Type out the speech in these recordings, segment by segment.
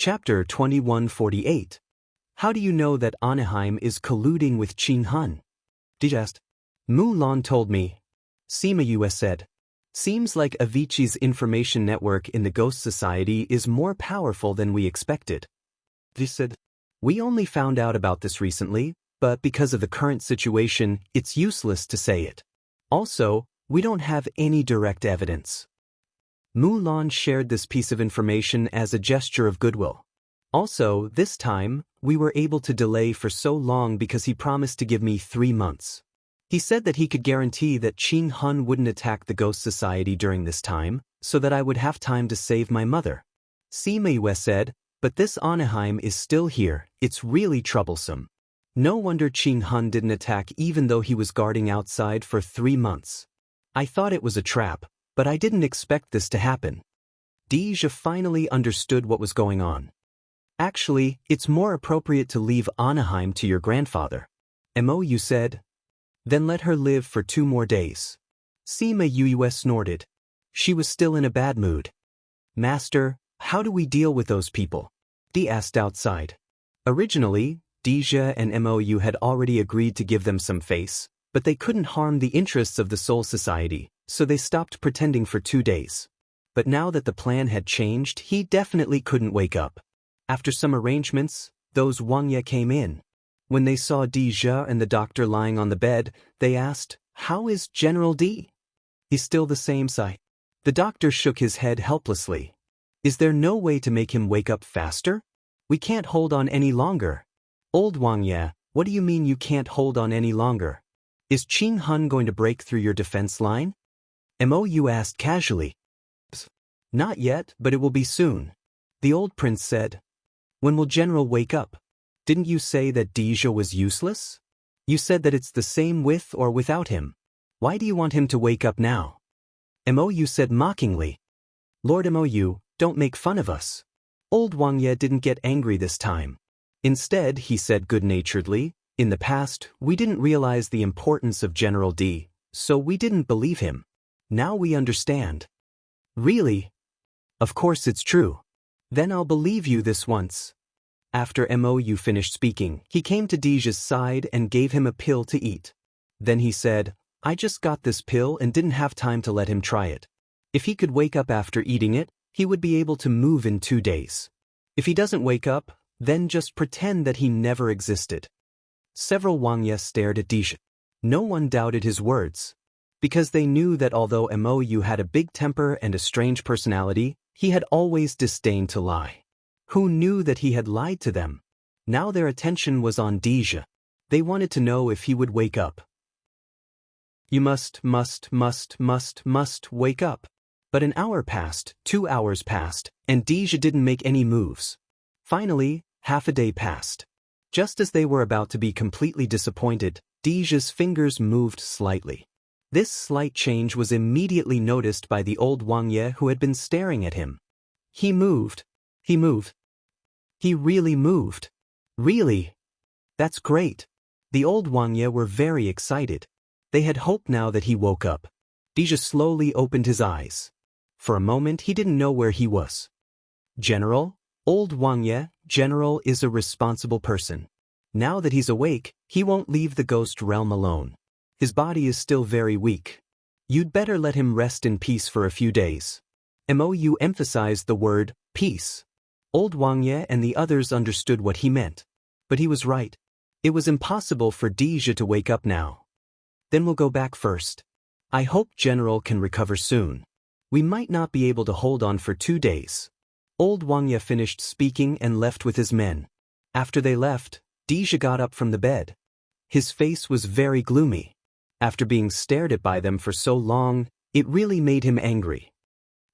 Chapter 2148. How do you know that Anaheim is colluding with Qin Hun? Digest. Mulan told me. Sima US said. Seems like Avicii's information network in the Ghost Society is more powerful than we expected. This said. We only found out about this recently, but because of the current situation, it's useless to say it. Also, we don't have any direct evidence. Mulan shared this piece of information as a gesture of goodwill. Also, this time, we were able to delay for so long because he promised to give me 3 months. He said that he could guarantee that Qin Hun wouldn't attack the Ghost Society during this time, so that I would have time to save my mother. Sima Yue said, but this Anaheim is still here, it's really troublesome. No wonder Qin Hun didn't attack even though he was guarding outside for 3 months. I thought it was a trap, but I didn't expect this to happen. Deja finally understood what was going on. Actually, it's more appropriate to leave Anaheim to your grandfather. Mou said. Then let her live for 2 more days. Sima Yue snorted. She was still in a bad mood. Master, how do we deal with those people? Dee asked outside. Originally, Deja and Mou had already agreed to give them some face, but they couldn't harm the interests of the Soul Society, so they stopped pretending for 2 days. But now that the plan had changed, he definitely couldn't wake up. After some arrangements, those Wangye came in. When they saw Deja and the doctor lying on the bed, they asked, "How is General D?" "He's still the same, Sai." The doctor shook his head helplessly. "Is there no way to make him wake up faster? We can't hold on any longer." "Old Wangye, what do you mean you can't hold on any longer? Is Qin Hun going to break through your defense line?" Mou asked casually. "Not yet, but it will be soon." The old prince said. "When will General wake up? Didn't you say that Deja was useless? You said that it's the same with or without him. Why do you want him to wake up now?" Mou said mockingly. "Lord Mou, don't make fun of us." Old Wangye didn't get angry this time. Instead, he said good-naturedly, "In the past, we didn't realize the importance of General D, so we didn't believe him. Now we understand." "Really?" "Of course it's true." "Then I'll believe you this once." After Mou finished speaking, he came to Deja's side and gave him a pill to eat. Then he said, "I just got this pill and didn't have time to let him try it. If he could wake up after eating it, he would be able to move in 2 days. If he doesn't wake up, then just pretend that he never existed." Several Wangye stared at Deja. No one doubted his words. Because they knew that although Mou had a big temper and a strange personality, he had always disdained to lie. Who knew that he had lied to them? Now their attention was on Deja. They wanted to know if he would wake up. "You must wake up." But an hour passed, 2 hours passed, and Deja didn't make any moves. Finally, half a day passed. Just as they were about to be completely disappointed, Deja's fingers moved slightly. This slight change was immediately noticed by the old Wangye who had been staring at him. He moved. He moved. He really moved. Really? That's great. The old Wangye were very excited. They had hoped now that he woke up. Deja slowly opened his eyes. For a moment he didn't know where he was. "General?" "Old Wangye, General is a responsible person. Now that he's awake, he won't leave the ghost realm alone. His body is still very weak. You'd better let him rest in peace for a few days." Mou emphasized the word, peace. Old Wangye and the others understood what he meant. But he was right. It was impossible for Deja to wake up now. "Then we'll go back first. I hope General can recover soon. We might not be able to hold on for 2 days." Old Wangye finished speaking and left with his men. After they left, Deja got up from the bed. His face was very gloomy. After being stared at by them for so long, it really made him angry.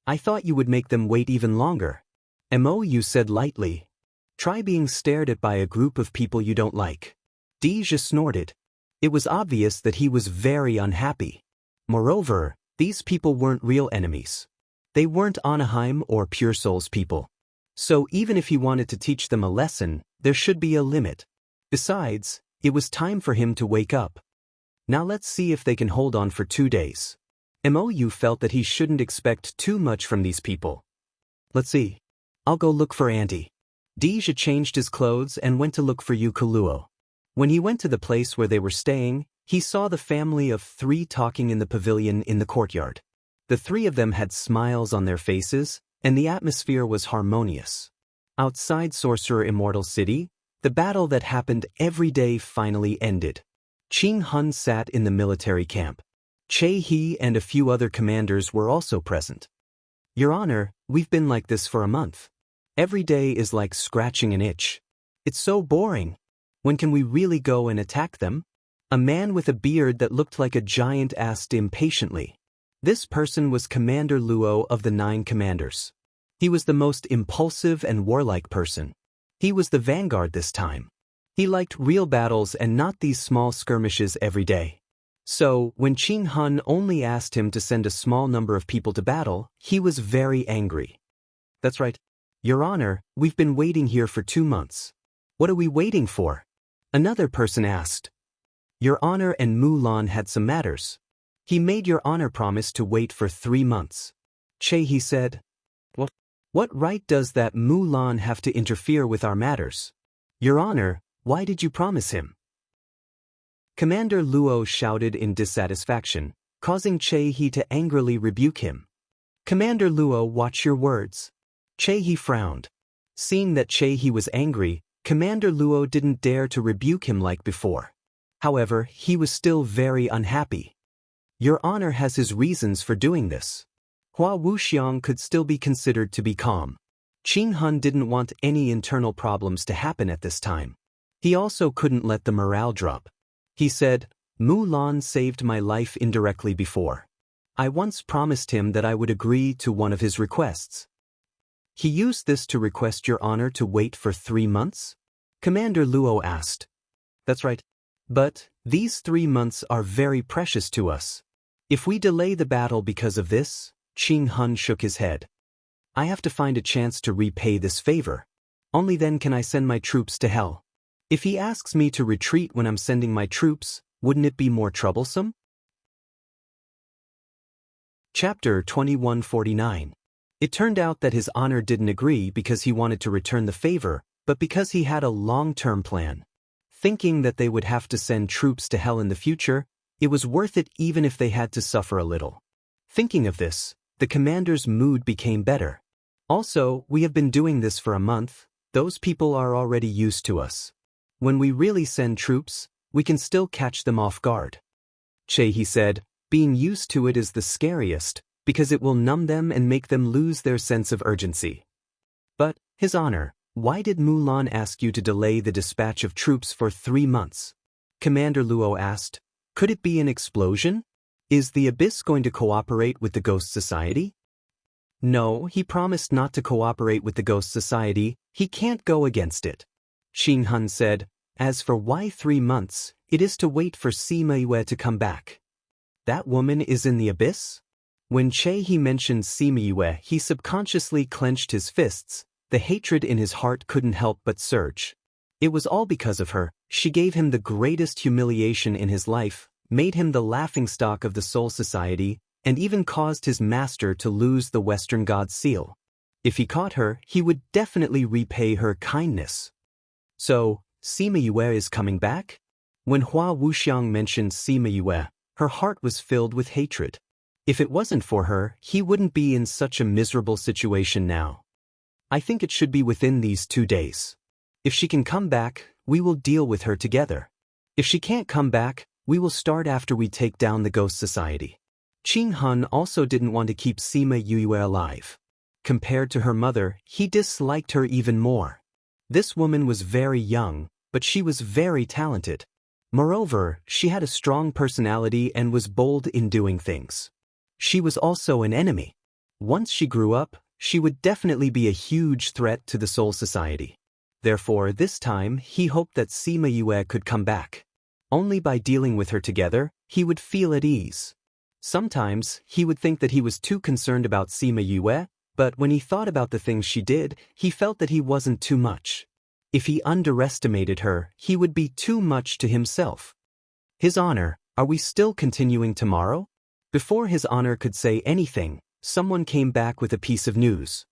"I thought you would make them wait even longer." Mou said lightly. "Try being stared at by a group of people you don't like." Deja snorted. It was obvious that he was very unhappy. Moreover, these people weren't real enemies. They weren't Anaheim or Pure Soul's people. So even if he wanted to teach them a lesson, there should be a limit. Besides, it was time for him to wake up. Now let's see if they can hold on for 2 days. Mou felt that he shouldn't expect too much from these people. "Let's see. I'll go look for Auntie." Deja changed his clothes and went to look for Yukuluo. When he went to the place where they were staying, he saw the family of 3 talking in the pavilion in the courtyard. The 3 of them had smiles on their faces, and the atmosphere was harmonious. Outside Sorcerer Immortal City, the battle that happened every day finally ended. Qing Hun sat in the military camp. Che He and a few other commanders were also present. Your Honor, we've been like this for a month. Every day is like scratching an itch. It's so boring. When can we really go and attack them? A man with a beard that looked like a giant asked impatiently. This person was Commander Luo of the 9 commanders. He was the most impulsive and warlike person. He was the vanguard this time. He liked real battles and not these small skirmishes every day. So, when Qing Hun only asked him to send a small number of people to battle, he was very angry. That's right. Your Honor, we've been waiting here for 2 months. What are we waiting for? Another person asked. Your Honor and Mulan had some matters. He made Your Honor promise to wait for 3 months. Che He said. What right does that Mulan have to interfere with our matters? Your Honor, why did you promise him? Commander Luo shouted in dissatisfaction, causing Che He to angrily rebuke him. Commander Luo, watch your words. Che He frowned. Seeing that Che He was angry, Commander Luo didn't dare to rebuke him like before. However, he was still very unhappy. Your Honor has his reasons for doing this. Hua Wuxiang could still be considered to be calm. Qing Hun didn't want any internal problems to happen at this time. He also couldn't let the morale drop. He said, Mulan saved my life indirectly before. I once promised him that I would agree to one of his requests. He used this to request Your Honor to wait for 3 months? Commander Luo asked. That's right. But these 3 months are very precious to us. If we delay the battle because of this, Qing Hun shook his head. I have to find a chance to repay this favor. Only then can I send my troops to hell. If he asks me to retreat when I'm sending my troops, wouldn't it be more troublesome? Chapter 2149. It turned out that His Honor didn't agree because he wanted to return the favor, but because he had a long-term plan. Thinking that they would have to send troops to hell in the future, it was worth it even if they had to suffer a little. Thinking of this, the commander's mood became better. Also, we have been doing this for a month, those people are already used to us. When we really send troops, we can still catch them off guard. Che He said, being used to it is the scariest, because it will numb them and make them lose their sense of urgency. But, His Honor, why did Mulan ask you to delay the dispatch of troops for 3 months? Commander Luo asked. Could it be an explosion? Is the Abyss going to cooperate with the Ghost Society? No, he promised not to cooperate with the Ghost Society, he can't go against it. Qing Hun said, as for why 3 months, it is to wait for Sima Yue to come back. That woman is in the Abyss? When Che He mentioned Sima Yue, he subconsciously clenched his fists, the hatred in his heart couldn't help but surge. It was all because of her, she gave him the greatest humiliation in his life, made him the laughingstock of the Soul Society, and even caused his master to lose the Western God's seal. If he caught her, he would definitely repay her kindness. So, Sima Yue is coming back? When Hua Wuxiang mentioned Sima Yue, her heart was filled with hatred. If it wasn't for her, he wouldn't be in such a miserable situation now. I think it should be within these 2 days. If she can come back, we will deal with her together. If she can't come back, we will start after we take down the Ghost Society. Qing Hun also didn't want to keep Sima Yue alive. Compared to her mother, he disliked her even more. This woman was very young, but she was very talented. Moreover, she had a strong personality and was bold in doing things. She was also an enemy. Once she grew up, she would definitely be a huge threat to the Soul Society. Therefore, this time, he hoped that Sima Yue could come back. Only by dealing with her together, he would feel at ease. Sometimes, he would think that he was too concerned about Sima Yue, but when he thought about the things she did, he felt that he wasn't too much. If he underestimated her, he would be too much to himself. His Honor, are we still continuing tomorrow? Before His Honor could say anything, someone came back with a piece of news.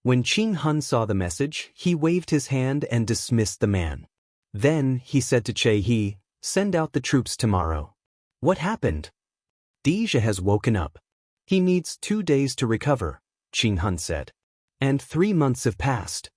When Qing Hun saw the message, he waved his hand and dismissed the man. Then, he said to Che He, "Send out the troops tomorrow." "What happened?" "Deja has woken up. He needs 2 days to recover," Qing Hun said. And 3 months have passed.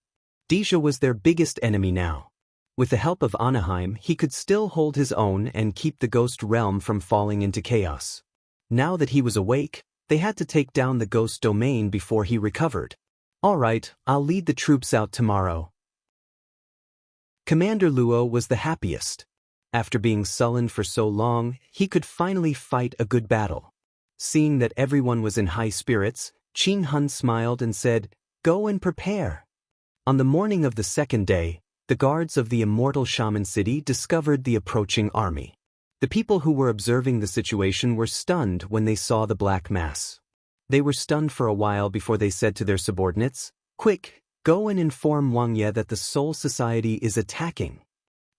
Deja was their biggest enemy now. With the help of Anaheim, he could still hold his own and keep the ghost realm from falling into chaos. Now that he was awake, they had to take down the ghost domain before he recovered. "All right, I'll lead the troops out tomorrow." Commander Luo was the happiest. After being sullen for so long, he could finally fight a good battle. Seeing that everyone was in high spirits, Qing Hun smiled and said, "Go and prepare." On the morning of the second day, the guards of the immortal shaman city discovered the approaching army. The people who were observing the situation were stunned when they saw the black mass. They were stunned for a while before they said to their subordinates, "Quick, go and inform Wang Ye that the Soul Society is attacking."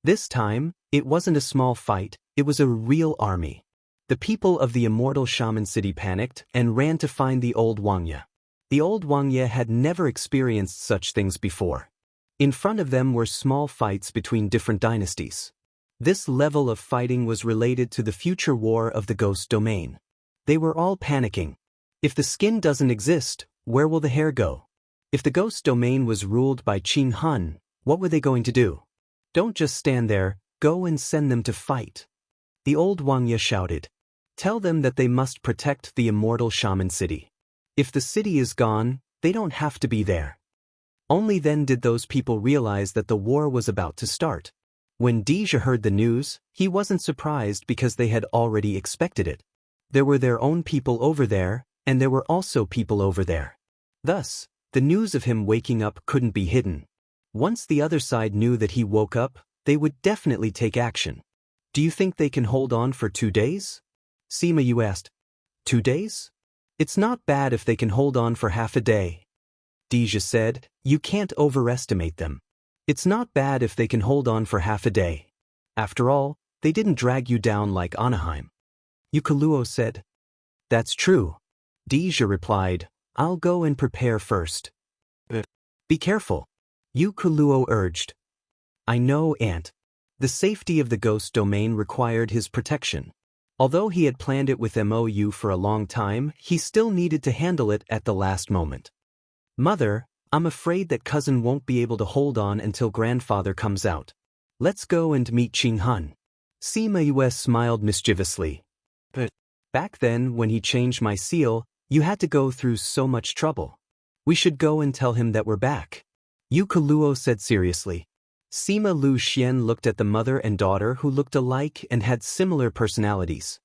This time, it wasn't a small fight, it was a real army. The people of the immortal shaman city panicked and ran to find the old Wang Ye. The old Wang Ye had never experienced such things before. In front of them were small fights between different dynasties. This level of fighting was related to the future war of the ghost domain. They were all panicking. If the skin doesn't exist, where will the hair go? If the ghost domain was ruled by Qing Hun, what were they going to do? Don't just stand there, go and send them to fight. The old Wang Ye shouted. Tell them that they must protect the immortal shaman city. If the city is gone, they don't have to be there. Only then did those people realize that the war was about to start. When Deja heard the news, he wasn't surprised because they had already expected it. There were their own people over there, and there were also people over there. Thus, the news of him waking up couldn't be hidden. Once the other side knew that he woke up, they would definitely take action. Do you think they can hold on for 2 days? Sima Yu asked. 2 days? It's not bad if they can hold on for half a day. Deja said, you can't overestimate them. It's not bad if they can hold on for half a day. After all, they didn't drag you down like Anaheim. Yukaluo said. That's true. Deja replied, I'll go and prepare first. Be careful. Yukaluo urged. I know, Aunt. The safety of the ghost domain required his protection. Although he had planned it with MOU for a long time, he still needed to handle it at the last moment. Mother, I'm afraid that cousin won't be able to hold on until grandfather comes out. Let's go and meet Qing Hun. Sima Yue smiled mischievously. But back then, when he changed my seal, you had to go through so much trouble. We should go and tell him that we're back. Yukaluo said seriously. Sima Lu Xian looked at the mother and daughter who looked alike and had similar personalities.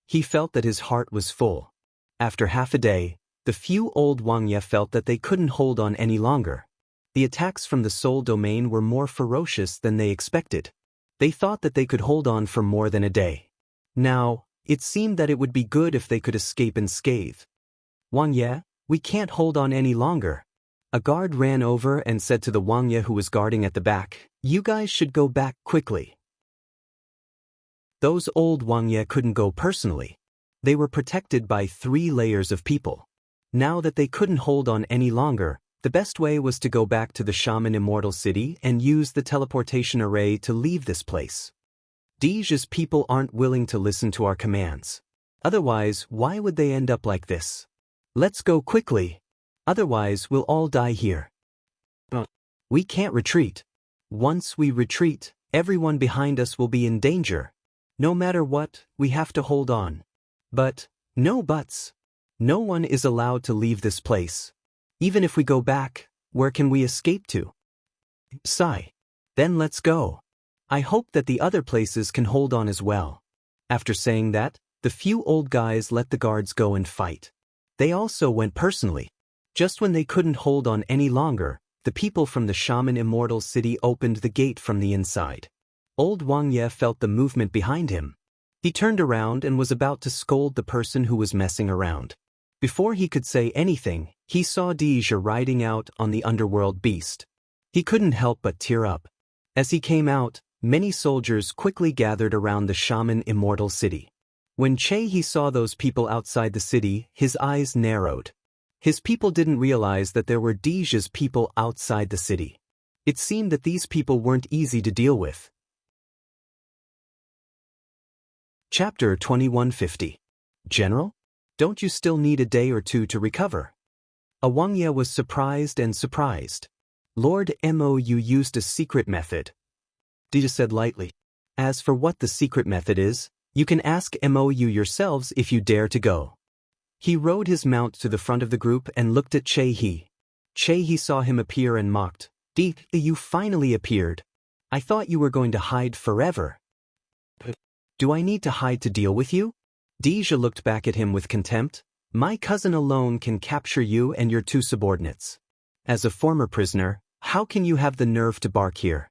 He felt that his heart was full. After half a day, the few old Wang Ye felt that they couldn't hold on any longer. The attacks from the soul domain were more ferocious than they expected. They thought that they could hold on for more than a day. Now, it seemed that it would be good if they could escape unscathed. Wang Ye, we can't hold on any longer. A guard ran over and said to the Wang Ye who was guarding at the back, you guys should go back quickly. Those old Wang Ye couldn't go personally. They were protected by 3 layers of people. Now that they couldn't hold on any longer, the best way was to go back to the Shaman Immortal City and use the teleportation array to leave this place. Deja's people aren't willing to listen to our commands. Otherwise, why would they end up like this? Let's go quickly. Otherwise, we'll all die here. But we can't retreat. Once we retreat, everyone behind us will be in danger. No matter what, we have to hold on. But, no buts. No one is allowed to leave this place. Even if we go back, where can we escape to? Sigh. Then let's go. I hope that the other places can hold on as well. After saying that, the few old guys let the guards go and fight. They also went personally. Just when they couldn't hold on any longer, the people from the Shaman Immortal City opened the gate from the inside. Old Wang Ye felt the movement behind him. He turned around and was about to scold the person who was messing around. Before he could say anything, he saw Deja riding out on the underworld beast. He couldn't help but tear up. As he came out, many soldiers quickly gathered around the Shaman Immortal City. When Che He saw those people outside the city, his eyes narrowed. His people didn't realize that there were Dija's people outside the city. It seemed that these people weren't easy to deal with. Chapter 2150. General? Don't you still need a day or two to recover? Awangya was surprised and surprised. Lord Mo, you used a secret method. Dija said lightly. As for what the secret method is, you can ask Mo yourselves if you dare to go. He rode his mount to the front of the group and looked at Che-He. Che-He saw him appear and mocked. You finally appeared. I thought you were going to hide forever. Do I need to hide to deal with you? Dija looked back at him with contempt. My cousin alone can capture you and your two subordinates. As a former prisoner, how can you have the nerve to bark here?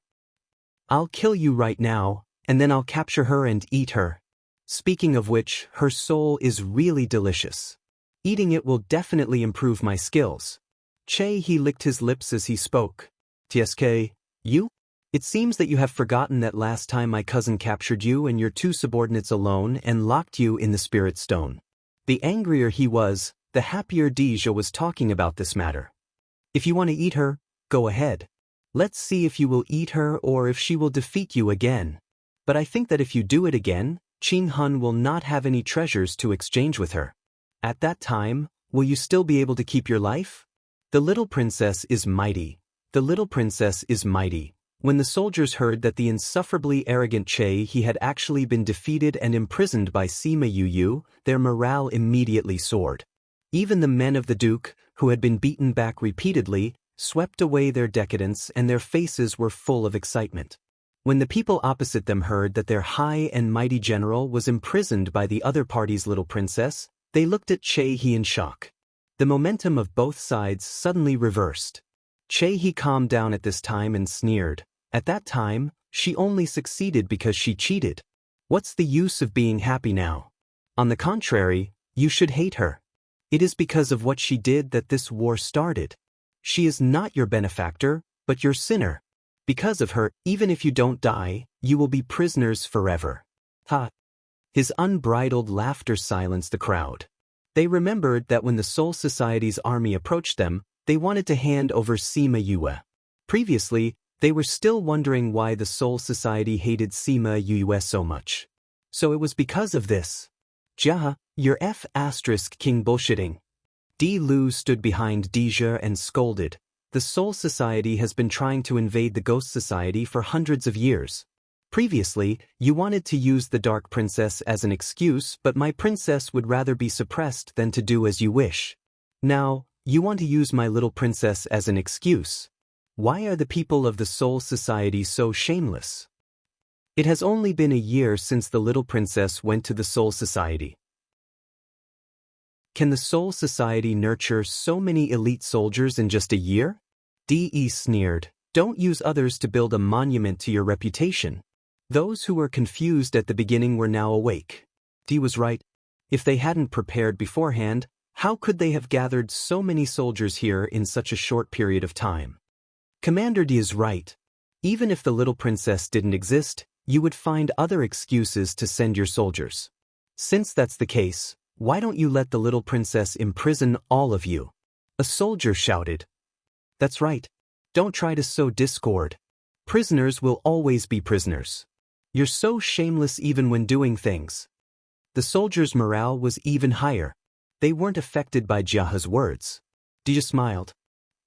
I'll kill you right now, and then I'll capture her and eat her. Speaking of which, her soul is really delicious. Eating it will definitely improve my skills. Che-He licked his lips as he spoke. TSK, you? It seems that you have forgotten that last time my cousin captured you and your two subordinates alone and locked you in the spirit stone. The angrier he was, the happier Dija was talking about this matter. If you want to eat her, go ahead. Let's see if you will eat her or if she will defeat you again. But I think that if you do it again, Qin Hun will not have any treasures to exchange with her. At that time, will you still be able to keep your life? The little princess is mighty. The little princess is mighty. When the soldiers heard that the insufferably arrogant Che-He had actually been defeated and imprisoned by Sima Yu, their morale immediately soared. Even the men of the Duke, who had been beaten back repeatedly, swept away their decadence and their faces were full of excitement. When the people opposite them heard that their high and mighty general was imprisoned by the other party's little princess, they looked at Che-He in shock. The momentum of both sides suddenly reversed. Che-He calmed down at this time and sneered. At that time, she only succeeded because she cheated. What's the use of being happy now? On the contrary, you should hate her. It is because of what she did that this war started. She is not your benefactor, but your sinner. Because of her, even if you don't die, you will be prisoners forever. Ha! His unbridled laughter silenced the crowd. They remembered that when the Soul Society's army approached them, they wanted to hand over Sima Yue. Previously, they were still wondering why the Soul Society hated Sima Yue so much. So it was because of this. Jia, you're King bullshitting. Di Lu stood behind Dija and scolded. The Soul Society has been trying to invade the Ghost Society for hundreds of years. Previously, you wanted to use the Dark Princess as an excuse, but my princess would rather be suppressed than to do as you wish. Now, you want to use my little princess as an excuse. Why are the people of the Soul Society so shameless? It has only been a year since the little princess went to the Soul Society. Can the Soul Society nurture so many elite soldiers in just a year? De sneered. Don't use others to build a monument to your reputation. Those who were confused at the beginning were now awake. Di was right. If they hadn't prepared beforehand, how could they have gathered so many soldiers here in such a short period of time? Commander Di is right. Even if the little princess didn't exist, you would find other excuses to send your soldiers. Since that's the case, why don't you let the little princess imprison all of you? A soldier shouted. That's right. Don't try to sow discord. Prisoners will always be prisoners. You're so shameless even when doing things. The soldiers' morale was even higher. They weren't affected by Jiahe's words. Dija smiled.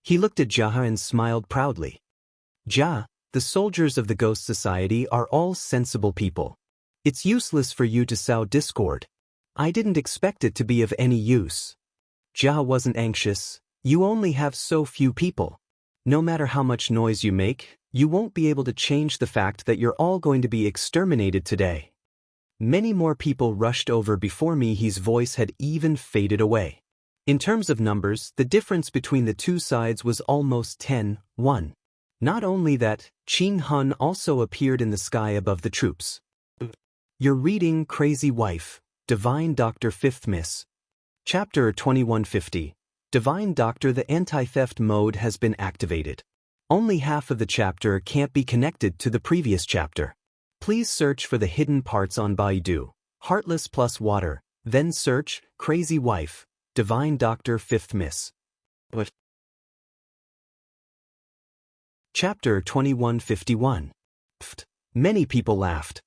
He looked at Jia and smiled proudly. Jia, the soldiers of the Ghost Society are all sensible people. It's useless for you to sow discord. I didn't expect it to be of any use. Jia wasn't anxious. You only have so few people. No matter how much noise you make, you won't be able to change the fact that you're all going to be exterminated today. Many more people rushed over before me. His voice had even faded away. In terms of numbers, the difference between the two sides was almost 10-1. Not only that, Qin Hun also appeared in the sky above the troops. You're reading Crazy Wife, Divine Doctor 5th Miss. Chapter 2150. Divine Doctor. The anti-theft mode has been activated. Only half of the chapter can't be connected to the previous chapter. Please search for the hidden parts on Baidu. Heartless plus water, then search Crazy Wife, Divine Doctor 5th Miss. But Chapter 2151. Many people laughed.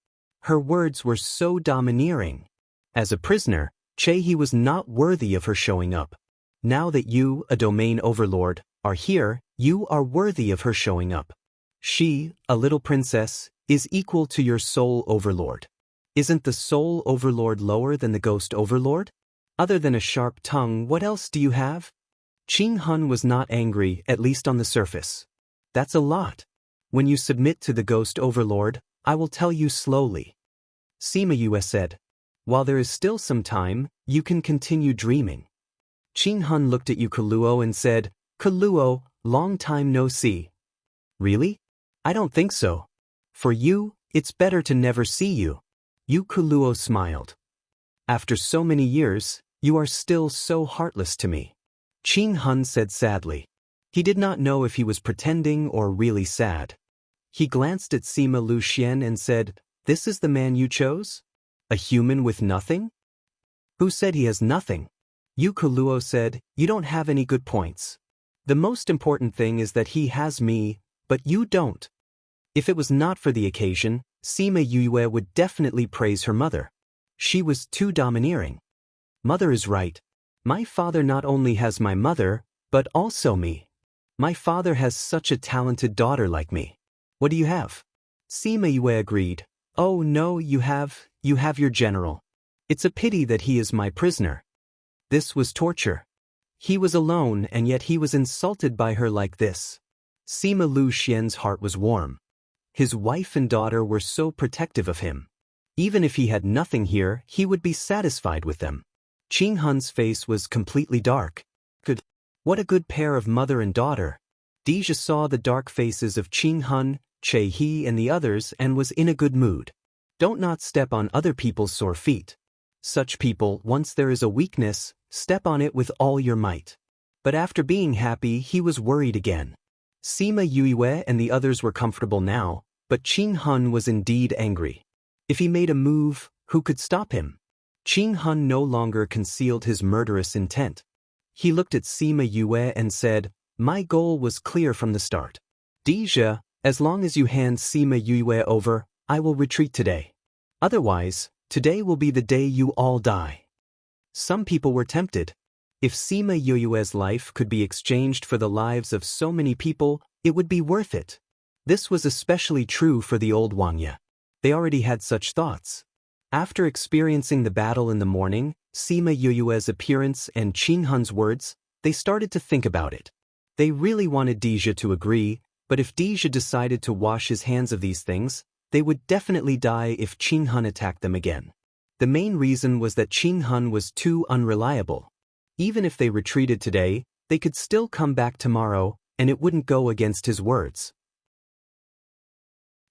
Her words were so domineering. As a prisoner, Che-hee was not worthy of her showing up. Now that you, a domain overlord, are here, you are worthy of her showing up. She, a little princess, is equal to your soul overlord. Isn't the soul overlord lower than the ghost overlord? Other than a sharp tongue, what else do you have? Ching-hun was not angry, at least on the surface. That's a lot. When you submit to the ghost overlord, I will tell you slowly. Sima Yue said. While there is still some time, you can continue dreaming. Ching-hun looked at Yukuluo and said, Kuluo, long time no see. Really? I don't think so. For you, it's better to never see you. Yukuluo smiled. After so many years, you are still so heartless to me. Ching-hun said sadly. He did not know if he was pretending or really sad. He glanced at Sima Luxian and said, This is the man you chose? A human with nothing? Who said he has nothing? Yukuluo said, You don't have any good points. The most important thing is that he has me, but you don't. If it was not for the occasion, Sima Yue would definitely praise her mother. She was too domineering. Mother is right. My father not only has my mother, but also me. My father has such a talented daughter like me. What do you have? Sima Yue agreed. Oh no, you have your general. It's a pity that he is my prisoner. This was torture. He was alone and yet he was insulted by her like this. Sima Luxian's heart was warm. His wife and daughter were so protective of him. Even if he had nothing here, he would be satisfied with them. Ching-hun's face was completely dark. Good. What a good pair of mother and daughter. Deja saw the dark faces of Ching-hun, Che-hee and the others and was in a good mood. Don't not step on other people's sore feet. Such people, once there is a weakness, step on it with all your might. But after being happy, he was worried again. Sima Yue and the others were comfortable now, but Ching-hun was indeed angry. If he made a move, who could stop him? Ching-hun no longer concealed his murderous intent. He looked at Sima Yue and said, My goal was clear from the start. Deja, as long as you hand Sima Yue over, I will retreat today. Otherwise, today will be the day you all die. Some people were tempted. If Sima Yue's life could be exchanged for the lives of so many people, it would be worth it. This was especially true for the old Wangya. They already had such thoughts. After experiencing the battle in the morning, Sima Yue's appearance and Ching-hun's words, they started to think about it. They really wanted Deja to agree, but if Deja decided to wash his hands of these things, they would definitely die if Ching-hun attacked them again. The main reason was that Ching-hun was too unreliable. Even if they retreated today, they could still come back tomorrow, and it wouldn't go against his words.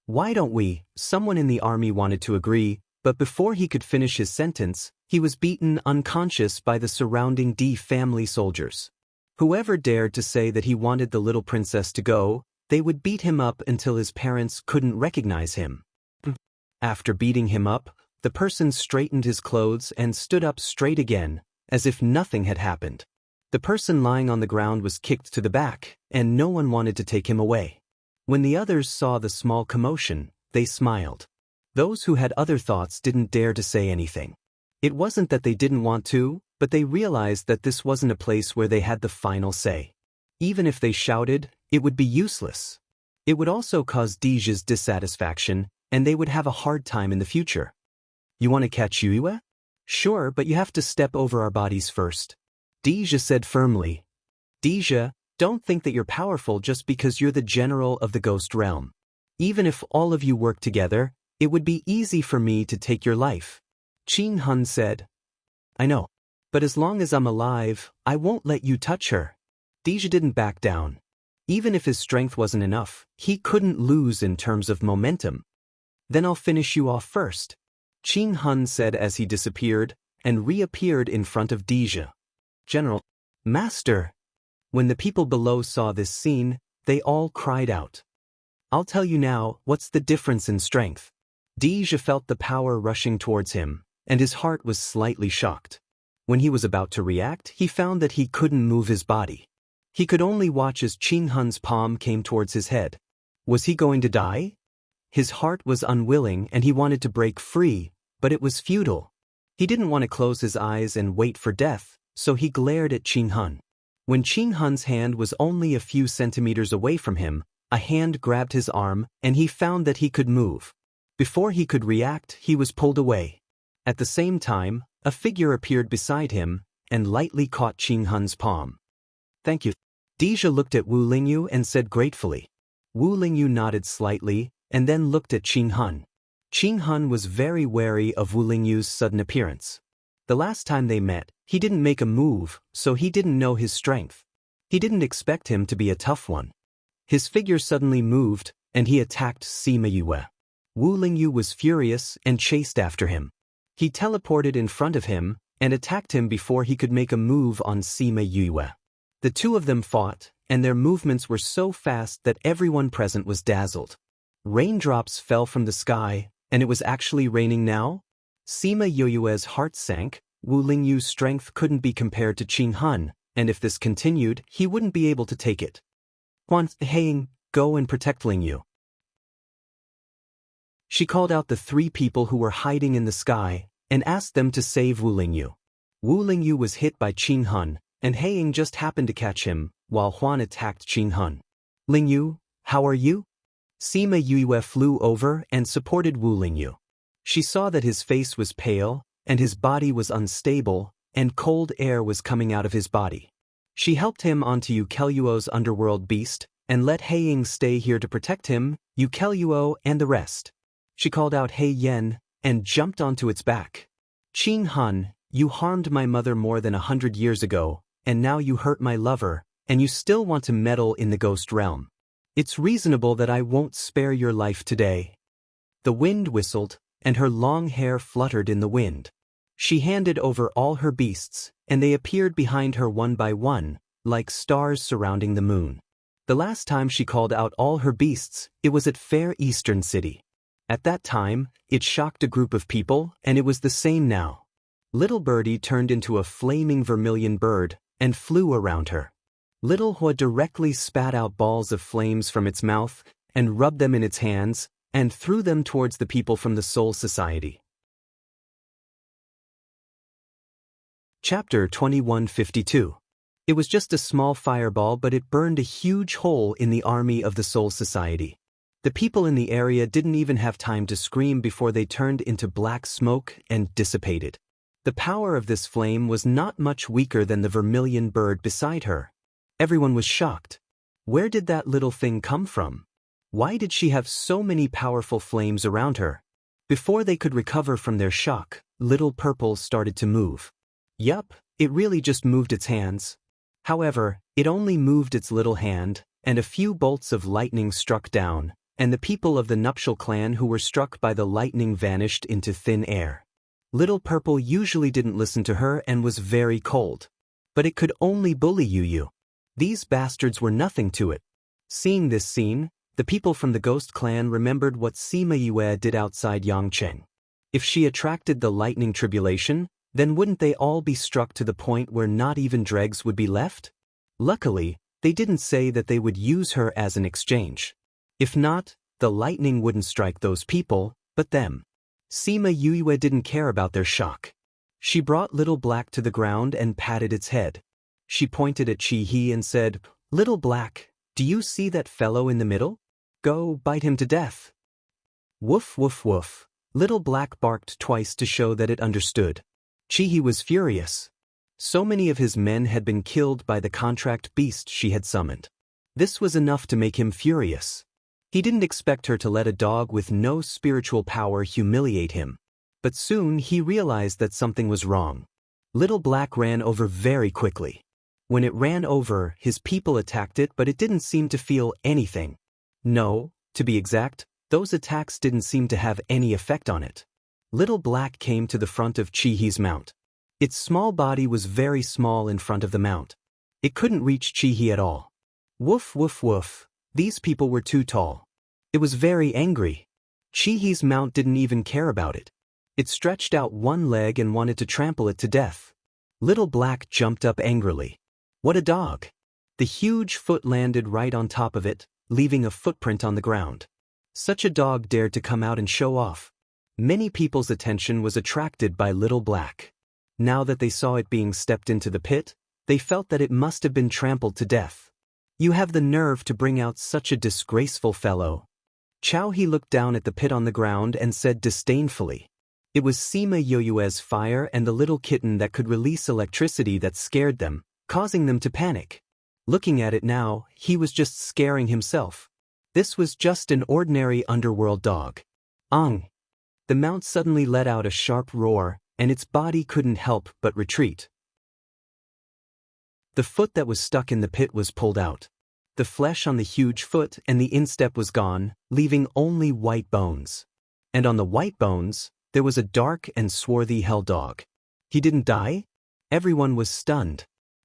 Why don't we? Someone in the army wanted to agree, but before he could finish his sentence, he was beaten unconscious by the surrounding D family soldiers. Whoever dared to say that he wanted the little princess to go, they would beat him up until his parents couldn't recognize him. After beating him up, the person straightened his clothes and stood up straight again, as if nothing had happened. The person lying on the ground was kicked to the back, and no one wanted to take him away. When the others saw the small commotion, they smiled. Those who had other thoughts didn't dare to say anything. It wasn't that they didn't want to, but they realized that this wasn't a place where they had the final say. Even if they shouted, it would be useless. It would also cause Deja's dissatisfaction, and they would have a hard time in the future. You want to catch Yue? Sure, but you have to step over our bodies first. Deja said firmly. Deja, don't think that you're powerful just because you're the general of the ghost realm. Even if all of you work together, it would be easy for me to take your life. Ching-hun said. I know. But as long as I'm alive, I won't let you touch her. Deja didn't back down. Even if his strength wasn't enough, he couldn't lose in terms of momentum. Then I'll finish you off first. Ching-hun said as he disappeared, and reappeared in front of Deja. General, Master! When the people below saw this scene, they all cried out. I'll tell you now, what's the difference in strength? Deja felt the power rushing towards him, and his heart was slightly shocked. When he was about to react, he found that he couldn't move his body. He could only watch as Qing Hun's palm came towards his head. Was he going to die? His heart was unwilling and he wanted to break free, but it was futile. He didn't want to close his eyes and wait for death, so he glared at Qing Hun. When Qing Hun's hand was only a few centimeters away from him, a hand grabbed his arm and he found that he could move. Before he could react, he was pulled away. At the same time, a figure appeared beside him and lightly caught Qing Hun's palm. "Thank you." Deja looked at Wu Lingyu and said gratefully. Wu Lingyu nodded slightly and then looked at Qing Hun. Qing Hun was very wary of Wu Lingyu's sudden appearance. The last time they met, he didn't make a move, so he didn't know his strength. He didn't expect him to be a tough one. His figure suddenly moved, and he attacked Sima Yue. Wu Lingyu was furious and chased after him. He teleported in front of him and attacked him before he could make a move on Sima Yue. The two of them fought, and their movements were so fast that everyone present was dazzled. Raindrops fell from the sky, and it was actually raining now? Sima Yue's heart sank. Wu Lingyu's strength couldn't be compared to Qing Hun, and if this continued, he wouldn't be able to take it. "Huan Haiying, go and protect Lingyu." She called out the three people who were hiding in the sky and asked them to save Wu Lingyu. Wu Lingyu was hit by Qing Hun, and Haiying just happened to catch him, while Huan attacked Qing Hun. "Lingyu, how are you?" Sima Yue flew over and supported Wu Lingyu. She saw that his face was pale, and his body was unstable, and cold air was coming out of his body. She helped him onto Yukeluo's underworld beast, and let Haiying stay here to protect him, Yukeluo and the rest. She called out Hei Yen, and jumped onto its back. "Qing Hun, you harmed my mother more than 100 years ago, and now you hurt my lover, and you still want to meddle in the ghost realm. It's reasonable that I won't spare your life today." The wind whistled, and her long hair fluttered in the wind. She handed over all her beasts, and they appeared behind her one by one, like stars surrounding the moon. The last time she called out all her beasts, it was at Fair Eastern City. At that time, it shocked a group of people, and it was the same now. Little Birdie turned into a flaming vermilion bird and flew around her. Little Hua directly spat out balls of flames from its mouth and rubbed them in its hands and threw them towards the people from the Soul Society. Chapter 2152. It was just a small fireball, but it burned a huge hole in the army of the Soul Society. The people in the area didn't even have time to scream before they turned into black smoke and dissipated. The power of this flame was not much weaker than the vermilion bird beside her. Everyone was shocked. Where did that little thing come from? Why did she have so many powerful flames around her? Before they could recover from their shock, Little Purple started to move. Yup, it really just moved its hands. However, it only moved its little hand, and a few bolts of lightning struck down, and the people of the Nuptial clan who were struck by the lightning vanished into thin air. Little Purple usually didn't listen to her and was very cold. But it could only bully Yu. These bastards were nothing to it. Seeing this scene, the people from the Ghost Clan remembered what Sima Yue did outside Yangcheng. If she attracted the lightning tribulation, then wouldn't they all be struck to the point where not even dregs would be left? Luckily, they didn't say that they would use her as an exchange. If not, the lightning wouldn't strike those people, but them. Sima Yue didn't care about their shock. She brought Little Black to the ground and patted its head. She pointed at Chi He and said, "Little Black, do you see that fellow in the middle? Go bite him to death." Woof woof woof. Little Black barked twice to show that it understood. Chi He was furious. So many of his men had been killed by the contract beast she had summoned. This was enough to make him furious. He didn't expect her to let a dog with no spiritual power humiliate him. But soon he realized that something was wrong. Little Black ran over very quickly. When it ran over, his people attacked it, but it didn't seem to feel anything. No, to be exact, those attacks didn't seem to have any effect on it. Little Black came to the front of Chi He's mount. Its small body was very small in front of the mount. It couldn't reach Chi He at all. Woof woof woof. These people were too tall. It was very angry. Chi He's mount didn't even care about it. It stretched out one leg and wanted to trample it to death. Little Black jumped up angrily. What a dog! The huge foot landed right on top of it, leaving a footprint on the ground. Such a dog dared to come out and show off. Many people's attention was attracted by Little Black. Now that they saw it being stepped into the pit, they felt that it must have been trampled to death. You have the nerve to bring out such a disgraceful fellow. Chow He looked down at the pit on the ground and said disdainfully. It was Sima Yoyue's fire and the little kitten that could release electricity that scared them, causing them to panic. Looking at it now, he was just scaring himself. This was just an ordinary underworld dog. Ang! The mount suddenly let out a sharp roar, and its body couldn't help but retreat. The foot that was stuck in the pit was pulled out. The flesh on the huge foot and the instep was gone, leaving only white bones. And on the white bones, there was a dark and swarthy hell dog. He didn't die? Everyone was stunned.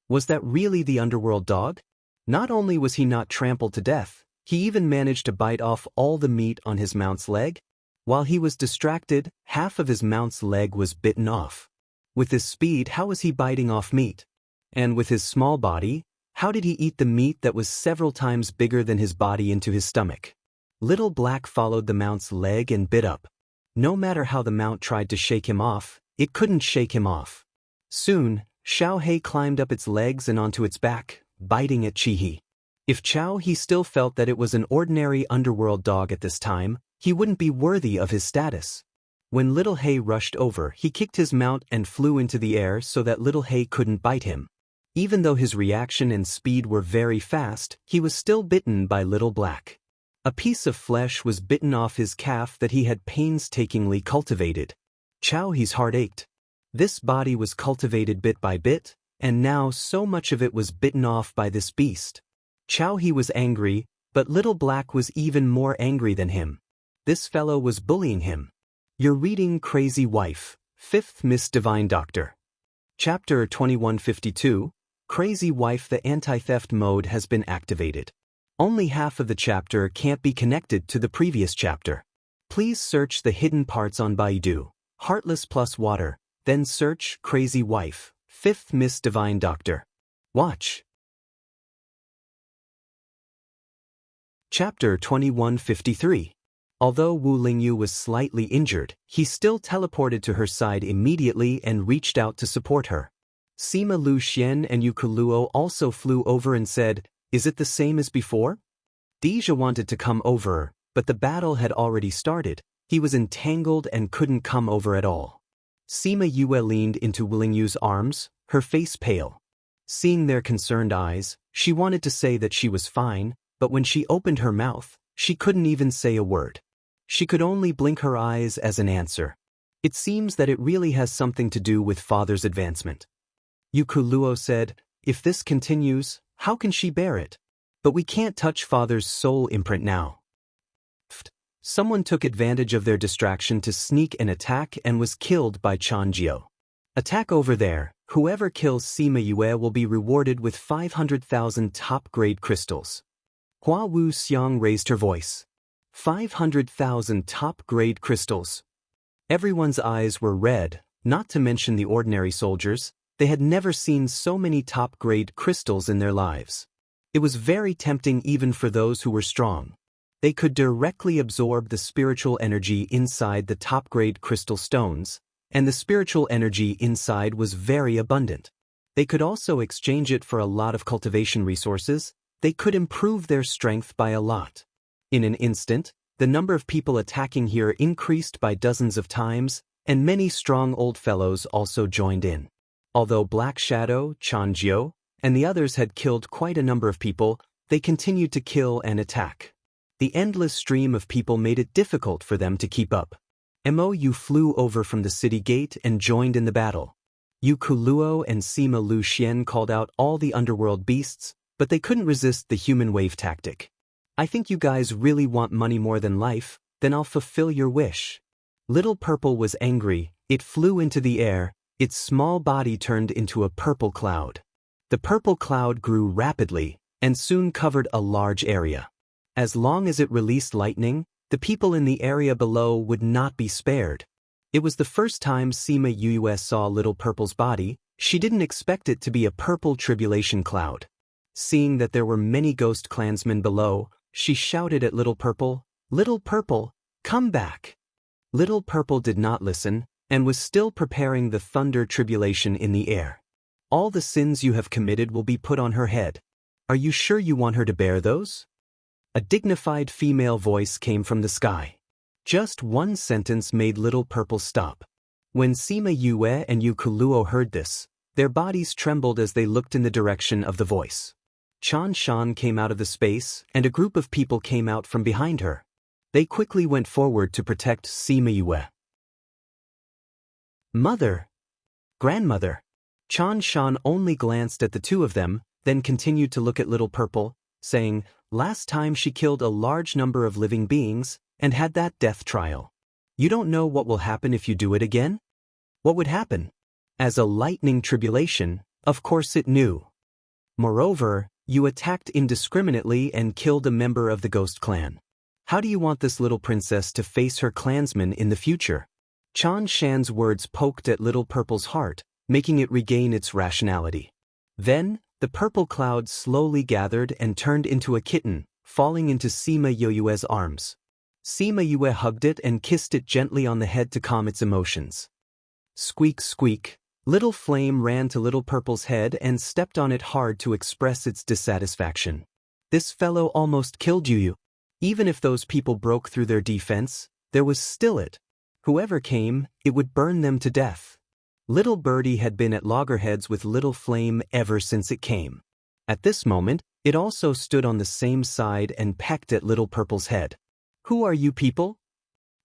Was that really the underworld dog? Not only was he not trampled to death, he even managed to bite off all the meat on his mount's leg. While he was distracted, half of his mount's leg was bitten off. With his speed, how was he biting off meat? And with his small body, how did he eat the meat that was several times bigger than his body into his stomach? Little Black followed the mount's leg and bit up. No matter how the mount tried to shake him off, it couldn't shake him off. Soon, Xiao He climbed up its legs and onto its back, biting at Chi He. If Chow He still felt that it was an ordinary underworld dog at this time, he wouldn't be worthy of his status. When Little He rushed over, he kicked his mount and flew into the air so that Little He couldn't bite him. Even though his reaction and speed were very fast, he was still bitten by Little Black. A piece of flesh was bitten off his calf that he had painstakingly cultivated. Chow He's heart ached. This body was cultivated bit by bit, and now so much of it was bitten off by this beast. Chow He was angry, but Little Black was even more angry than him. This fellow was bullying him. You're reading Crazy Wife, 5th Miss Divine Doctor. Chapter 2152, Crazy Wife. The anti-theft mode has been activated. Only half of the chapter can't be connected to the previous chapter. Please search the hidden parts on Baidu, Heartless plus Water, then search Crazy Wife, 5th Miss Divine Doctor. Watch. Chapter 2153. Although Wu Lingyu was slightly injured, he still teleported to her side immediately and reached out to support her. Sima Lu Xian and Yu Kuluo also flew over and said, "Is it the same as before?" Deja wanted to come over, but the battle had already started. He was entangled and couldn't come over at all. Sima Yue leaned into Wu Lingyu's arms, her face pale. Seeing their concerned eyes, she wanted to say that she was fine, but when she opened her mouth, she couldn't even say a word. She could only blink her eyes as an answer. It seems that it really has something to do with father's advancement. Yu Kuluo said, "If this continues, how can she bear it? But we can't touch father's soul imprint now." Someone took advantage of their distraction to sneak an attack and was killed by Chanjiu. Attack over there. Whoever kills Sima Yue will be rewarded with 500,000 top-grade crystals. Hua Wu Xiang raised her voice. 500,000 top-grade crystals. Everyone's eyes were red, not to mention the ordinary soldiers. They had never seen so many top-grade crystals in their lives. It was very tempting even for those who were strong. They could directly absorb the spiritual energy inside the top-grade crystal stones, and the spiritual energy inside was very abundant. They could also exchange it for a lot of cultivation resources. They could improve their strength by a lot. In an instant, the number of people attacking here increased by dozens of times, and many strong old fellows also joined in. Although Black Shadow, Chanjiu, and the others had killed quite a number of people, they continued to kill and attack. The endless stream of people made it difficult for them to keep up. Mou flew over from the city gate and joined in the battle. Yu Kuluo and Sima Lu Xian called out all the underworld beasts, but they couldn't resist the human wave tactic. "I think you guys really want money more than life, then I'll fulfill your wish." Little Purple was angry. It flew into the air. Its small body turned into a purple cloud. The purple cloud grew rapidly and soon covered a large area. As long as it released lightning, the people in the area below would not be spared. It was the first time Sima Yue saw Little Purple's body. She didn't expect it to be a purple tribulation cloud. Seeing that there were many ghost clansmen below, she shouted at Little Purple, "Little Purple, come back!" Little Purple did not listen, and was still preparing the thunder tribulation in the air. "All the sins you have committed will be put on her head. Are you sure you want her to bear those?" A dignified female voice came from the sky. Just one sentence made Little Purple stop. When Sima Yue and Yu Kuluo heard this, their bodies trembled as they looked in the direction of the voice. Chan Shan came out of the space, and a group of people came out from behind her. They quickly went forward to protect Sima Yue. "Mother! Grandmother!" Chan Shan only glanced at the two of them, then continued to look at Little Purple, saying, "Last time she killed a large number of living beings, and had that death trial. You don't know what will happen if you do it again?" What would happen? As a lightning tribulation, of course it knew. Moreover, you attacked indiscriminately and killed a member of the ghost clan. How do you want this little princess to face her clansmen in the future? Chan Shan's words poked at Little Purple's heart, making it regain its rationality. Then, the purple cloud slowly gathered and turned into a kitten, falling into Sima Yue's arms. Sima Yue hugged it and kissed it gently on the head to calm its emotions. Squeak squeak, Little Flame ran to Little Purple's head and stepped on it hard to express its dissatisfaction. "This fellow almost killed you. Even if those people broke through their defense, there was still it. Whoever came, it would burn them to death." Little Birdie had been at loggerheads with Little Flame ever since it came. At this moment, it also stood on the same side and pecked at Little Purple's head. "Who are you people?"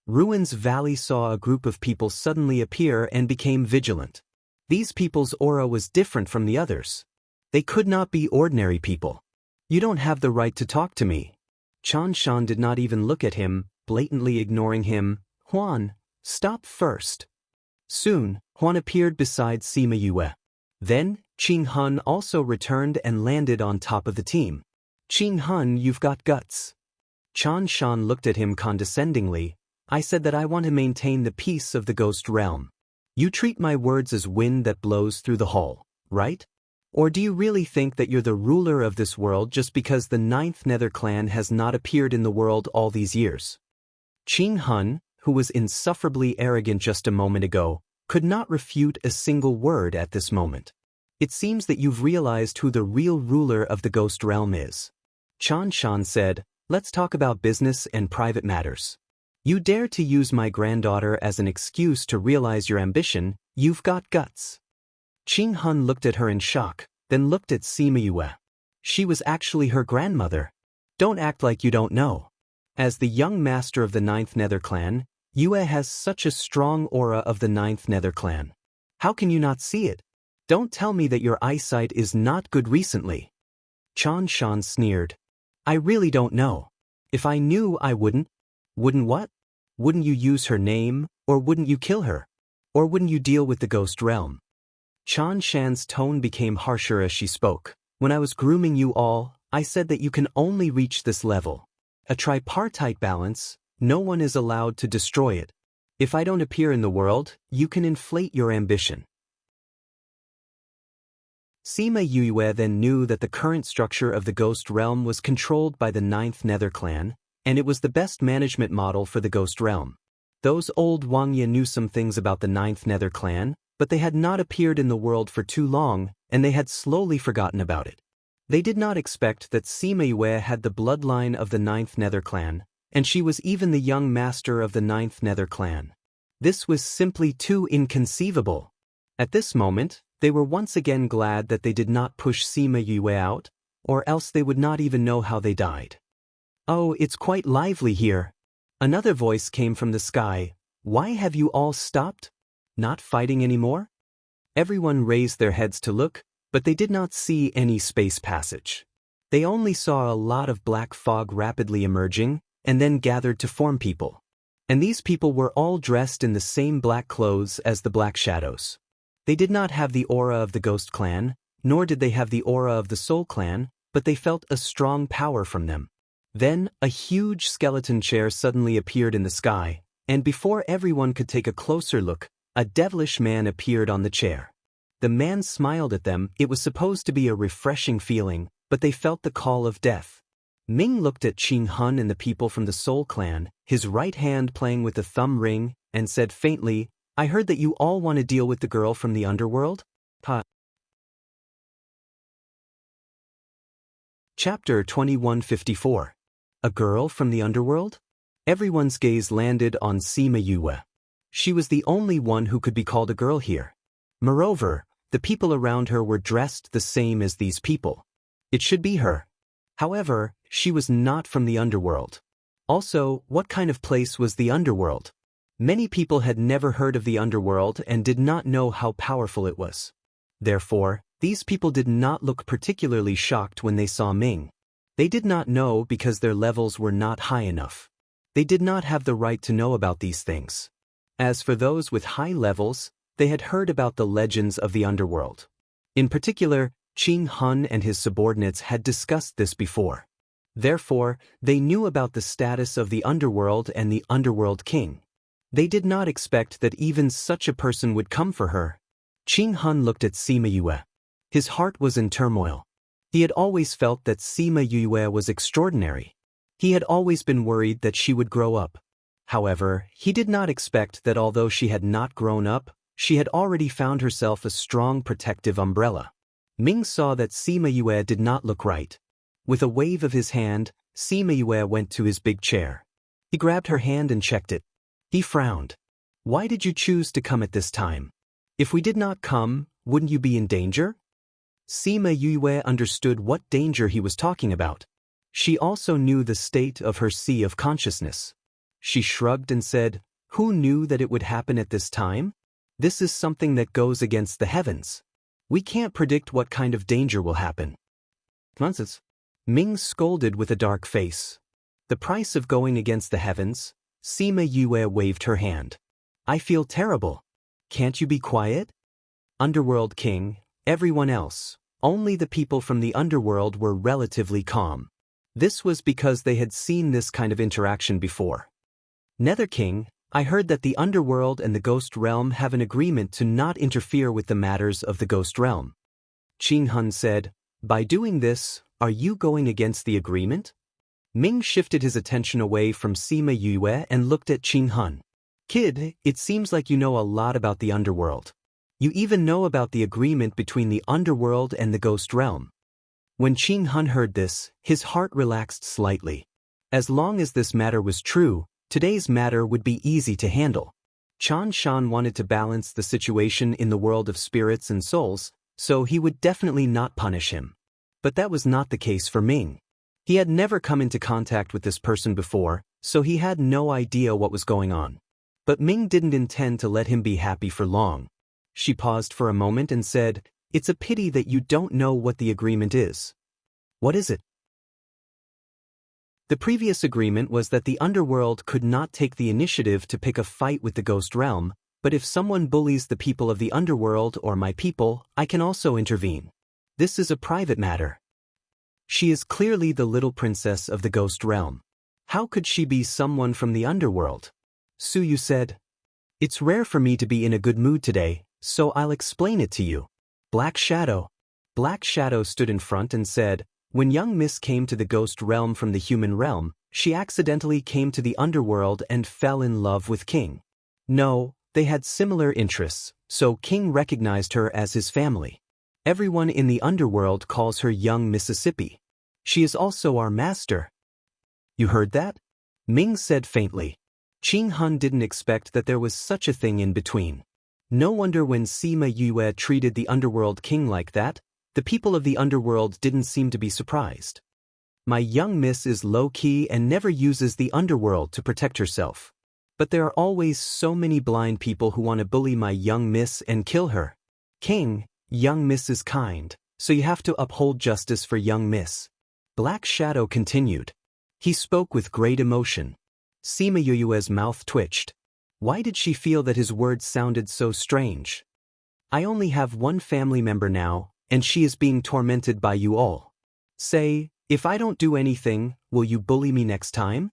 Ruins Valley saw a group of people suddenly appear and became vigilant. These people's aura was different from the others. They could not be ordinary people. "You don't have the right to talk to me." Chan Shan did not even look at him, blatantly ignoring him. "Huan, stop first." Soon, Huan appeared beside Sima Yue. Then, Qing Hun also returned and landed on top of the team. "Qing Hun, you've got guts." Chan Shan looked at him condescendingly. "I said that I want to maintain the peace of the ghost realm. You treat my words as wind that blows through the hall, right? Or do you really think that you're the ruler of this world just because the 9th Nether clan has not appeared in the world all these years?" Qing Hun, who was insufferably arrogant just a moment ago, could not refute a single word at this moment. "It seems that you've realized who the real ruler of the ghost realm is." Chan Shan said, "Let's talk about business and private matters. You dare to use my granddaughter as an excuse to realize your ambition, you've got guts." Qing Hun looked at her in shock, then looked at Sima Yue. She was actually her grandmother. "Don't act like you don't know. As the young master of the 9th Nether clan, Yue has such a strong aura of the 9th Nether clan. How can you not see it? Don't tell me that your eyesight is not good recently." Chan Shan sneered. "I really don't know. If I knew, I wouldn't." "Wouldn't what? Wouldn't you use her name, or wouldn't you kill her? Or wouldn't you deal with the ghost realm?" Chan Shan's tone became harsher as she spoke. "When I was grooming you all, I said that you can only reach this level. A tripartite balance, no one is allowed to destroy it. If I don't appear in the world, you can inflate your ambition." Sima Yue then knew that the current structure of the ghost realm was controlled by the 9th Nether clan, and it was the best management model for the ghost realm. Those old Wangya knew some things about the 9th Nether clan, but they had not appeared in the world for too long, and they had slowly forgotten about it. They did not expect that Sima Yue had the bloodline of the 9th Nether clan, and she was even the young master of the 9th Nether clan. This was simply too inconceivable. At this moment, they were once again glad that they did not push Sima Yue out, or else they would not even know how they died. "Oh, it's quite lively here." Another voice came from the sky. "Why have you all stopped? Not fighting anymore?" Everyone raised their heads to look, but they did not see any space passage. They only saw a lot of black fog rapidly emerging, and then gathered to form people. And these people were all dressed in the same black clothes as the Black Shadows. They did not have the aura of the Ghost Clan, nor did they have the aura of the Soul Clan, but they felt a strong power from them. Then, a huge skeleton chair suddenly appeared in the sky, and before everyone could take a closer look, a devilish man appeared on the chair. The man smiled at them. It was supposed to be a refreshing feeling, but they felt the call of death. Ming looked at Qing Hun and the people from the Soul clan, his right hand playing with the thumb ring, and said faintly, "I heard that you all want to deal with the girl from the underworld?" Chapter 2154. A Girl from the Underworld? Everyone's gaze landed on Sima Yue. She was the only one who could be called a girl here. Moreover, the people around her were dressed the same as these people. It should be her. However, she was not from the underworld. Also, what kind of place was the underworld? Many people had never heard of the underworld and did not know how powerful it was. Therefore, these people did not look particularly shocked when they saw Ming. They did not know because their levels were not high enough. They did not have the right to know about these things. As for those with high levels, they had heard about the legends of the underworld. In particular, Qing Hun and his subordinates had discussed this before. Therefore, they knew about the status of the underworld and the underworld king. They did not expect that even such a person would come for her. Qing Hun looked at Sima Yue. His heart was in turmoil. He had always felt that Sima Yue was extraordinary. He had always been worried that she would grow up. However, he did not expect that although she had not grown up, she had already found herself a strong protective umbrella. Ming saw that Sima Yue did not look right. With a wave of his hand, Sima Yue went to his big chair. He grabbed her hand and checked it. He frowned. "Why did you choose to come at this time? If we did not come, wouldn't you be in danger?" Sima Yue understood what danger he was talking about. She also knew the state of her sea of consciousness. She shrugged and said, "Who knew that it would happen at this time? This is something that goes against the heavens. We can't predict what kind of danger will happen." Nonsense. Ming scolded with a dark face. The price of going against the heavens? Sima Yue waved her hand. "I feel terrible. Can't you be quiet?" Underworld King, everyone else, only the people from the underworld were relatively calm. This was because they had seen this kind of interaction before. Nether King, I heard that the underworld and the ghost realm have an agreement to not interfere with the matters of the ghost realm. Qing Hun said, "By doing this, are you going against the agreement?" Ming shifted his attention away from Sima Yue and looked at Qing Hun. "Kid, it seems like you know a lot about the underworld. You even know about the agreement between the underworld and the ghost realm." When Qing Hun heard this, his heart relaxed slightly. As long as this matter was true, today's matter would be easy to handle. Chan Shan wanted to balance the situation in the world of spirits and souls, so he would definitely not punish him. But that was not the case for Ming. He had never come into contact with this person before, so he had no idea what was going on. But Ming didn't intend to let him be happy for long. She paused for a moment and said, "It's a pity that you don't know what the agreement is." "What is it?" The previous agreement was that the underworld could not take the initiative to pick a fight with the ghost realm, but if someone bullies the people of the underworld or my people, I can also intervene. This is a private matter. She is clearly the little princess of the ghost realm. How could she be someone from the underworld? Suyu said, "It's rare for me to be in a good mood today, so I'll explain it to you." Black Shadow. Black Shadow stood in front and said, "When young Miss came to the ghost realm from the human realm, she accidentally came to the underworld and fell in love with King. No, they had similar interests, so King recognized her as his family. Everyone in the underworld calls her young Mississippi. She is also our master." "You heard that?" Ming said faintly. Qing Hun didn't expect that there was such a thing in between. No wonder when Sima Yue treated the underworld king like that, the people of the underworld didn't seem to be surprised. "My young miss is low-key and never uses the underworld to protect herself. But there are always so many blind people who want to bully my young miss and kill her. King, young miss is kind, so you have to uphold justice for young miss." Black Shadow continued. He spoke with great emotion. Sima Yue's mouth twitched. Why did she feel that his words sounded so strange? "I only have one family member now, and she is being tormented by you all. Say, if I don't do anything, will you bully me next time?"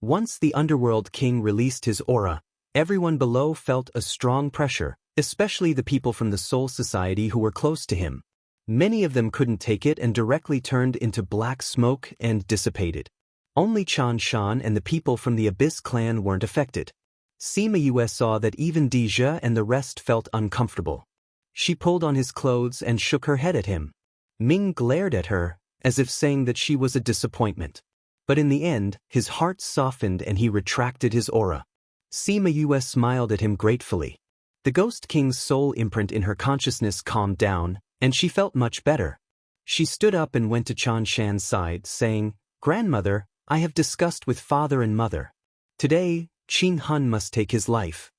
Once the underworld king released his aura, everyone below felt a strong pressure, especially the people from the Soul Society who were close to him. Many of them couldn't take it and directly turned into black smoke and dissipated. Only Chan Shan and the people from the Abyss clan weren't affected. Sima Yue saw that even Deja and the rest felt uncomfortable. She pulled on his clothes and shook her head at him. Ming glared at her, as if saying that she was a disappointment. But in the end, his heart softened and he retracted his aura. Sima Yue smiled at him gratefully. The Ghost King's soul imprint in her consciousness calmed down, and she felt much better. She stood up and went to Chan Shan's side, saying, "Grandmother, I have discussed with father and mother. Today, Qin Hun must take his life.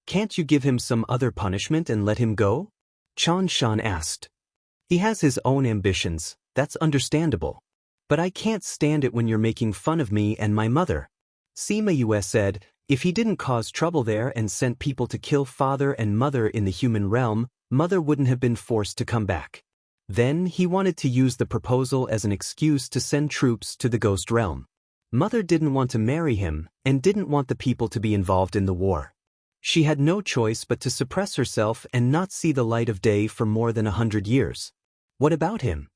Can't you give him some other punishment and let him go?" Chan Shan asked. "He has his own ambitions, that's understandable. But I can't stand it when you're making fun of me and my mother." Sima Yue said, if he didn't cause trouble there and sent people to kill father and mother in the human realm, mother wouldn't have been forced to come back. Then he wanted to use the proposal as an excuse to send troops to the ghost realm. Mother didn't want to marry him and didn't want the people to be involved in the war. She had no choice but to suppress herself and not see the light of day for more than 100 years. What about him?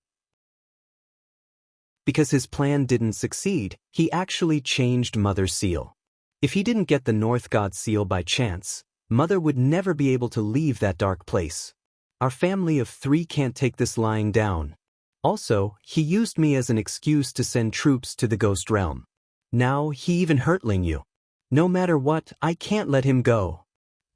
Because his plan didn't succeed, he actually changed Mother's seal. If he didn't get the North God seal by chance, Mother would never be able to leave that dark place. Our family of 3 can't take this lying down. Also, he used me as an excuse to send troops to the ghost realm. Now he even hurtling you. No matter what, I can't let him go.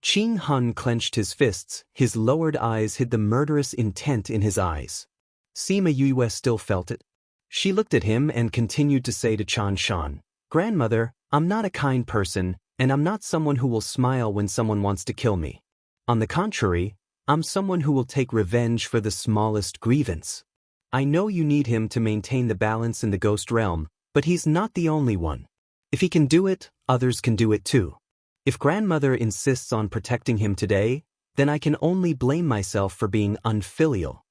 Qin Hun clenched his fists, his lowered eyes hid the murderous intent in his eyes. Sima Yue still felt it. She looked at him and continued to say to Chan Shan, "Grandmother, I'm not a kind person, and I'm not someone who will smile when someone wants to kill me. On the contrary, I'm someone who will take revenge for the smallest grievance. I know you need him to maintain the balance in the ghost realm, but he's not the only one. If he can do it, others can do it too. If grandmother insists on protecting him today, then I can only blame myself for being unfilial."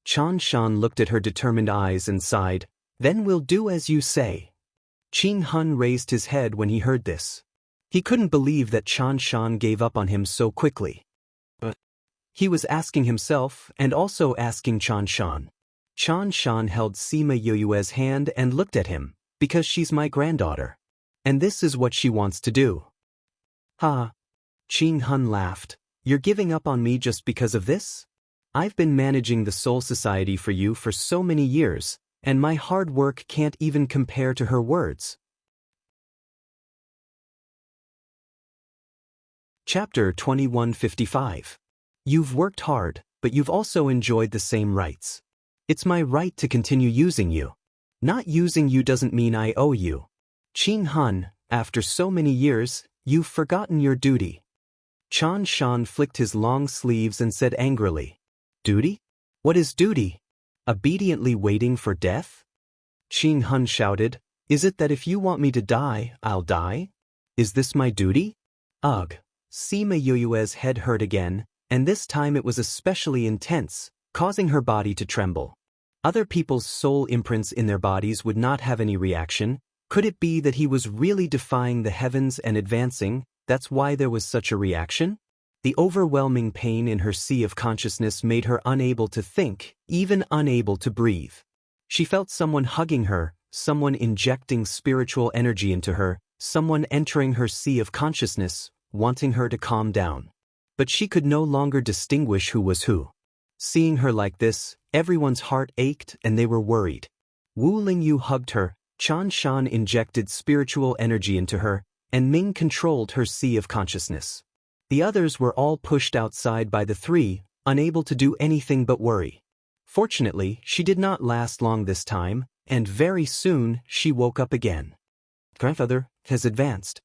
Chan Shan looked at her determined eyes and sighed, "Then we'll do as you say." Qin Hun raised his head when he heard this. He couldn't believe that Chan Shan gave up on him so quickly. But he was asking himself and also asking Chan Shan. Chan Shan held Sima Yue's hand and looked at him, "Because she's my granddaughter. And this is what she wants to do." "Ha." Qin Hun laughed. "You're giving up on me just because of this? I've been managing the Soul Society for you for so many years, and my hard work can't even compare to her words." Chapter 2155. You've worked hard, but you've also enjoyed the same rights. It's my right to continue using you. Not using you doesn't mean I owe you. Qin Hun, after so many years, you've forgotten your duty. Chan Shan flicked his long sleeves and said angrily, "Duty? What is duty? Obediently waiting for death?" Qin Hun shouted, "Is it that if you want me to die, I'll die? Is this my duty?" Ugh. Sima Yue's head hurt again, and this time it was especially intense, causing her body to tremble. Other people's soul imprints in their bodies would not have any reaction. Could it be that he was really defying the heavens and advancing? That's why there was such a reaction? The overwhelming pain in her sea of consciousness made her unable to think, even unable to breathe. She felt someone hugging her, someone injecting spiritual energy into her, someone entering her sea of consciousness, wanting her to calm down. But she could no longer distinguish who was who. Seeing her like this, everyone's heart ached and they were worried. Wu Lingyu hugged her, Chan Shan injected spiritual energy into her, and Ming controlled her sea of consciousness. The others were all pushed outside by the 3, unable to do anything but worry. Fortunately, she did not last long this time, and very soon she woke up again. "Grandfather has advanced."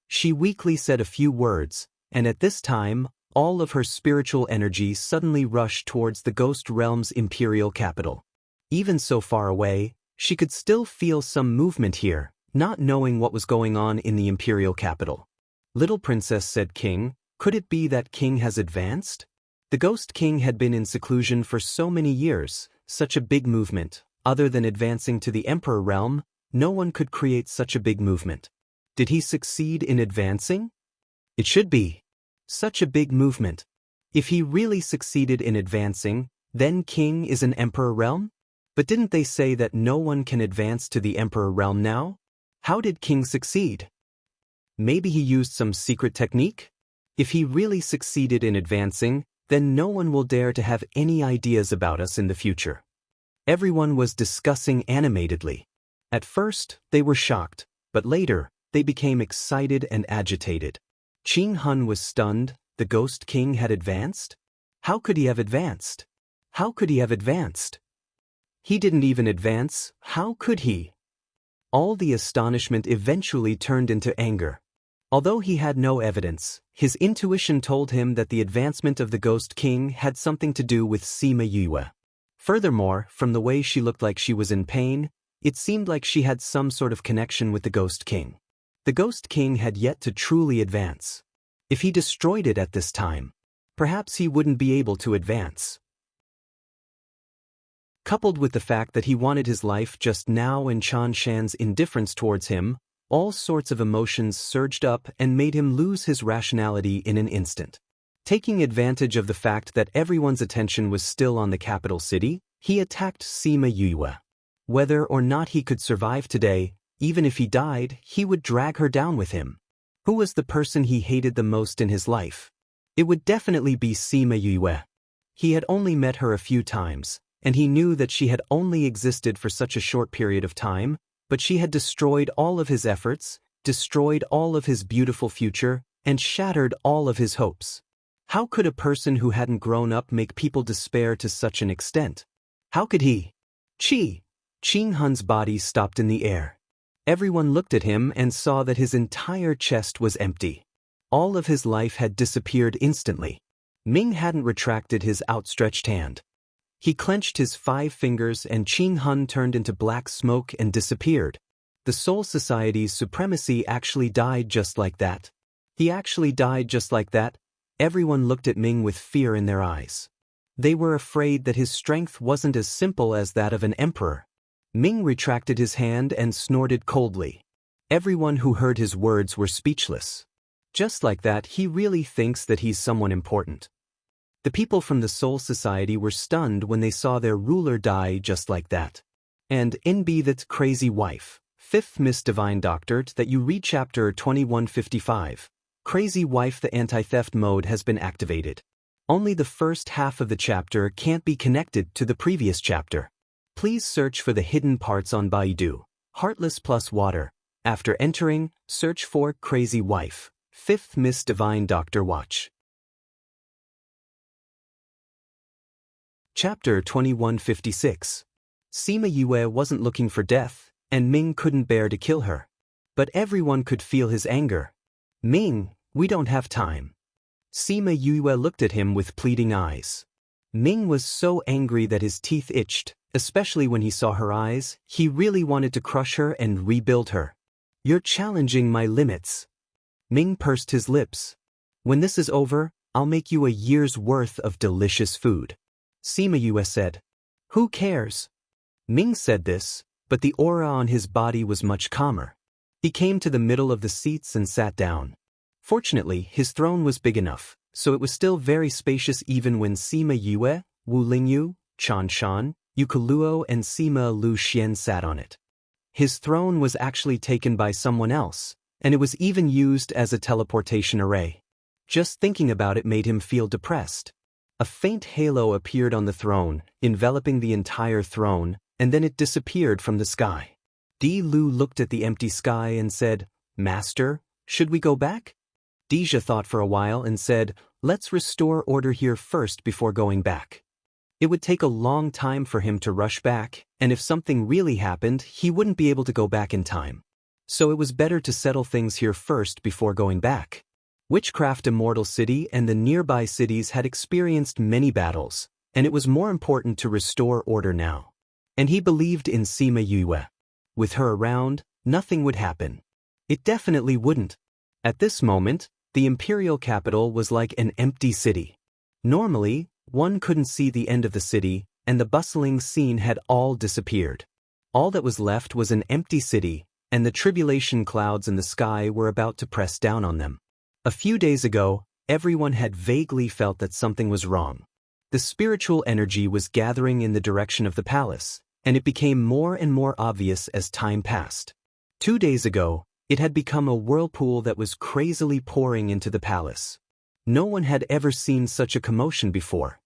She weakly said a few words, and at this time, all of her spiritual energy suddenly rushed towards the ghost realm's imperial capital. Even so far away, she could still feel some movement here, not knowing what was going on in the imperial capital. "Little princess," said King, "could it be that King has advanced?" The Ghost King had been in seclusion for so many years, such a big movement. Other than advancing to the Emperor realm, no one could create such a big movement. Did he succeed in advancing? It should be. Such a big movement. If he really succeeded in advancing, Then king is an emperor realm? But didn't they say that no one can advance to the emperor realm now? How did king succeed? Maybe he used some secret technique? If he really succeeded in advancing, then no one will dare to have any ideas about us in the future. Everyone was discussing animatedly. At first, they were shocked, but later, they became excited and agitated. Qing Hun was stunned. The Ghost King had advanced? How could he have advanced? How could he have advanced? He didn't even advance. How could he? All the astonishment eventually turned into anger. Although he had no evidence, his intuition told him that the advancement of the Ghost King had something to do with Sima Yue. Furthermore, from the way she looked like she was in pain, it seemed like she had some sort of connection with the Ghost King. The Ghost King had yet to truly advance. If he destroyed it at this time, perhaps he wouldn't be able to advance. Coupled with the fact that he wanted his life just now and Chan Shan's indifference towards him, all sorts of emotions surged up and made him lose his rationality in an instant. Taking advantage of the fact that everyone's attention was still on the capital city, he attacked Sima Yue. Whether or not he could survive today, even if he died, he would drag her down with him. Who was the person he hated the most in his life? It would definitely be Sima Yue. He had only met her a few times, and he knew that she had only existed for such a short period of time, but she had destroyed all of his efforts, destroyed all of his beautiful future, and shattered all of his hopes. How could a person who hadn't grown up make people despair to such an extent? How could he? Qing Hun's body stopped in the air. Everyone looked at him and saw that his entire chest was empty. All of his life had disappeared instantly. Ming hadn't retracted his outstretched hand. He clenched his 5 fingers and Qing Hun turned into black smoke and disappeared. The Soul Society's supremacy actually died just like that. He actually died just like that. Everyone looked at Ming with fear in their eyes. They were afraid that his strength wasn't as simple as that of an emperor. Ming retracted his hand and snorted coldly. Everyone who heard his words were speechless. Just like that, he really thinks that he's someone important. The people from the Soul Society were stunned when they saw their ruler die just like that. And in be that crazy wife, 5th Miss Divine Doctor, that you read chapter 2155. Crazy wife, the anti-theft mode has been activated. Only the first half of the chapter can't be connected to the previous chapter. Please search for the hidden parts on Baidu. Heartless plus water. After entering, search for Crazy Wife, 5th Miss Divine Doctor Watch. Chapter 2156. Sima Yue wasn't looking for death, and Ming couldn't bear to kill her. But everyone could feel his anger. Ming, we don't have time. Sima Yue looked at him with pleading eyes. Ming was so angry that his teeth itched, especially when he saw her eyes. He really wanted to crush her and rebuild her. You're challenging my limits. Ming pursed his lips. When this is over, I'll make you a year's worth of delicious food. Sima Yue said. Who cares? Ming said this, but the aura on his body was much calmer. He came to the middle of the seats and sat down. Fortunately, his throne was big enough, so it was still very spacious even when Sima Yue, Wu Lingyu, Chan Shan, Yukuluo and Sima Lu Xian sat on it. His throne was actually taken by someone else, and it was even used as a teleportation array. Just thinking about it made him feel depressed. A faint halo appeared on the throne, enveloping the entire throne, and then it disappeared from the sky. Di Lu looked at the empty sky and said, Master, should we go back? Dija thought for a while and said, let's restore order here first before going back. It would take a long time for him to rush back, and if something really happened, he wouldn't be able to go back in time. So it was better to settle things here first before going back. Witchcraft Immortal City and the nearby cities had experienced many battles, and it was more important to restore order now. And he believed in Sima Yue. With her around, nothing would happen. It definitely wouldn't. At this moment, the imperial capital was like an empty city. Normally, one couldn't see the end of the city, and the bustling scene had all disappeared. All that was left was an empty city, and the tribulation clouds in the sky were about to press down on them. A few days ago, everyone had vaguely felt that something was wrong. The spiritual energy was gathering in the direction of the palace, and it became more and more obvious as time passed. 2 days ago, it had become a whirlpool that was crazily pouring into the palace. No one had ever seen such a commotion before.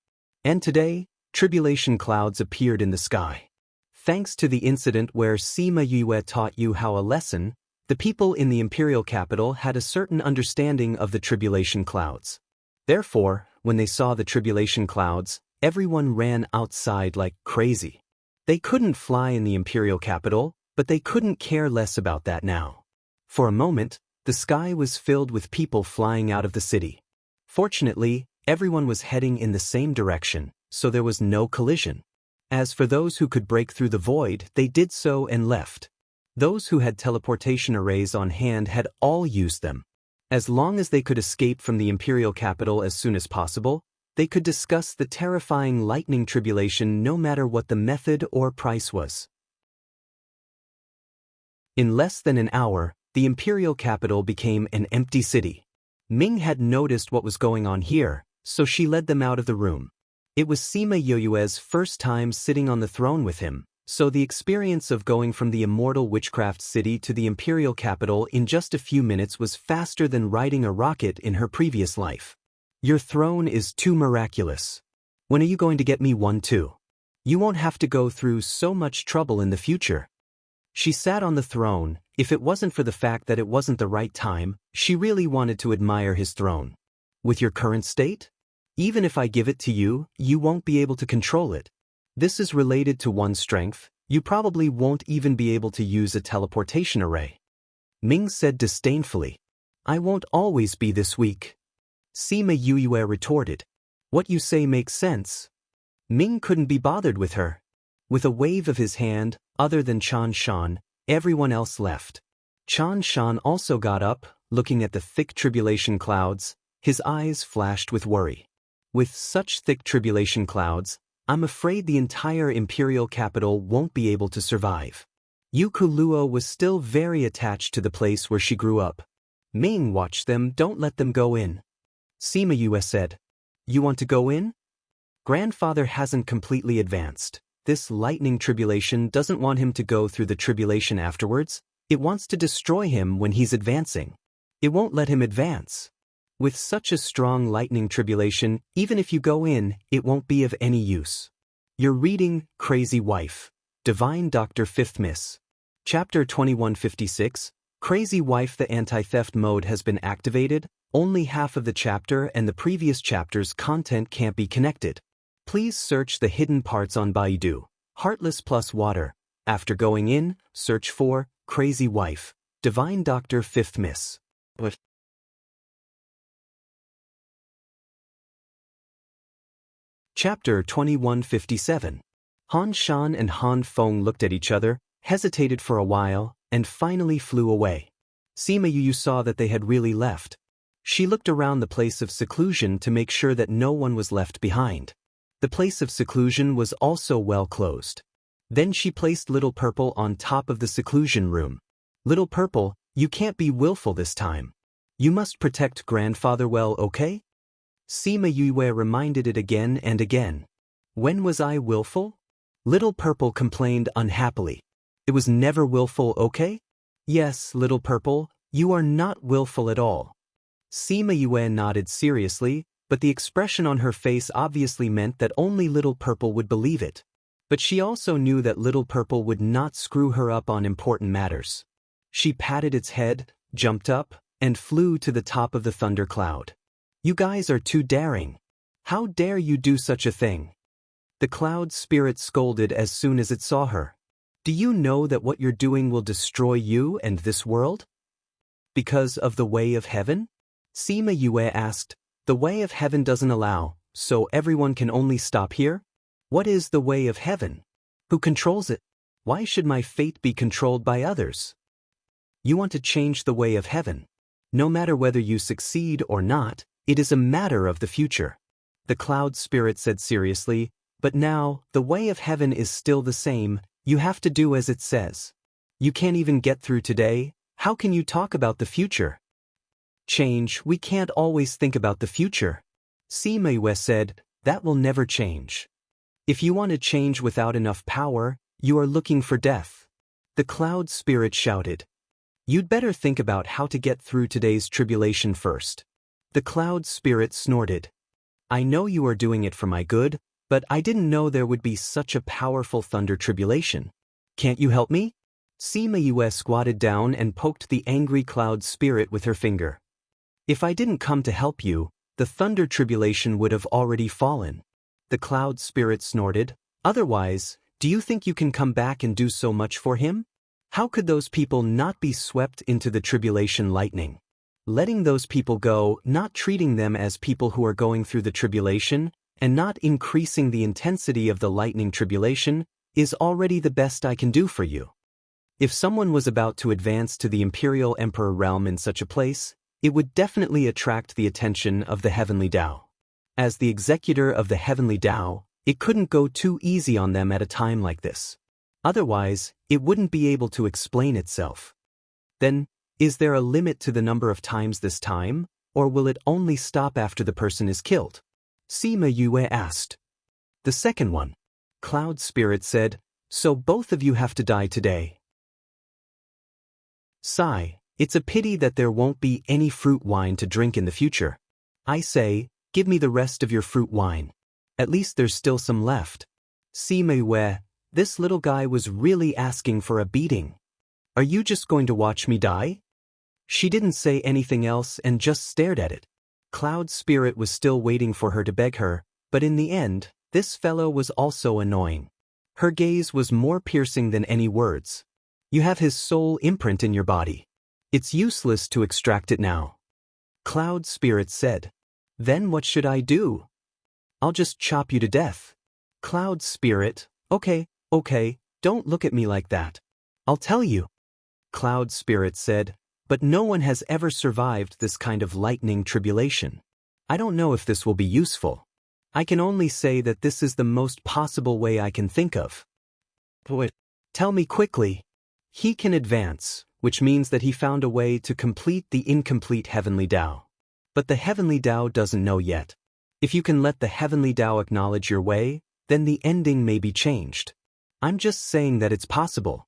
And today, tribulation clouds appeared in the sky. Thanks to the incident where Sima Yue taught you how a lesson, the people in the imperial capital had a certain understanding of the tribulation clouds. Therefore, when they saw the tribulation clouds, everyone ran outside like crazy. They couldn't fly in the imperial capital, but they couldn't care less about that now. For a moment, the sky was filled with people flying out of the city. Fortunately, everyone was heading in the same direction, so there was no collision. As for those who could break through the void, they did so and left. Those who had teleportation arrays on hand had all used them. As long as they could escape from the imperial capital as soon as possible, they could discuss the terrifying lightning tribulation no matter what the method or price was. In less than an hour, the imperial capital became an empty city. Ming had noticed what was going on here, so she led them out of the room. It was Sima Yoyue's first time sitting on the throne with him, so the experience of going from the immortal witchcraft city to the imperial capital in just a few minutes was faster than riding a rocket in her previous life. Your throne is too miraculous. When are you going to get me one too? You won't have to go through so much trouble in the future. She sat on the throne. If it wasn't for the fact that it wasn't the right time, she really wanted to admire his throne. With your current state? Even if I give it to you, you won't be able to control it. This is related to one's strength. You probably won't even be able to use a teleportation array. Ming said disdainfully. I won't always be this weak. Sima Yue retorted. What you say makes sense. Ming couldn't be bothered with her. With a wave of his hand, other than Chan Shan, everyone else left. Chan Shan also got up, looking at the thick tribulation clouds. His eyes flashed with worry. With such thick tribulation clouds, I'm afraid the entire imperial capital won't be able to survive. Yuku Luo was still very attached to the place where she grew up. Ming watched them. Don't let them go in. Sima Yue said. You want to go in? Grandfather hasn't completely advanced. This lightning tribulation doesn't want him to go through the tribulation afterwards. It wants to destroy him when he's advancing. It won't let him advance. With such a strong lightning tribulation, even if you go in, it won't be of any use. You're reading Crazy Wife, Divine Dr. 5th Miss. Chapter 2156, Crazy Wife. The anti-theft mode has been activated. Only half of the chapter and the previous chapter's content can't be connected. Please search the hidden parts on Baidu. Heartless plus water. After going in, search for Crazy Wife, Divine Dr. 5th Miss. Chapter 2157. Han Shan and Han Feng looked at each other, hesitated for a while, and finally flew away. Sima Yu saw that they had really left. She looked around the place of seclusion to make sure that no one was left behind. The place of seclusion was also well closed. Then she placed Little Purple on top of the seclusion room. Little Purple, you can't be willful this time. You must protect grandfather well, okay? Sima Yue reminded it again and again. When was I willful? Little Purple complained unhappily. It was never willful, okay? Yes, Little Purple, you are not willful at all. Sima Yue nodded seriously, but the expression on her face obviously meant that only Little Purple would believe it. But she also knew that Little Purple would not screw her up on important matters. She patted its head, jumped up, and flew to the top of the thunder cloud. You guys are too daring. How dare you do such a thing? The cloud spirit scolded as soon as it saw her. Do you know that what you're doing will destroy you and this world? Because of the way of heaven? Sima Yue asked. The way of heaven doesn't allow, so everyone can only stop here? What is the way of heaven? Who controls it? Why should my fate be controlled by others? You want to change the way of heaven. No matter whether you succeed or not, it is a matter of the future. The cloud spirit said seriously, but now, the way of heaven is still the same. You have to do as it says. You can't even get through today. How can you talk about the future? Change, we can't always think about the future. Sima Yue said, That will never change. If you want to change without enough power, you are looking for death. The cloud spirit shouted. You'd better think about how to get through today's tribulation first. The cloud spirit snorted. I know you are doing it for my good, but I didn't know there would be such a powerful thunder tribulation. Can't you help me? Sima squatted down and poked the angry cloud spirit with her finger. If I didn't come to help you, the thunder tribulation would have already fallen. The cloud spirit snorted. Otherwise, do you think you can come back and do so much for him? How could those people not be swept into the tribulation lightning? Letting those people go, not treating them as people who are going through the tribulation, and not increasing the intensity of the lightning tribulation, is already the best I can do for you. If someone was about to advance to the Imperial Emperor realm in such a place, it would definitely attract the attention of the Heavenly Tao. As the executor of the Heavenly Tao, it couldn't go too easy on them at a time like this. Otherwise, it wouldn't be able to explain itself. Then, is there a limit to the number of times this time, or will it only stop after the person is killed? Sima Yue asked. The second one. Cloud Spirit said, so both of you have to die today. Sigh, it's a pity that there won't be any fruit wine to drink in the future. I say, give me the rest of your fruit wine. At least there's still some left. Sima Yue, this little guy was really asking for a beating. Are you just going to watch me die? She didn't say anything else and just stared at it. Cloud Spirit was still waiting for her to beg her, but in the end, this fellow was also annoying. Her gaze was more piercing than any words. You have his soul imprint in your body. It's useless to extract it now. Cloud Spirit said. Then what should I do? I'll just chop you to death. Cloud Spirit, okay, don't look at me like that. I'll tell you. Cloud Spirit said, but no one has ever survived this kind of lightning tribulation. I don't know if this will be useful. I can only say that this is the most possible way I can think of. But tell me quickly. He can advance, which means that he found a way to complete the incomplete Heavenly Tao. But the Heavenly Tao doesn't know yet. If you can let the Heavenly Tao acknowledge your way, then the ending may be changed. I'm just saying that it's possible.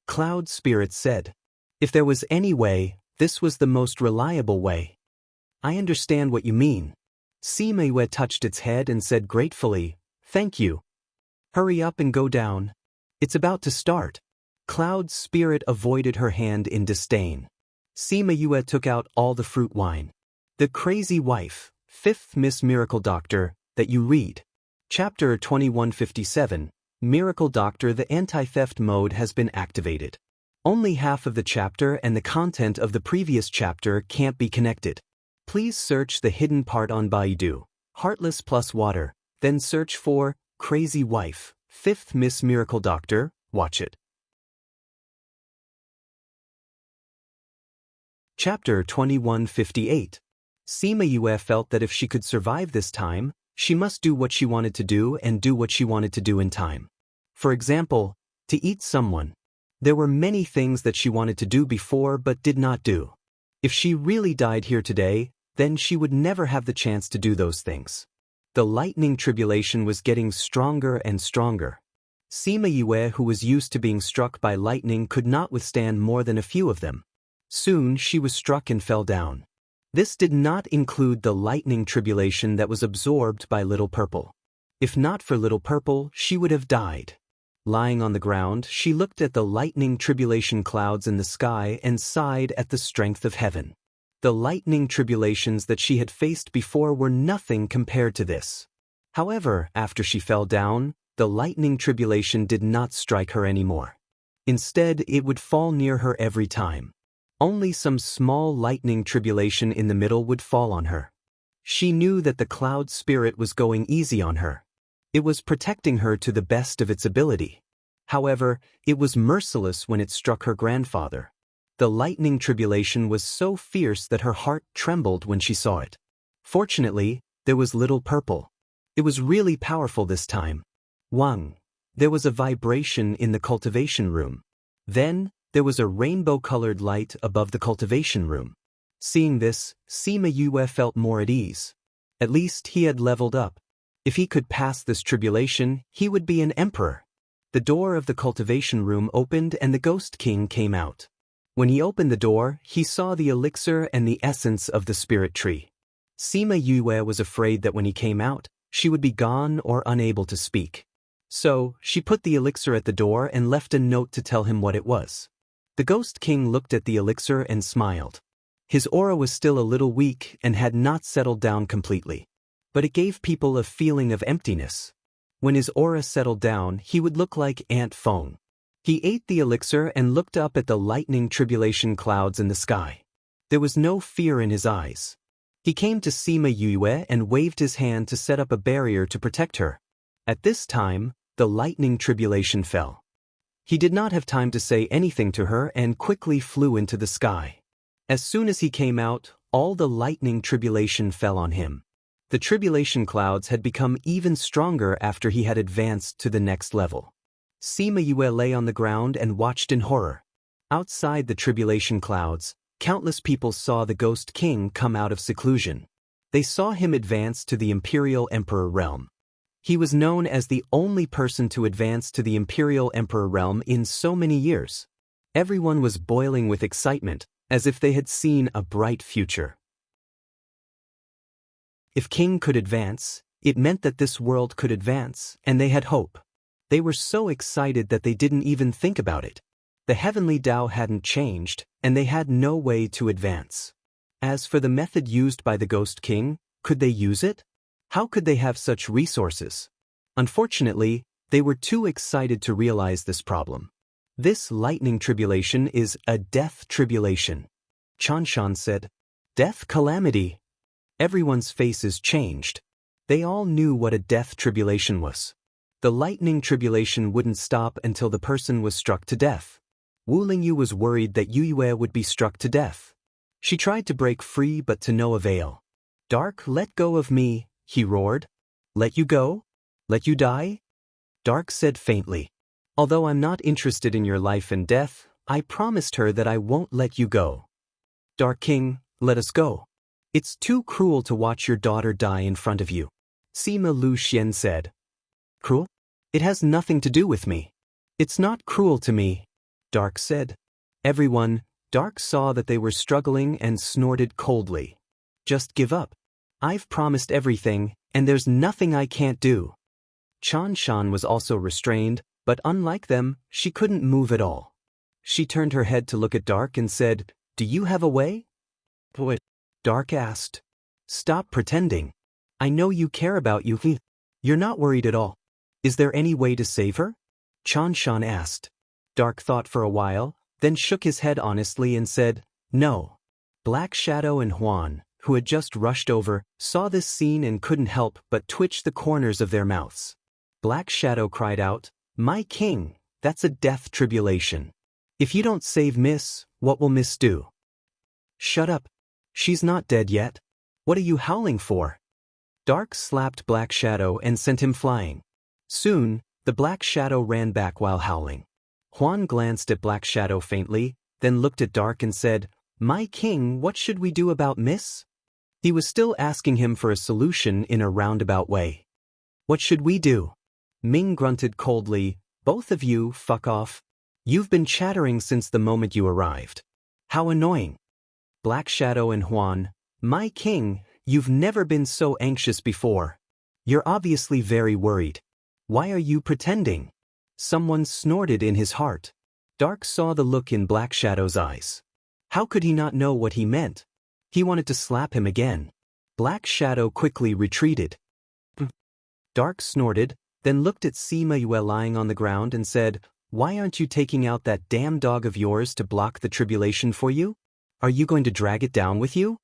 Cloud Spirit said. If there was any way, this was the most reliable way. I understand what you mean. Sima Yue touched its head and said gratefully, thank you. Hurry up and go down. It's about to start. Cloud Spirit avoided her hand in disdain. Sima Yue took out all the fruit wine. The Crazy Wife, 5th Miss Miracle Doctor, that you read. Chapter 2157, Miracle Doctor. The anti-theft mode has been activated. Only half of the chapter and the content of the previous chapter can't be connected. Please search the hidden part on Baidu, Heartless plus Water, then search for Crazy Wife, 5th Miss Miracle Doctor, watch it. Chapter 2158. Sima Yue felt that if she could survive this time, she must do what she wanted to do and do what she wanted to do in time. For example, to eat someone. There were many things that she wanted to do before but did not do. If she really died here today, then she would never have the chance to do those things. The lightning tribulation was getting stronger and stronger. Sima Yue, who was used to being struck by lightning, could not withstand more than a few of them. Soon she was struck and fell down. This did not include the lightning tribulation that was absorbed by Little Purple. If not for Little Purple, she would have died. Lying on the ground, she looked at the lightning tribulation clouds in the sky and sighed at the strength of heaven. The lightning tribulations that she had faced before were nothing compared to this. However, after she fell down, the lightning tribulation did not strike her anymore. Instead, it would fall near her every time. Only some small lightning tribulation in the middle would fall on her. She knew that the cloud spirit was going easy on her. It was protecting her to the best of its ability. However, it was merciless when it struck her grandfather. The lightning tribulation was so fierce that her heart trembled when she saw it. Fortunately, there was Little Purple. It was really powerful this time. Wang. There was a vibration in the cultivation room. Then, there was a rainbow-colored light above the cultivation room. Seeing this, Sima Yue felt more at ease. At least he had leveled up. If he could pass this tribulation, he would be an emperor. The door of the cultivation room opened and the Ghost King came out. When he opened the door, he saw the elixir and the essence of the spirit tree. Sima Yue was afraid that when he came out, she would be gone or unable to speak. So, she put the elixir at the door and left a note to tell him what it was. The Ghost King looked at the elixir and smiled. His aura was still a little weak and had not settled down completely. But it gave people a feeling of emptiness. When his aura settled down, he would look like Aunt Fong. He ate the elixir and looked up at the lightning tribulation clouds in the sky. There was no fear in his eyes. He came to Sima Yue and waved his hand to set up a barrier to protect her. At this time, the lightning tribulation fell. He did not have time to say anything to her and quickly flew into the sky. As soon as he came out, all the lightning tribulation fell on him. The tribulation clouds had become even stronger after he had advanced to the next level. Sima Yue lay on the ground and watched in horror. Outside the tribulation clouds, countless people saw the Ghost King come out of seclusion. They saw him advance to the Imperial Emperor realm. He was known as the only person to advance to the Imperial Emperor realm in so many years. Everyone was boiling with excitement, as if they had seen a bright future. If King could advance, it meant that this world could advance, and they had hope. They were so excited that they didn't even think about it. The heavenly Tao hadn't changed, and they had no way to advance. As for the method used by the Ghost King, could they use it? How could they have such resources? Unfortunately, they were too excited to realize this problem. This lightning tribulation is a death tribulation. Chanshan said, "Death calamity." Everyone's faces changed. They all knew what a death tribulation was. The lightning tribulation wouldn't stop until the person was struck to death. Wu Lingyu was worried that Yue would be struck to death. She tried to break free but to no avail. "Dark, let go of me," he roared. "Let you go? Let you die?" Dark said faintly, "Although I'm not interested in your life and death, I promised her that I won't let you go." "Dark King, let us go. It's too cruel to watch your daughter die in front of you." Sima Lu Xian said. "Cruel? It has nothing to do with me." "It's not cruel to me," Dark said. Everyone, Dark saw that they were struggling and snorted coldly. "Just give up. I've promised everything, and there's nothing I can't do." Chanshan was also restrained, but unlike them, she couldn't move at all. She turned her head to look at Dark and said, "Do you have a way?" "What?" Dark asked. "Stop pretending. I know you care about Yuki. You're not worried at all. Is there any way to save her?" Chanshan asked. Dark thought for a while, then shook his head honestly and said, "No." Black Shadow and Huan, who had just rushed over, saw this scene and couldn't help but twitch the corners of their mouths. Black Shadow cried out, "My king, that's a death tribulation. If you don't save Miss, what will Miss do?" "Shut up. She's not dead yet. What are you howling for?" Dark slapped Black Shadow and sent him flying. Soon, the Black Shadow ran back while howling. Huan glanced at Black Shadow faintly, then looked at Dark and said, "My king, what should we do about Miss?" He was still asking him for a solution in a roundabout way. "What should we do?" Ming grunted coldly, "Both of you, fuck off. You've been chattering since the moment you arrived. How annoying." Black Shadow and Huan, "My king, you've never been so anxious before. You're obviously very worried. Why are you pretending?" Someone snorted in his heart. Dark saw the look in Black Shadow's eyes. How could he not know what he meant? He wanted to slap him again. Black Shadow quickly retreated. Dark snorted, then looked at Sima Yue lying on the ground and said, "Why aren't you taking out that damn dog of yours to block the tribulation for you? Are you going to drag it down with you?"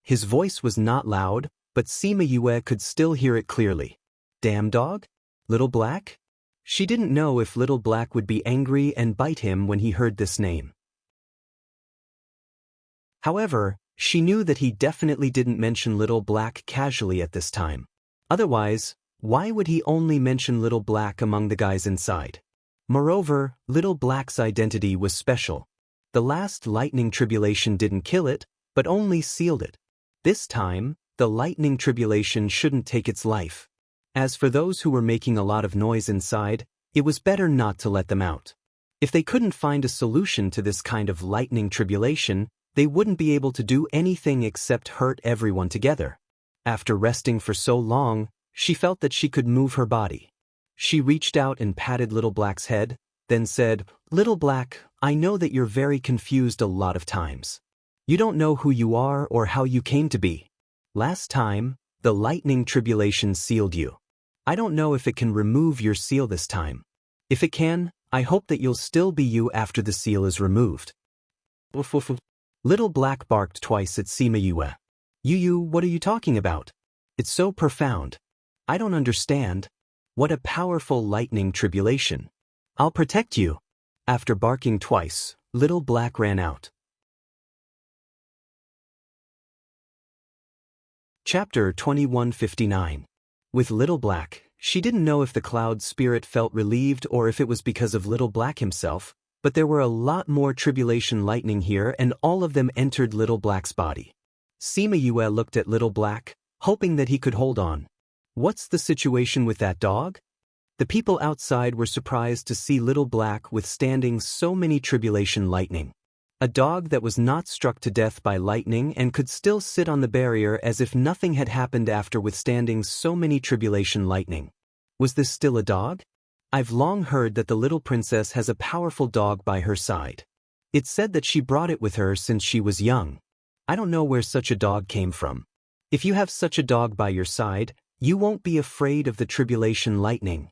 His voice was not loud, but Sima Yue could still hear it clearly. Damn dog? Little Black? She didn't know if Little Black would be angry and bite him when he heard this name. However, she knew that he definitely didn't mention Little Black casually at this time. Otherwise, why would he only mention Little Black among the guys inside? Moreover, Little Black's identity was special. The last lightning tribulation didn't kill it, but only sealed it. This time, the lightning tribulation shouldn't take its life. As for those who were making a lot of noise inside, it was better not to let them out. If they couldn't find a solution to this kind of lightning tribulation, they wouldn't be able to do anything except hurt everyone together. After resting for so long, she felt that she could move her body. She reached out and patted Little Black's head, then said, "Little Black, I know that you're very confused a lot of times. You don't know who you are or how you came to be. Last time, the lightning tribulation sealed you. I don't know if it can remove your seal this time. If it can, I hope that you'll still be you after the seal is removed." Woof woof woof. Little Black barked twice at Sima Yue. "You, what are you talking about? It's so profound. I don't understand. What a powerful lightning tribulation. I'll protect you." After barking twice, Little Black ran out. Chapter 2159. With Little Black, she didn't know if the cloud spirit felt relieved or if it was because of Little Black himself, but there were a lot more tribulation lightning here and all of them entered Little Black's body. Sima Yue looked at Little Black, hoping that he could hold on. "What's the situation with that dog?" The people outside were surprised to see Little Black withstanding so many tribulation lightning. A dog that was not struck to death by lightning and could still sit on the barrier as if nothing had happened after withstanding so many tribulation lightning. Was this still a dog? I've long heard that the little princess has a powerful dog by her side. It's said that she brought it with her since she was young. I don't know where such a dog came from. If you have such a dog by your side, you won't be afraid of the tribulation lightning.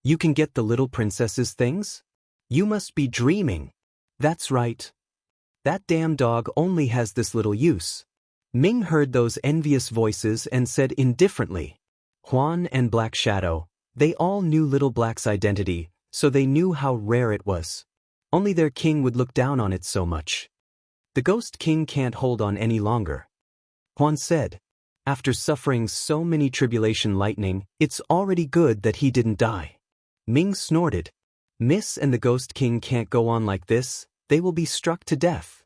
You can get the little princess's things? You must be dreaming. That's right. That damn dog only has this little use. Ming heard those envious voices and said indifferently. Huan and Black Shadow, they all knew Little Black's identity, so they knew how rare it was. Only their king would look down on it so much. The Ghost King can't hold on any longer. Huan said. After suffering so many tribulation lightning, it's already good that he didn't die. Ming snorted. Miss and the Ghost King can't go on like this, they will be struck to death.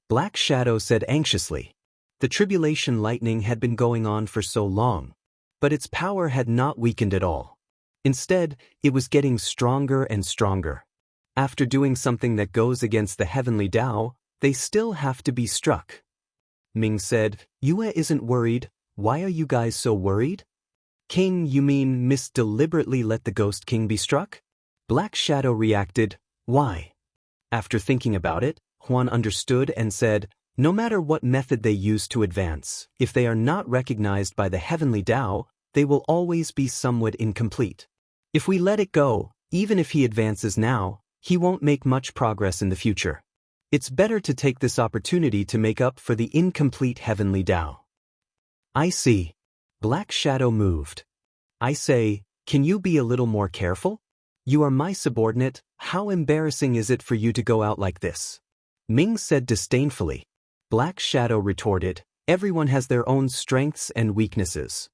Black Shadow said anxiously. The tribulation lightning had been going on for so long, but its power had not weakened at all. Instead, it was getting stronger and stronger. After doing something that goes against the heavenly Tao, they still have to be struck. Ming said, "Yue isn't worried, why are you guys so worried?" "King, you mean Miss deliberately let the Ghost King be struck?" Black Shadow reacted, "Why?" After thinking about it, Huan understood and said, "No matter what method they use to advance, if they are not recognized by the heavenly Tao, they will always be somewhat incomplete. If we let it go, even if he advances now, he won't make much progress in the future. It's better to take this opportunity to make up for the incomplete heavenly Tao." "I see." Black Shadow moved. "I say, can you be a little more careful? You are my subordinate, how embarrassing is it for you to go out like this?" Ming said disdainfully. Black Shadow retorted, "Everyone has their own strengths and weaknesses.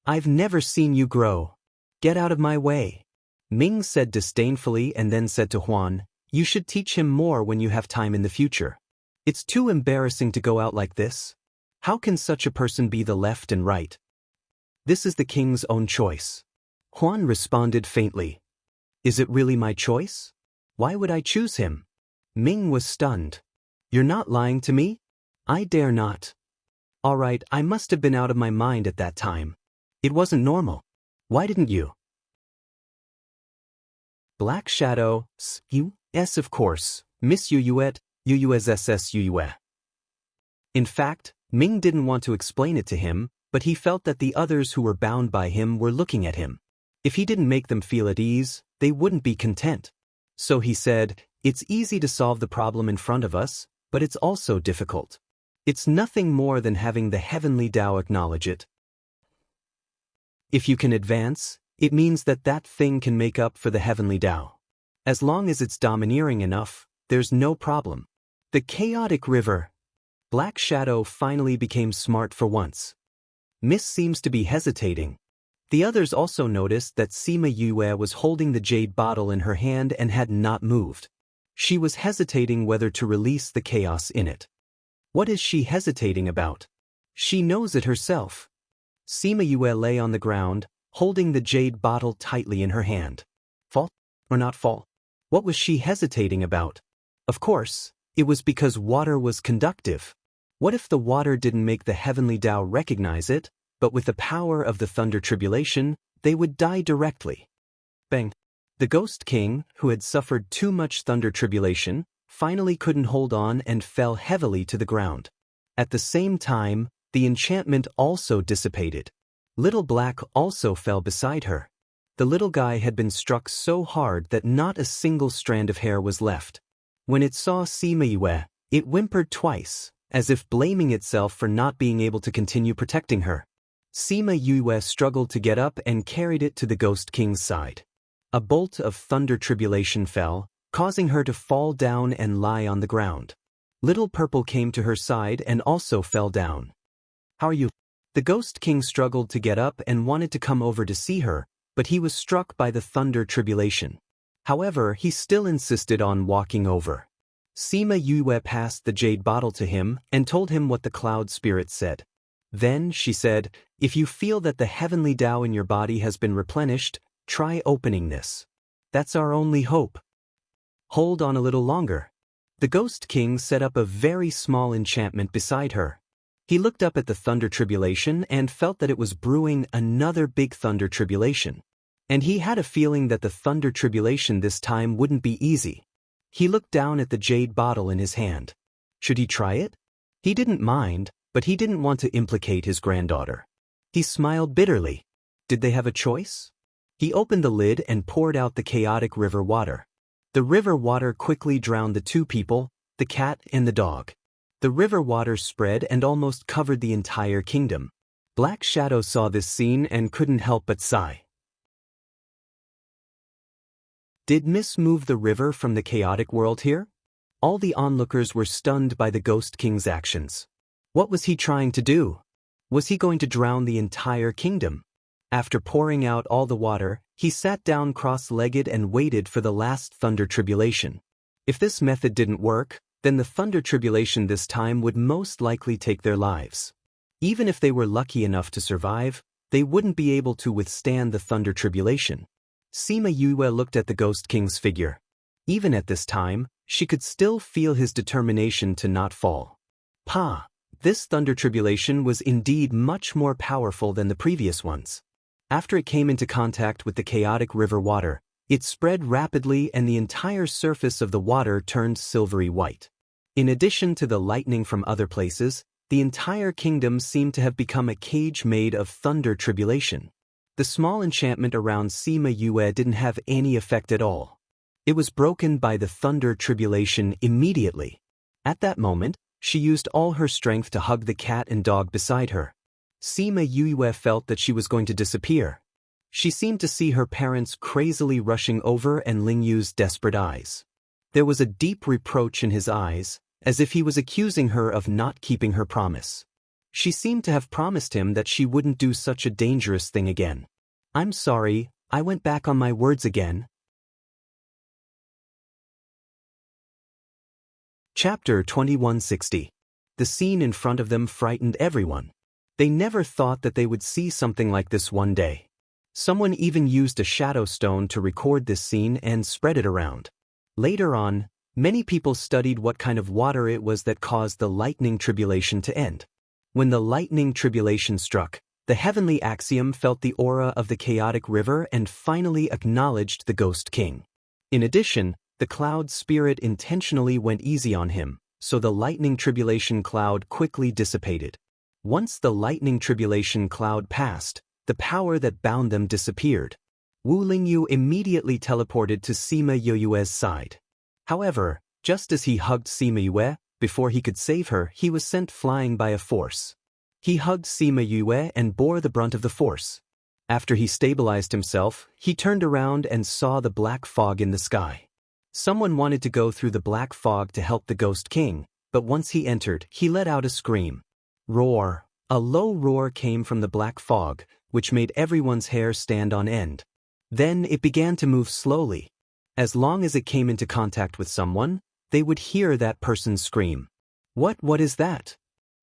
I've never seen you grow. Get out of my way." Ming said disdainfully and then said to Huan, "You should teach him more when you have time in the future. It's too embarrassing to go out like this. How can such a person be the left and right? This is the king's own choice." Huan responded faintly. "Is it really my choice? Why would I choose him?" Ming was stunned. "You're not lying to me?" "I dare not." "All right, I must have been out of my mind at that time. It wasn't normal. Why didn't you?" Black Shadow, yes of course, Miss Yuyuet, Yuyuezss Yuyue. In fact, Ming didn't want to explain it to him, but he felt that the others who were bound by him were looking at him. If he didn't make them feel at ease, they wouldn't be content. So he said, "It's easy to solve the problem in front of us, but it's also difficult. It's nothing more than having the heavenly Tao acknowledge it. If you can advance, it means that that thing can make up for the heavenly Tao. As long as it's domineering enough, there's no problem." The chaotic river. Black Shadow finally became smart for once. Miss seems to be hesitating. The others also noticed that Sima Yue was holding the jade bottle in her hand and had not moved. She was hesitating whether to release the chaos in it. What is she hesitating about? She knows it herself. Sima Yue lay on the ground, holding the jade bottle tightly in her hand. Fall or not fall? What was she hesitating about? Of course, it was because water was conductive. What if the water didn't make the heavenly Tao recognize it, but with the power of the thunder tribulation, they would die directly? Bang! The Ghost King, who had suffered too much thunder tribulation, finally couldn't hold on and fell heavily to the ground. At the same time, the enchantment also dissipated. Little Black also fell beside her. The little guy had been struck so hard that not a single strand of hair was left. When it saw Sima Yue, it whimpered twice, as if blaming itself for not being able to continue protecting her. Sima Yue struggled to get up and carried it to the Ghost King's side. A bolt of thunder tribulation fell, causing her to fall down and lie on the ground. Little Purple came to her side and also fell down. How are you? The Ghost King struggled to get up and wanted to come over to see her, but he was struck by the thunder tribulation. However, he still insisted on walking over. Sima Yue passed the jade bottle to him and told him what the cloud spirit said. Then, she said, if you feel that the heavenly Tao in your body has been replenished, try opening this. That's our only hope. Hold on a little longer. The Ghost King set up a very small enchantment beside her. He looked up at the thunder tribulation and felt that it was brewing another big thunder tribulation. And he had a feeling that the thunder tribulation this time wouldn't be easy. He looked down at the jade bottle in his hand. Should he try it? He didn't mind, but he didn't want to implicate his granddaughter. He smiled bitterly. Did they have a choice? He opened the lid and poured out the chaotic river water. The river water quickly drowned the two people, the cat and the dog. The river water spread and almost covered the entire kingdom. Black Shadow saw this scene and couldn't help but sigh. Did Miss move the river from the chaotic world here? All the onlookers were stunned by the Ghost King's actions. What was he trying to do? Was he going to drown the entire kingdom? After pouring out all the water, he sat down cross-legged and waited for the last thunder tribulation. If this method didn't work, then the thunder tribulation this time would most likely take their lives. Even if they were lucky enough to survive, they wouldn't be able to withstand the thunder tribulation. Sima Yue looked at the Ghost King's figure. Even at this time, she could still feel his determination to not fall. This thunder tribulation was indeed much more powerful than the previous ones. After it came into contact with the chaotic river water, it spread rapidly and the entire surface of the water turned silvery white. In addition to the lightning from other places, the entire kingdom seemed to have become a cage made of thunder tribulation. The small enchantment around Sima Yue didn't have any effect at all. It was broken by the thunder tribulation immediately. At that moment, she used all her strength to hug the cat and dog beside her. Sima Yue felt that she was going to disappear. She seemed to see her parents crazily rushing over and Ling Yu's desperate eyes. There was a deep reproach in his eyes, as if he was accusing her of not keeping her promise. She seemed to have promised him that she wouldn't do such a dangerous thing again. I'm sorry, I went back on my words again. Chapter 2160. The scene in front of them frightened everyone. They never thought that they would see something like this one day. Someone even used a shadow stone to record this scene and spread it around. Later on, many people studied what kind of water it was that caused the lightning tribulation to end. When the lightning tribulation struck, the heavenly axiom felt the aura of the chaotic river and finally acknowledged the Ghost King. In addition, the cloud spirit intentionally went easy on him, so the lightning tribulation cloud quickly dissipated. Once the lightning tribulation cloud passed, the power that bound them disappeared. Wu Lingyu immediately teleported to Sima Yue's side. However, just as he hugged Sima Yue, before he could save her, he was sent flying by a force. He hugged Sima Yue and bore the brunt of the force. After he stabilized himself, he turned around and saw the black fog in the sky. Someone wanted to go through the black fog to help the Ghost King, but once he entered, he let out a scream. Roar! A low roar came from the black fog, which made everyone's hair stand on end. Then it began to move slowly. As long as it came into contact with someone, they would hear that person scream. What is that?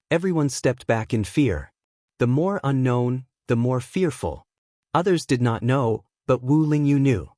Everyone stepped back in fear. The more unknown, the more fearful. Others did not know, but Wu Lingyu knew.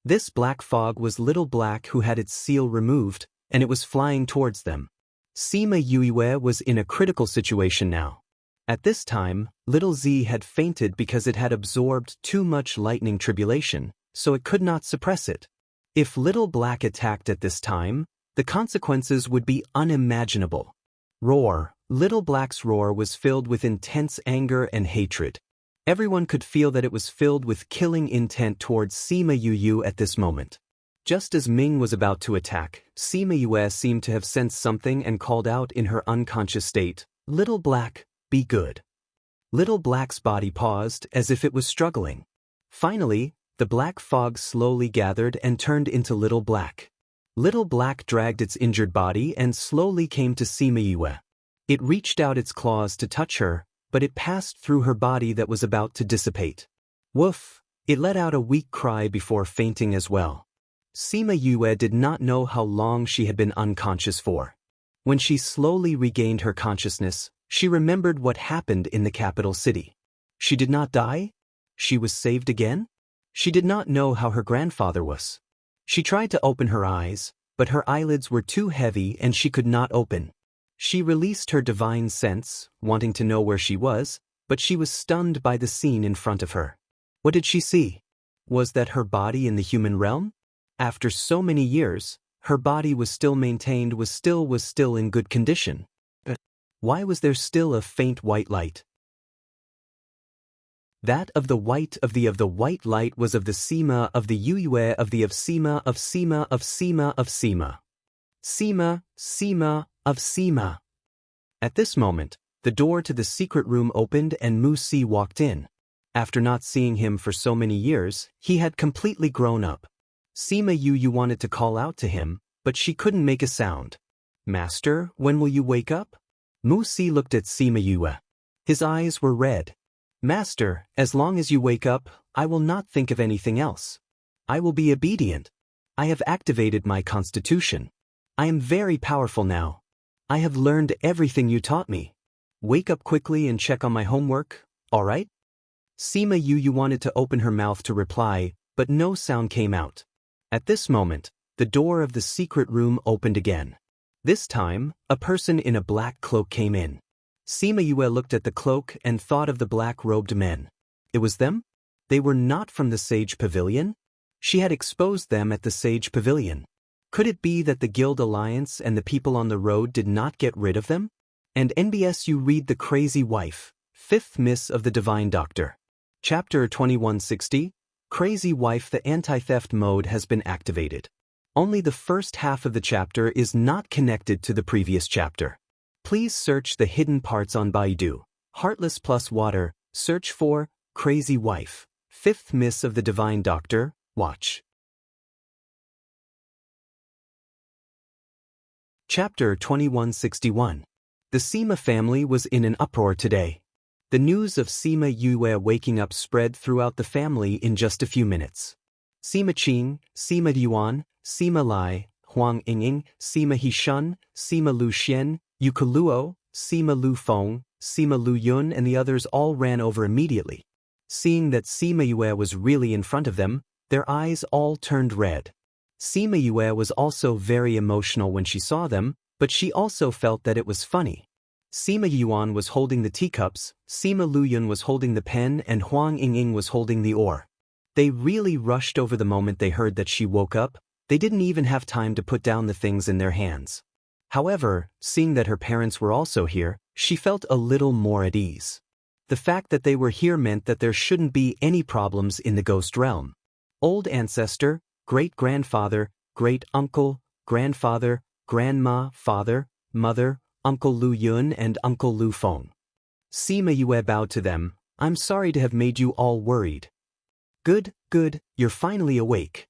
This black fog was Little Black, who had its seal removed, and it was flying towards them. Sima Yue was in a critical situation now. At this time, Little Z had fainted because it had absorbed too much lightning tribulation, so it could not suppress it. If Little Black attacked at this time, the consequences would be unimaginable. Roar. Little Black's roar was filled with intense anger and hatred. Everyone could feel that it was filled with killing intent towards Sima Yu at this moment. Just as Ming was about to attack, Sima Yue seemed to have sensed something and called out in her unconscious state, "Little Black, be good." Little Black's body paused as if it was struggling. Finally, the black fog slowly gathered and turned into Little Black. Little Black dragged its injured body and slowly came to Sima Yue. It reached out its claws to touch her, but it passed through her body that was about to dissipate. Woof! It let out a weak cry before fainting as well. Sima Yue did not know how long she had been unconscious for. When she slowly regained her consciousness, she remembered what happened in the capital city. She did not die? She was saved again? She did not know how her grandfather was. She tried to open her eyes, but her eyelids were too heavy and she could not open. She released her divine sense, wanting to know where she was, but she was stunned by the scene in front of her. What did she see? Was that her body in the human realm? After so many years, her body was still maintained, was still in good condition. Why was there still a faint white light? That of the white light was of the Sima of the Yue of the of Sima of Sima of Sima of Sima. Sima of Sima. At this moment, the door to the secret room opened and Mu Si walked in. After not seeing him for so many years, he had completely grown up. Sima Yu wanted to call out to him, but she couldn't make a sound. "Master, when will you wake up?" Mu Si looked at Sima Yue. His eyes were red. "Master, as long as you wake up, I will not think of anything else. I will be obedient. I have activated my constitution. I am very powerful now. I have learned everything you taught me. Wake up quickly and check on my homework, all right?" Sima Yu wanted to open her mouth to reply, but no sound came out. At this moment, the door of the secret room opened again. This time, a person in a black cloak came in. Sima Yue looked at the cloak and thought of the black-robed men. It was them? They were not from the Sage Pavilion? She had exposed them at the Sage Pavilion. Could it be that the Guild Alliance and the people on the road did not get rid of them? And NBSU read The Crazy Wife, 5th Miss of the Divine Doctor. Chapter 2160, Crazy Wife. The anti-theft mode has been activated. Only the first half of the chapter is not connected to the previous chapter. Please search the hidden parts on Baidu. Heartless plus water, search for Crazy Wife, 5th Miss of the Divine Doctor, watch. Chapter 2161. The Sima family was in an uproar today. The news of Sima Yue waking up spread throughout the family in just a few minutes. Sima Qing, Sima Yuan, Sima Lai, Huang Yingying, Sima Hishun, Sima Lu Xian, Yuka Luo, Sima Lu Feng, Sima Lu Yun and the others all ran over immediately. Seeing that Sima Yue was really in front of them, their eyes all turned red. Sima Yue was also very emotional when she saw them, but she also felt that it was funny. Sima Yuan was holding the teacups, Sima Lu Yun was holding the pen and Huang Yingying was holding the oar. They really rushed over the moment they heard that she woke up. They didn't even have time to put down the things in their hands. However, seeing that her parents were also here, she felt a little more at ease. The fact that they were here meant that there shouldn't be any problems in the ghost realm. Old ancestor, great-grandfather, great-uncle, grandfather, grandma, father, mother, Uncle Lu Yun and Uncle Lu Feng. Sima Yue bowed to them. "I'm sorry to have made you all worried." Good, you're finally awake."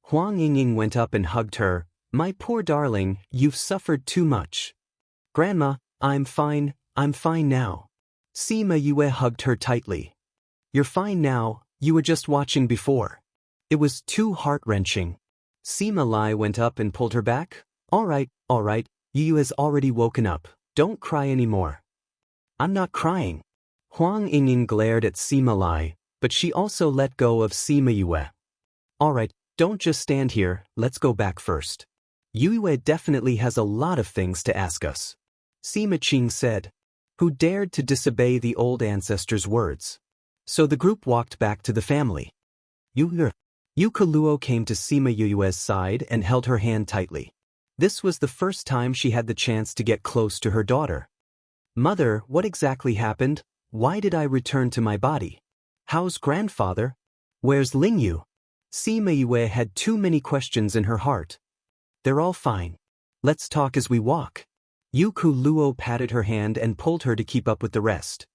Huang Yingying went up and hugged her. "My poor darling, you've suffered too much." "Grandma, I'm fine now." Sima Yue hugged her tightly. "You're fine now, you were just watching before. It was too heart-wrenching." Sima Lai went up and pulled her back. All right, Yu has already woken up. Don't cry anymore." "I'm not crying." Huang Yingying glared at Sima Lai, but she also let go of Sima Yue. Alright, don't just stand here, let's go back first. Yue definitely has a lot of things to ask us. Sima Qing said, who dared to disobey the old ancestor's words. So the group walked back to the family. Yu Kaluo came to Sima Yue's side and held her hand tightly. This was the first time she had the chance to get close to her daughter. Mother, what exactly happened? Why did I return to my body? How's grandfather? Where's Lingyu? Sima Yue had too many questions in her heart. They're all fine. Let's talk as we walk. Yu Kaluo patted her hand and pulled her to keep up with the rest.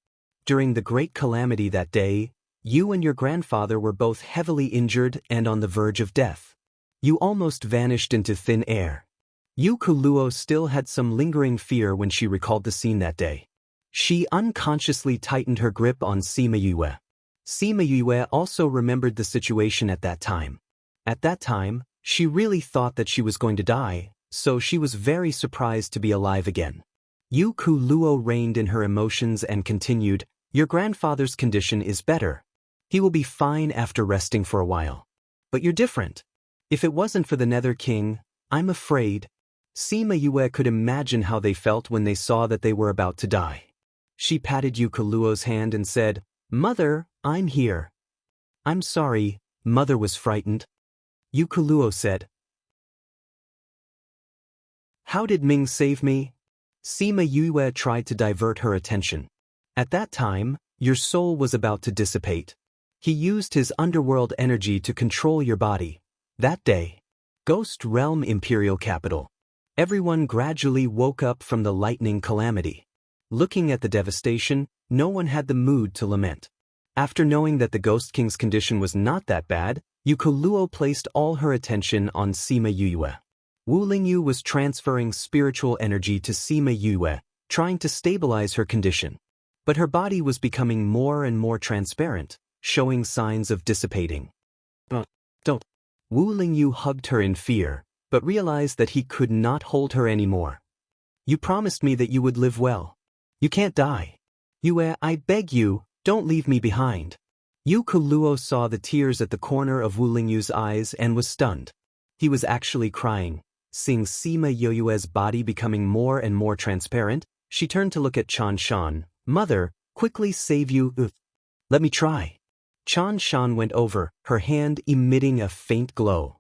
During the great calamity that day, you and your grandfather were both heavily injured and on the verge of death. You almost vanished into thin air. Yu Kaluo still had some lingering fear when she recalled the scene that day. She unconsciously tightened her grip on Sima Yue. Sima Yue also remembered the situation at that time. At that time, she really thought that she was going to die, so she was very surprised to be alive again. Yu Kaluo reined in her emotions and continued, your grandfather's condition is better. He will be fine after resting for a while. But you're different. If it wasn't for the Nether King, I'm afraid. Sima Yue could imagine how they felt when they saw that they were about to die. She patted Yu Kaluo's hand and said, Mother, I'm here. I'm sorry, Mother was frightened. Yu Kaluo said. How did Ming save me? Sima Yue tried to divert her attention. At that time, your soul was about to dissipate. He used his underworld energy to control your body. That day, Ghost Realm Imperial Capital. Everyone gradually woke up from the lightning calamity. Looking at the devastation, no one had the mood to lament. After knowing that the Ghost King's condition was not that bad, Yu Kaluo placed all her attention on Sima Yue. Wu Lingyu was transferring spiritual energy to Sima Yue, trying to stabilize her condition. But her body was becoming more and more transparent, showing signs of dissipating. Don't. Wu Lingyu hugged her in fear, but realized that he could not hold her anymore. You promised me that you would live well. You can't die. Yue, I beg you, don't leave me behind. Yu Kaluo saw the tears at the corner of Wu Lingyu's eyes and was stunned. He was actually crying. Seeing Sima Yue's body becoming more and more transparent, she turned to look at Chan Shan. Mother, quickly save you. Let me try. Chan Shan went over, her hand emitting a faint glow.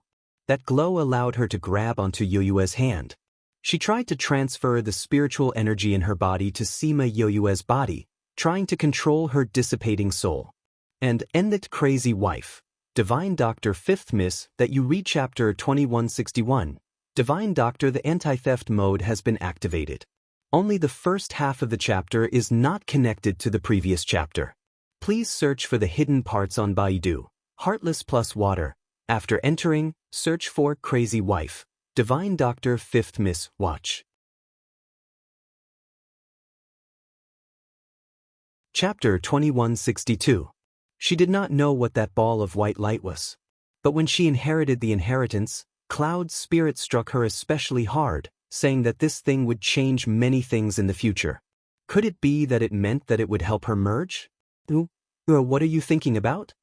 That glow allowed her to grab onto Yue's hand. She tried to transfer the spiritual energy in her body to Sima Yue's body, trying to control her dissipating soul. And end that crazy wife. Divine Doctor 5th Miss that you read chapter 2161. Divine Doctor, the anti-theft mode has been activated. Only the first half of the chapter is not connected to the previous chapter. Please search for the hidden parts on Baidu. Heartless plus water. After entering, search for Crazy Wife. Divine Doctor 5th Miss. Watch. Chapter 2162. She did not know what that ball of white light was. But when she inherited the inheritance, Cloud's spirit struck her especially hard, saying that this thing would change many things in the future. Could it be that it meant that it would help her merge? What are you thinking about?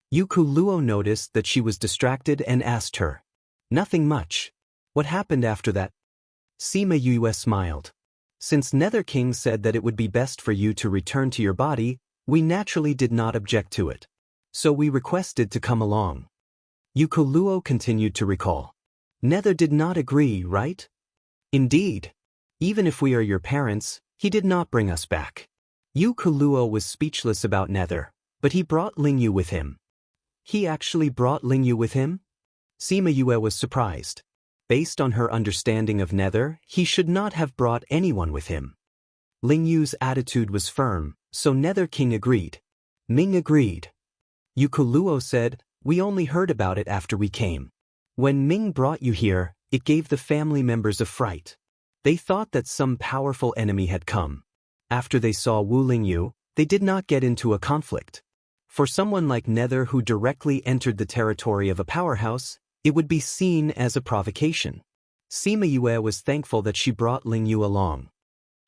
Yu Kaluo noticed that she was distracted and asked her. Nothing much. What happened after that? Sima Yue smiled. Since Nether King said that it would be best for you to return to your body, we naturally did not object to it. So we requested to come along. Yu Kaluo continued to recall. Nether did not agree, right? Indeed. Even if we are your parents, he did not bring us back. Yu Kaluo was speechless about Nether, but he brought Lingyu with him. He actually brought Lingyu with him? Sima Yue was surprised. Based on her understanding of Nether, he should not have brought anyone with him. Lingyu's attitude was firm, so Nether King agreed. Ming agreed. Yu Kaluo said, we only heard about it after we came. When Ming brought you here, it gave the family members a fright. They thought that some powerful enemy had come. After they saw Wu Lingyu, they did not get into a conflict. For someone like Nether who directly entered the territory of a powerhouse, it would be seen as a provocation. Sima Yue was thankful that she brought Lingyu along.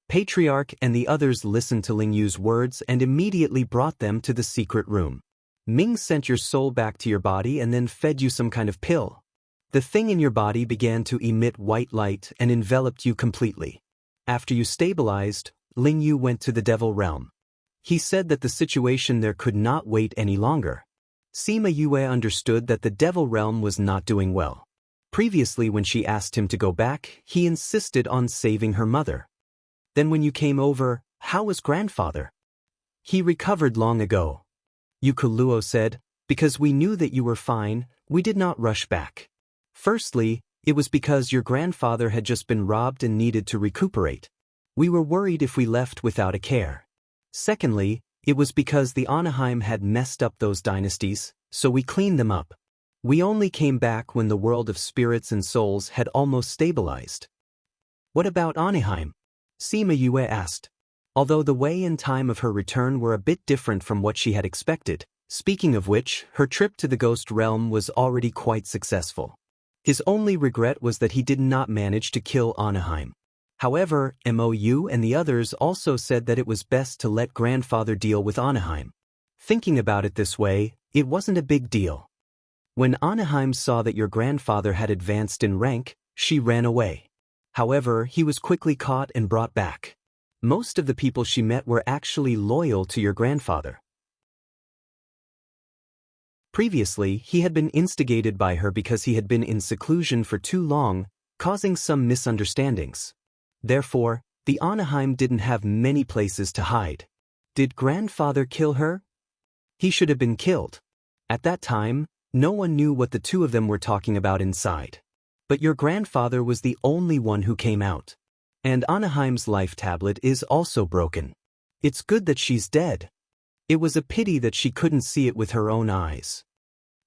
Patriarch and the others listened to Lingyu's words and immediately brought them to the secret room. Ming sent your soul back to your body and then fed you some kind of pill. The thing in your body began to emit white light and enveloped you completely. After you stabilized, Ling Yu went to the devil realm. He said that the situation there could not wait any longer. Sima Yue understood that the devil realm was not doing well. Previously, when she asked him to go back, he insisted on saving her mother. Then when you came over, how was grandfather? He recovered long ago. Yukuluo said, because we knew that you were fine, we did not rush back. Firstly, it was because your grandfather had just been robbed and needed to recuperate. We were worried if we left without a care. Secondly, it was because the Anaheim had messed up those dynasties, so we cleaned them up. We only came back when the world of spirits and souls had almost stabilized. What about Anaheim? Sima Yue asked. Although the way and time of her return were a bit different from what she had expected, speaking of which, her trip to the ghost realm was already quite successful. His only regret was that he did not manage to kill Anaheim. However, Mou and the others also said that it was best to let grandfather deal with Anaheim. Thinking about it this way, it wasn't a big deal. When Anaheim saw that your grandfather had advanced in rank, she ran away. However, he was quickly caught and brought back. Most of the people she met were actually loyal to your grandfather. Previously, he had been instigated by her because he had been in seclusion for too long, causing some misunderstandings. Therefore, the Anaheim didn't have many places to hide. Did grandfather kill her? He should have been killed. At that time, no one knew what the two of them were talking about inside. But your grandfather was the only one who came out. And Anaheim's life tablet is also broken. It's good that she's dead. It was a pity that she couldn't see it with her own eyes.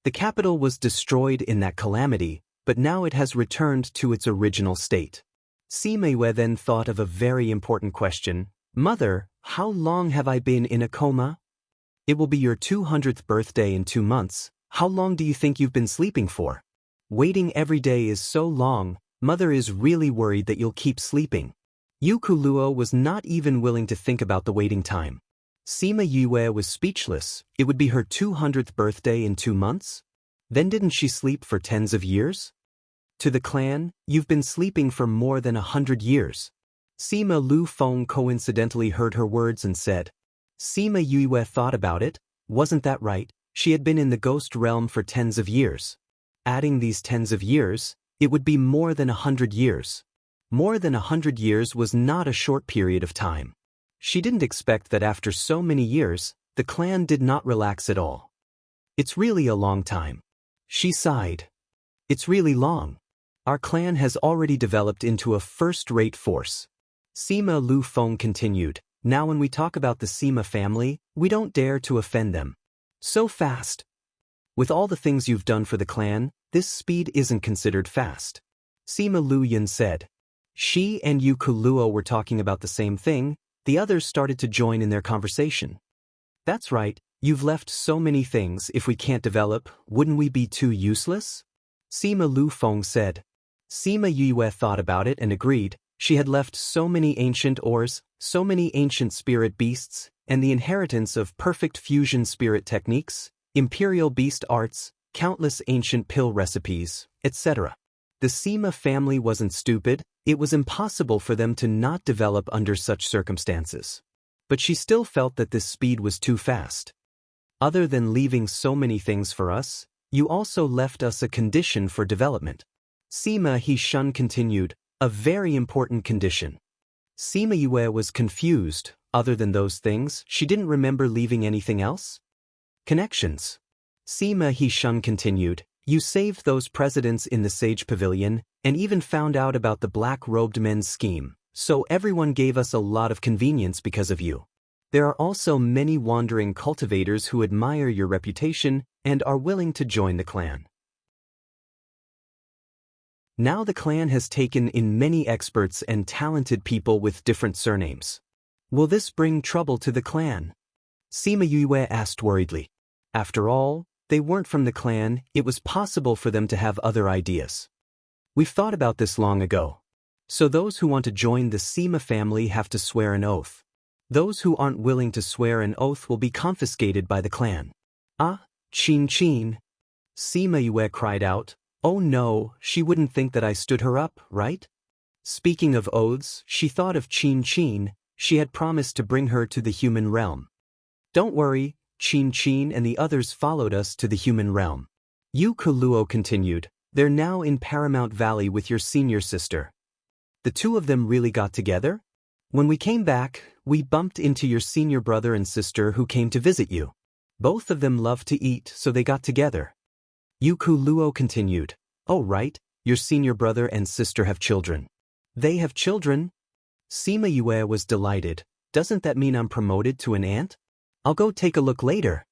The capital was destroyed in that calamity, but now it has returned to its original state. Sima Yue then thought of a very important question. Mother, how long have I been in a coma? It will be your 200th birthday in 2 months. How long do you think you've been sleeping for? Waiting every day is so long, Mother is really worried that you'll keep sleeping. Yukuluo was not even willing to think about the waiting time. Sima Yue was speechless. It would be her 200th birthday in 2 months? Then didn't she sleep for tens of years? To the clan, you've been sleeping for more than 100 years. Sima Lu Feng coincidentally heard her words and said. Sima Yue thought about it. Wasn't that right? She had been in the ghost realm for tens of years. Adding these tens of years, it would be more than 100 years. More than 100 years was not a short period of time. She didn't expect that after so many years, the clan did not relax at all. It's really a long time. She sighed. It's really long. Our clan has already developed into a first-rate force. Sima Lu Feng continued. Now when we talk about the Sima family, we don't dare to offend them. So fast. With all the things you've done for the clan, this speed isn't considered fast. Sima Lu Yun said. She and Yukuluo were talking about the same thing. The others started to join in their conversation. That's right, you've left so many things. If we can't develop, wouldn't we be too useless? Sima Lu Feng said. Sima Yue thought about it and agreed. She had left so many ancient ores, so many ancient spirit beasts, and the inheritance of perfect fusion spirit techniques, imperial beast arts, countless ancient pill recipes, etc. The Sima family wasn't stupid. It was impossible for them to not develop under such circumstances. But she still felt that this speed was too fast. Other than leaving so many things for us, you also left us a condition for development. Sima He Shun continued, a very important condition. Sima Yue was confused. Other than those things, she didn't remember leaving anything else? Connections. Sima He Shun continued, you saved those presidents in the Sage Pavilion, and even found out about the black-robed men's scheme, so everyone gave us a lot of convenience because of you. There are also many wandering cultivators who admire your reputation and are willing to join the clan. Now the clan has taken in many experts and talented people with different surnames. Will this bring trouble to the clan? Sima Yue asked worriedly. After all, they weren't from the clan. It was possible for them to have other ideas. We've thought about this long ago. So those who want to join the Sima family have to swear an oath. Those who aren't willing to swear an oath will be confiscated by the clan. Ah, Chin Chin. Sima Yue cried out. Oh no, she wouldn't think that I stood her up, right? Speaking of oaths, she thought of Chin Chin. She had promised to bring her to the human realm. Don't worry, Chin Chin and the others followed us to the human realm. Yu Kuluo continued. They're now in Paramount Valley with your senior sister. The two of them really got together? When we came back, we bumped into your senior brother and sister who came to visit you. Both of them love to eat, so they got together. Yu Kuluo continued. Oh right, your senior brother and sister have children. They have children? Sima Yue was delighted. Doesn't that mean I'm promoted to an aunt? I'll go take a look later.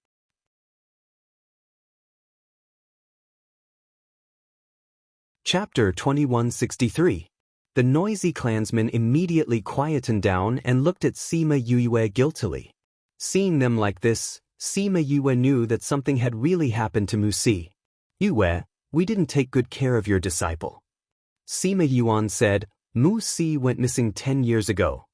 Chapter 2163. The noisy clansmen immediately quietened down and looked at Sima Yue guiltily. Seeing them like this, Sima Yue knew that something had really happened to Musi. Yue, we didn't take good care of your disciple. Sima Yuan said, Musi went missing 10 years ago.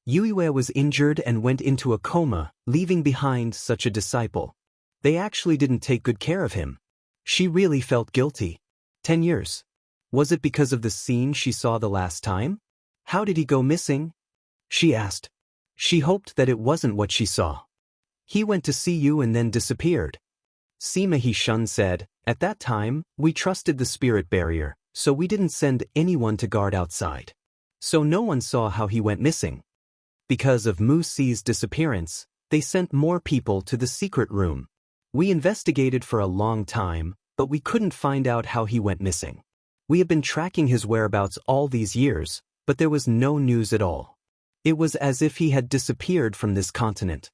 Yue was injured and went into a coma, leaving behind such a disciple. They actually didn't take good care of him. She really felt guilty. 10 years. Was it because of the scene she saw the last time? How did he go missing? She asked. She hoped that it wasn't what she saw. He went to see you and then disappeared. Sima Hishun said, at that time, we trusted the spirit barrier, so we didn't send anyone to guard outside. So no one saw how he went missing. Because of Musi's disappearance, they sent more people to the secret room. We investigated for a long time, but we couldn't find out how he went missing. We have been tracking his whereabouts all these years, but there was no news at all. It was as if he had disappeared from this continent.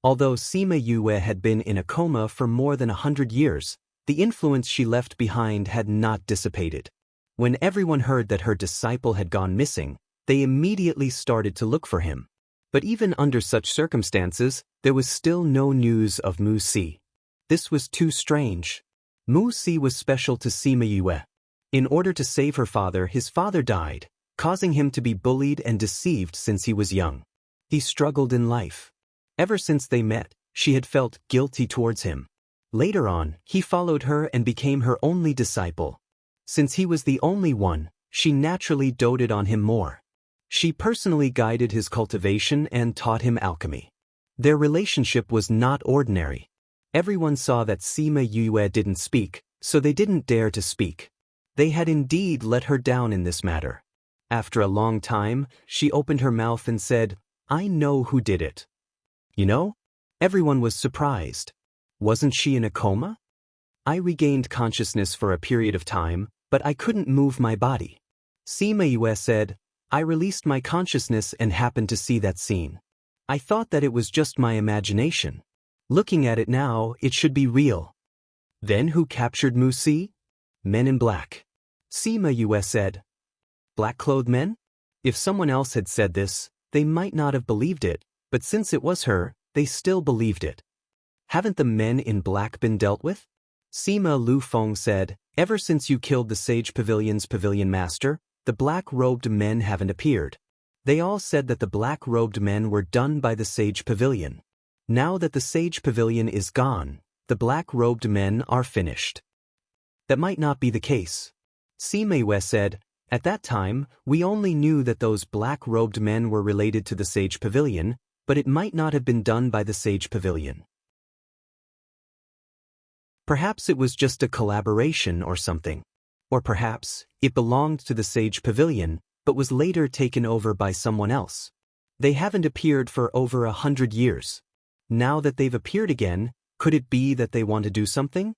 Although Sima Yue had been in a coma for more than 100 years, the influence she left behind had not dissipated. When everyone heard that her disciple had gone missing, they immediately started to look for him. But even under such circumstances, there was still no news of Musi. This was too strange. Musi was special to Sima Yue. In order to save her father, his father died, causing him to be bullied and deceived since he was young. He struggled in life. Ever since they met, she had felt guilty towards him. Later on, he followed her and became her only disciple. Since he was the only one, she naturally doted on him more. She personally guided his cultivation and taught him alchemy. Their relationship was not ordinary. Everyone saw that Sima Yue didn't speak, so they didn't dare to speak. They had indeed let her down in this matter. After a long time, she opened her mouth and said, I know who did it. You know? Everyone was surprised. Wasn't she in a coma? I regained consciousness for a period of time, but I couldn't move my body. Sima Yue said, I released my consciousness and happened to see that scene. I thought that it was just my imagination. Looking at it now, it should be real. Then who captured Musi? Men in black. Sima Yue said. Black-clothed men? If someone else had said this, they might not have believed it, but since it was her, they still believed it. Haven't the men in black been dealt with? Sima Lu Feng said, ever since you killed the Sage Pavilion's pavilion master, the black-robed men haven't appeared. They all said that the black-robed men were done by the Sage Pavilion. Now that the Sage Pavilion is gone, the black-robed men are finished. That might not be the case. Sima Yue said, at that time, we only knew that those black-robed men were related to the Sage Pavilion, but it might not have been done by the Sage Pavilion. Perhaps it was just a collaboration or something. Or perhaps, it belonged to the Sage Pavilion, but was later taken over by someone else. They haven't appeared for over 100 years. Now that they've appeared again, could it be that they want to do something?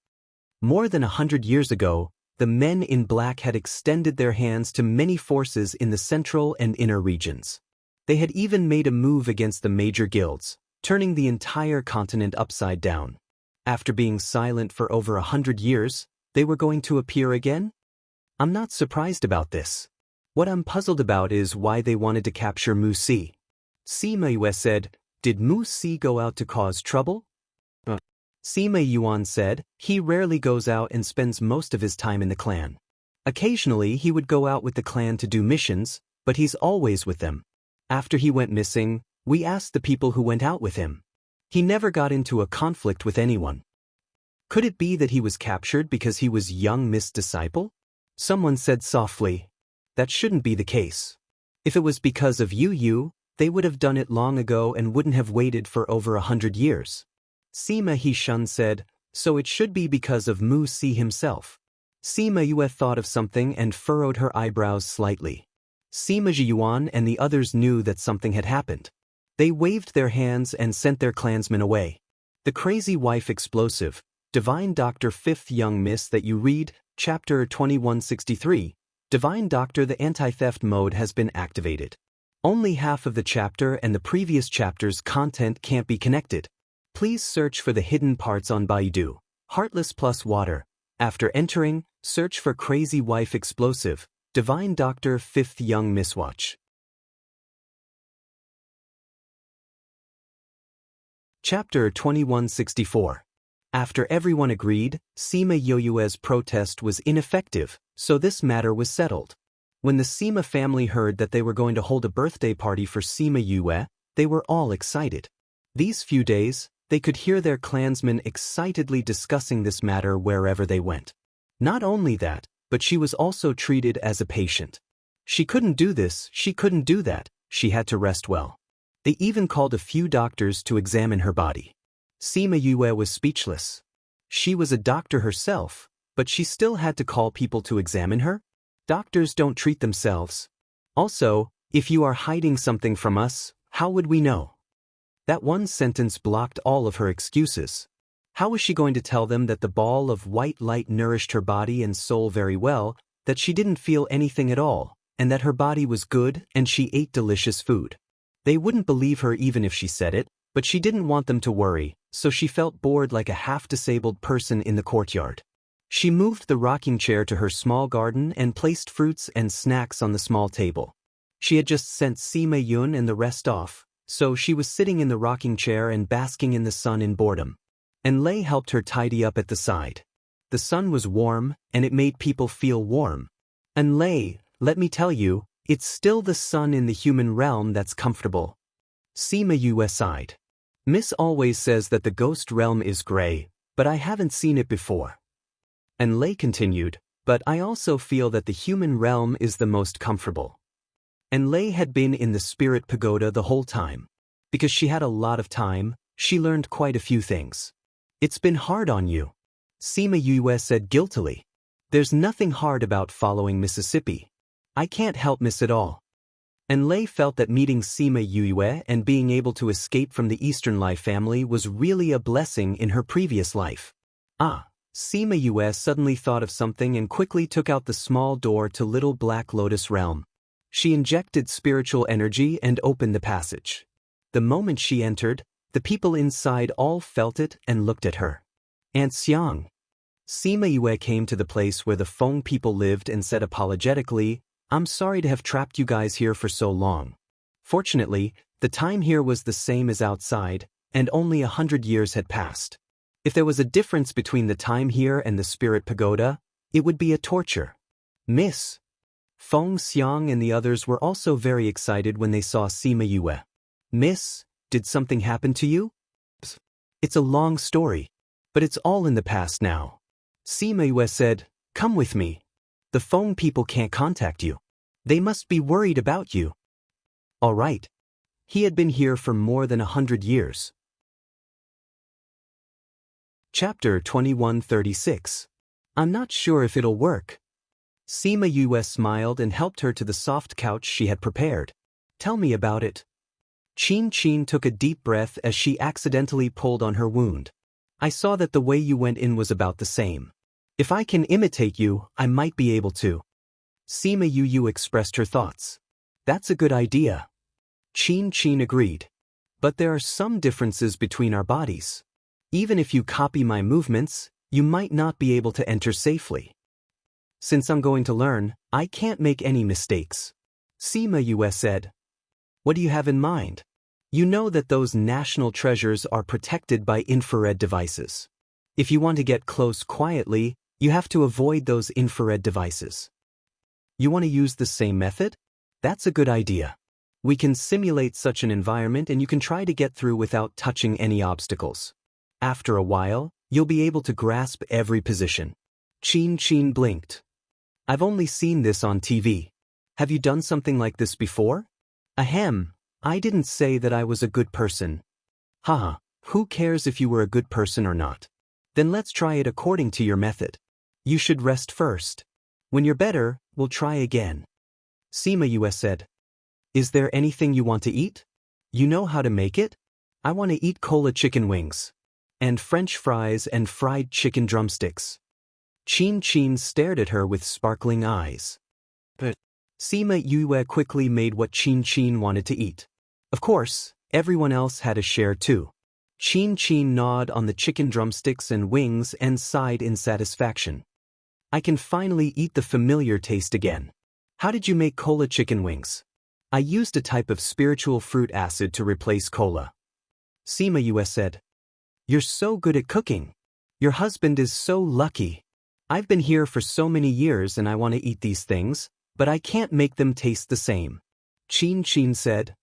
More than 100 years ago, the men in black had extended their hands to many forces in the central and inner regions. They had even made a move against the major guilds, turning the entire continent upside down. After being silent for over 100 years, they were going to appear again? I'm not surprised about this. What I'm puzzled about is why they wanted to capture Musi. Sima Yue said, did Musi go out to cause trouble? Sima Yuan said, he rarely goes out and spends most of his time in the clan. Occasionally he would go out with the clan to do missions, but he's always with them. After he went missing, we asked the people who went out with him. He never got into a conflict with anyone. Could it be that he was captured because he was young Miss Disciple? Someone said softly, that shouldn't be the case. If it was because of you, they would have done it long ago and wouldn't have waited for over 100 years. Sima He-shun said, so it should be because of Mu Si himself. Sima Yue thought of something and furrowed her eyebrows slightly. Sima Jiyuan and the others knew that something had happened. They waved their hands and sent their clansmen away. The crazy wife explosive, Divine Doctor 5th Young Miss that you read, Chapter 2163, Divine Doctor the anti-theft mode has been activated. Only half of the chapter and the previous chapter's content can't be connected. Please search for the hidden parts on Baidu, Heartless plus Water. After entering, search for Crazy Wife Explosive, Divine Doctor 5th Young Miss Watch. Chapter 2164. After everyone agreed, Sima Yoyue's protest was ineffective, so this matter was settled. When the Sima family heard that they were going to hold a birthday party for Sima Yue, they were all excited. These few days, they could hear their clansmen excitedly discussing this matter wherever they went. Not only that, but she was also treated as a patient. She couldn't do this, she couldn't do that, she had to rest well. They even called a few doctors to examine her body. Sima Yue was speechless. She was a doctor herself, but she still had to call people to examine her? Doctors don't treat themselves. Also, if you are hiding something from us, how would we know? That one sentence blocked all of her excuses. How was she going to tell them that the ball of white light nourished her body and soul very well, that she didn't feel anything at all, and that her body was good and she ate delicious food? They wouldn't believe her even if she said it, but she didn't want them to worry, so she felt bored like a half-disabled person in the courtyard. She moved the rocking chair to her small garden and placed fruits and snacks on the small table. She had just sent Sima Yun and the rest off, so she was sitting in the rocking chair and basking in the sun in boredom. And Lei helped her tidy up at the side. The sun was warm, and it made people feel warm. And Lei, let me tell you, it's still the sun in the human realm that's comfortable. Sima Yue sighed. Miss always says that the ghost realm is gray, but I haven't seen it before. And Lei continued, but I also feel that the human realm is the most comfortable. And Lei had been in the spirit pagoda the whole time. Because she had a lot of time, she learned quite a few things. It's been hard on you. Sima Yue said guiltily. There's nothing hard about following Mississippi. I can't help Miss at all. And Lei felt that meeting Sima Yue and being able to escape from the Eastern Life family was really a blessing in her previous life. Sima Yue suddenly thought of something and quickly took out the small door to Little Black Lotus Realm. She injected spiritual energy and opened the passage. The moment she entered, the people inside all felt it and looked at her. Aunt Xiang. Sima Yue came to the place where the Feng people lived and said apologetically, I'm sorry to have trapped you guys here for so long. Fortunately, the time here was the same as outside, and only 100 years had passed. If there was a difference between the time here and the spirit pagoda, it would be a torture. Miss Feng Xiang and the others were also very excited when they saw Sima Yue. Miss, did something happen to you? It's a long story, but it's all in the past now. Sima Yue said, come with me. The Feng people can't contact you. They must be worried about you. All right. He had been here for more than 100 years. Chapter 2136. I'm not sure if it'll work. Sima Yue smiled and helped her to the soft couch she had prepared. Tell me about it. Qin Qin took a deep breath as she accidentally pulled on her wound. I saw that the way you went in was about the same. If I can imitate you, I might be able to. Sima Yue expressed her thoughts. That's a good idea. Qin Qin agreed. But there are some differences between our bodies. Even if you copy my movements, you might not be able to enter safely. Since I'm going to learn, I can't make any mistakes. Sima Yue said. What do you have in mind? You know that those national treasures are protected by infrared devices. If you want to get close quietly, you have to avoid those infrared devices. You want to use the same method? That's a good idea. We can simulate such an environment and you can try to get through without touching any obstacles. After a while, You'll be able to grasp every position. Chin blinked. I've only seen this on TV. Have you done something like this before? Ahem, I didn't say that I was a good person. Haha, who cares if you were a good person or not? Then let's try it according to your method. You should rest first. When you're better, we'll try again. Seema US said. Is there anything you want to eat? You know how to make it? I want to eat cola chicken wings. And French fries and fried chicken drumsticks. Chin stared at her with sparkling eyes. But Seema Yue quickly made what Chin wanted to eat. Of course, everyone else had a share too. Chin gnawed on the chicken drumsticks and wings and sighed in satisfaction. I can finally eat the familiar taste again. How did you make cola chicken wings? I used a type of spiritual fruit acid to replace cola. Seema US said. You're so good at cooking. Your husband is so lucky. I've been here for so many years and I want to eat these things, but I can't make them taste the same. Chin said.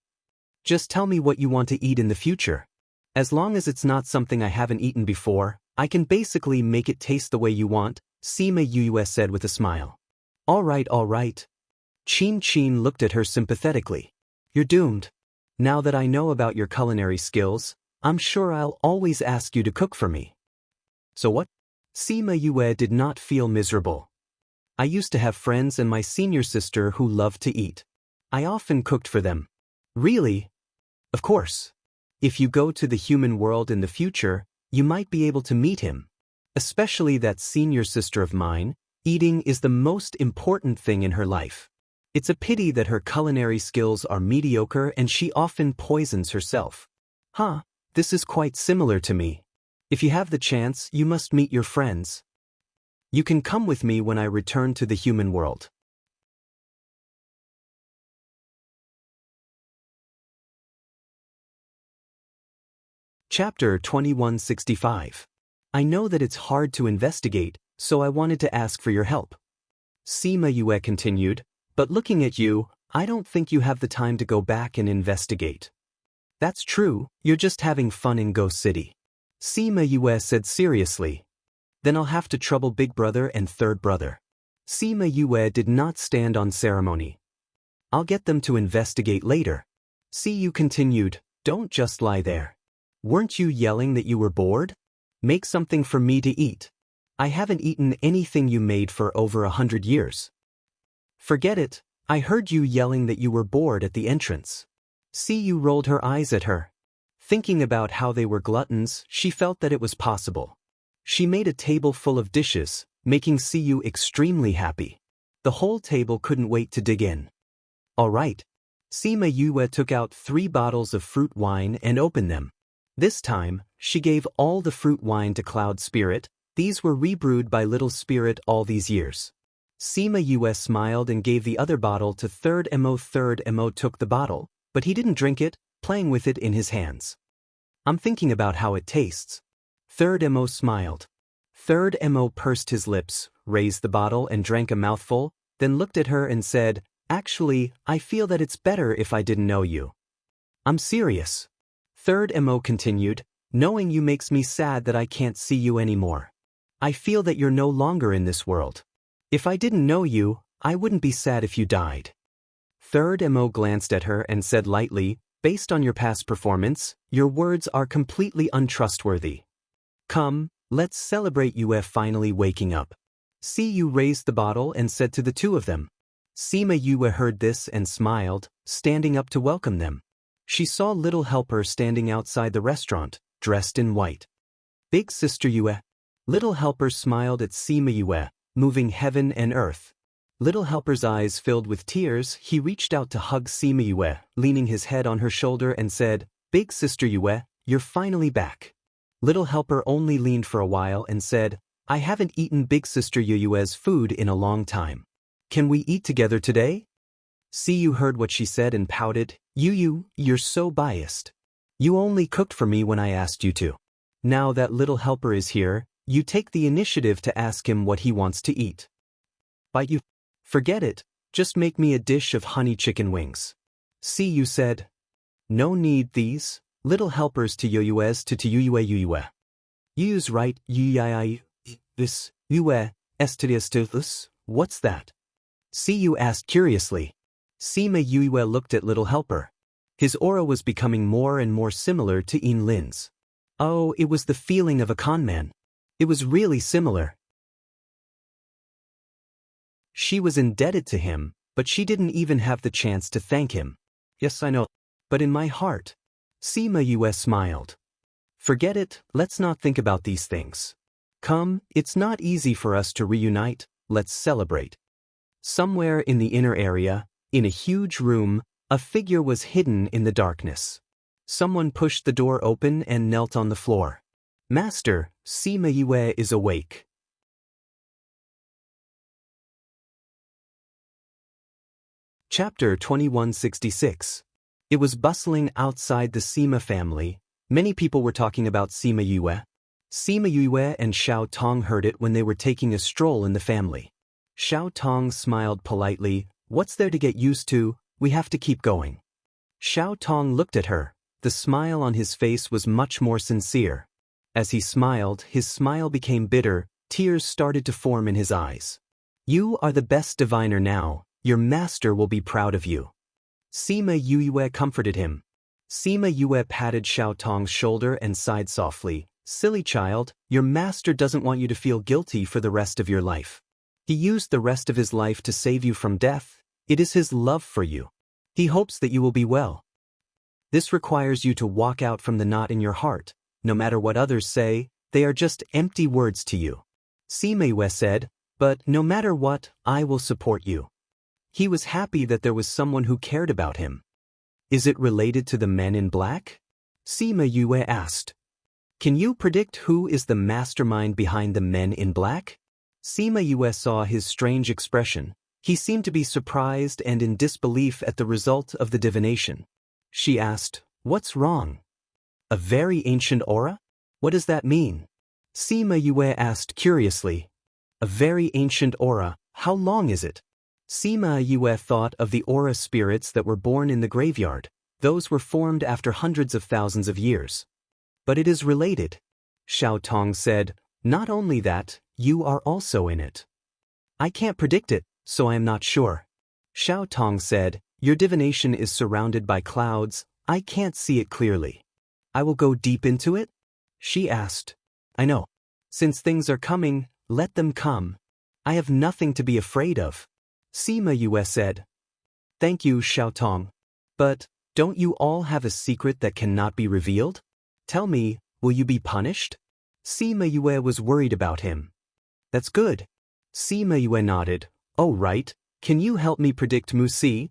Just tell me what you want to eat in the future. As long as it's not something I haven't eaten before, I can basically make it taste the way you want, Seema US said with a smile. All right. Chin looked at her sympathetically. You're doomed. Now that I know about your culinary skills, I'm sure I'll always ask you to cook for me. So what? Seema Yue did not feel miserable. I used to have friends and my senior sister who loved to eat. I often cooked for them. Really? Of course. If you go to the human world in the future, you might be able to meet him. Especially that senior sister of mine, eating is the most important thing in her life. It's a pity that her culinary skills are mediocre and she often poisons herself. This is quite similar to me. If you have the chance, you must meet your friends. You can come with me when I return to the human world. Chapter 2165. I know that it's hard to investigate, so I wanted to ask for your help. Seema Yue continued, but looking at you, I don't think you have the time to go back and investigate. That's true, you're just having fun in Ghost City. Seema Yue said seriously. Then I'll have to trouble Big Brother and Third Brother. Seema Yue did not stand on ceremony. I'll get them to investigate later. Siyu continued, don't just lie there. Weren't you yelling that you were bored? Make something for me to eat. I haven't eaten anything you made for over 100 years. Forget it, I heard you yelling that you were bored at the entrance. Siyu rolled her eyes at her. Thinking about how they were gluttons, she felt that it was possible. She made a table full of dishes, making Siyu extremely happy. The whole table couldn't wait to dig in. All right. Seema Yue took out 3 bottles of fruit wine and opened them. This time, she gave all the fruit wine to Cloud Spirit. These were rebrewed by Little Spirit all these years. Seema Yue smiled and gave the other bottle to Third Mo. Third Mo took the bottle, but he didn't drink it, playing with it in his hands. I'm thinking about how it tastes. Third Mo smiled. Third Mo pursed his lips, raised the bottle and drank a mouthful, then looked at her and said, Actually, I feel that it's better if I didn't know you. I'm serious. Third Mo continued, knowing you makes me sad that I can't see you anymore. I feel that you're no longer in this world. If I didn't know you, I wouldn't be sad if you died. Third Mo glanced at her and said lightly, based on your past performance, your words are completely untrustworthy. Come, let's celebrate you finally waking up. Siyu raised the bottle and said to the two of them. Seema Yue heard this and smiled, standing up to welcome them. She saw Little Helper standing outside the restaurant, dressed in white. Big Sister Yue. Little Helper smiled at Seema Yue, moving heaven and earth. Little Helper's eyes filled with tears, he reached out to hug Seema Yue, leaning his head on her shoulder and said, Big Sister Yue, you're finally back. Little Helper only leaned for a while and said, I haven't eaten Big Sister Yue's food in a long time. Can we eat together today? Siyu heard what she said and pouted, you're so biased. You only cooked for me when I asked you to. Now that Little Helper is here, you take the initiative to ask him what he wants to eat. But you... Forget it, just make me a dish of honey chicken wings. Siyu said. No need these, Little Helpers to Yuyues to Yuyue. You's right, this, estudias, what's that? Siyu asked curiously. Sima Yue looked at Little Helper. His aura was becoming more and more similar to Yin Lin's. Oh, it was the feeling of a conman. It was really similar. She was indebted to him, but she didn't even have the chance to thank him. Yes, I know. But in my heart. Sima Yue smiled. Forget it, let's not think about these things. Come, it's not easy for us to reunite, let's celebrate. Somewhere in the inner area, in a huge room, a figure was hidden in the darkness. Someone pushed the door open and knelt on the floor. Master, Sima Yue is awake. Chapter 2166. It was bustling outside the Sima family. Many people were talking about Sima Yue. Sima Yue and Xiao Tong heard it when they were taking a stroll in the family. Xiao Tong smiled politely. What's there to get used to? We have to keep going. Xiao Tong looked at her. The smile on his face was much more sincere. As he smiled, his smile became bitter. Tears started to form in his eyes. You are the best diviner now. Your master will be proud of you. Sima Yue comforted him. Sima Yue patted Xiao Tong's shoulder and sighed softly. Silly child, your master doesn't want you to feel guilty for the rest of your life. He used the rest of his life to save you from death. It is his love for you. He hopes that you will be well. This requires you to walk out from the knot in your heart. No matter what others say, they are just empty words to you. Sima Yue said, but no matter what, I will support you. He was happy that there was someone who cared about him. Is it related to the men in black? Sima Yue asked. Can you predict who is the mastermind behind the men in black? Sima Yue saw his strange expression. He seemed to be surprised and in disbelief at the result of the divination. She asked, what's wrong? A very ancient aura? What does that mean? Sima Yue asked curiously. A very ancient aura, how long is it? Sima Yue thought of the aura spirits that were born in the graveyard. Those were formed after hundreds of thousands of years. But it is related. Xiao Tong said, not only that, you are also in it. I can't predict it, so I am not sure. Xiao Tong said, your divination is surrounded by clouds, I can't see it clearly. I will go deep into it? She asked. I know. Since things are coming, let them come. I have nothing to be afraid of. Sima Yue said. Thank you, Xiao Tong. But, don't you all have a secret that cannot be revealed? Tell me, will you be punished? Sima Yue was worried about him. That's good. Sima Yue nodded. Oh right, can you help me predict Mu Si?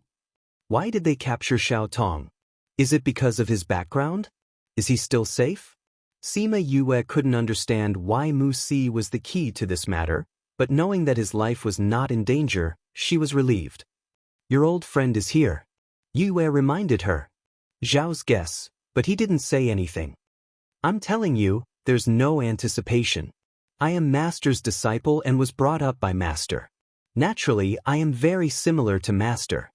Why did they capture Xiao Tong? Is it because of his background? Is he still safe? Sima Yue couldn't understand why Mu Si was the key to this matter, but knowing that his life was not in danger, she was relieved. Your old friend is here. Yue reminded her. Zhao's guess, but he didn't say anything. I'm telling you, there's no anticipation. I am Master's disciple and was brought up by Master. Naturally, I am very similar to Master.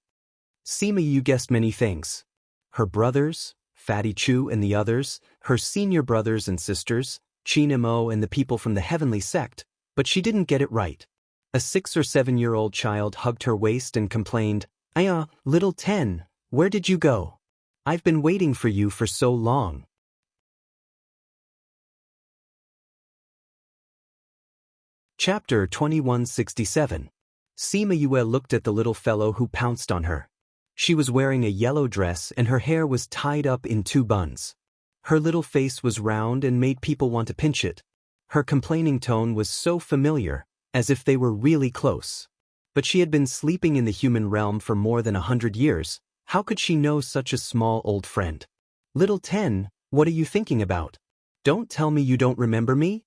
Sima Yue guessed many things. Her brothers, Fatty Chu and the others, her senior brothers and sisters, Qin Mo and the people from the heavenly sect, but she didn't get it right. A 6 or 7-year-old child hugged her waist and complained, little 10, where did you go? I've been waiting for you for so long. Chapter 2167. Sima Yue looked at the little fellow who pounced on her. She was wearing a yellow dress and her hair was tied up in 2 buns. Her little face was round and made people want to pinch it. Her complaining tone was so familiar, as if they were really close. But she had been sleeping in the human realm for more than 100 years. How could she know such a small old friend? Little 10, what are you thinking about? Don't tell me you don't remember me?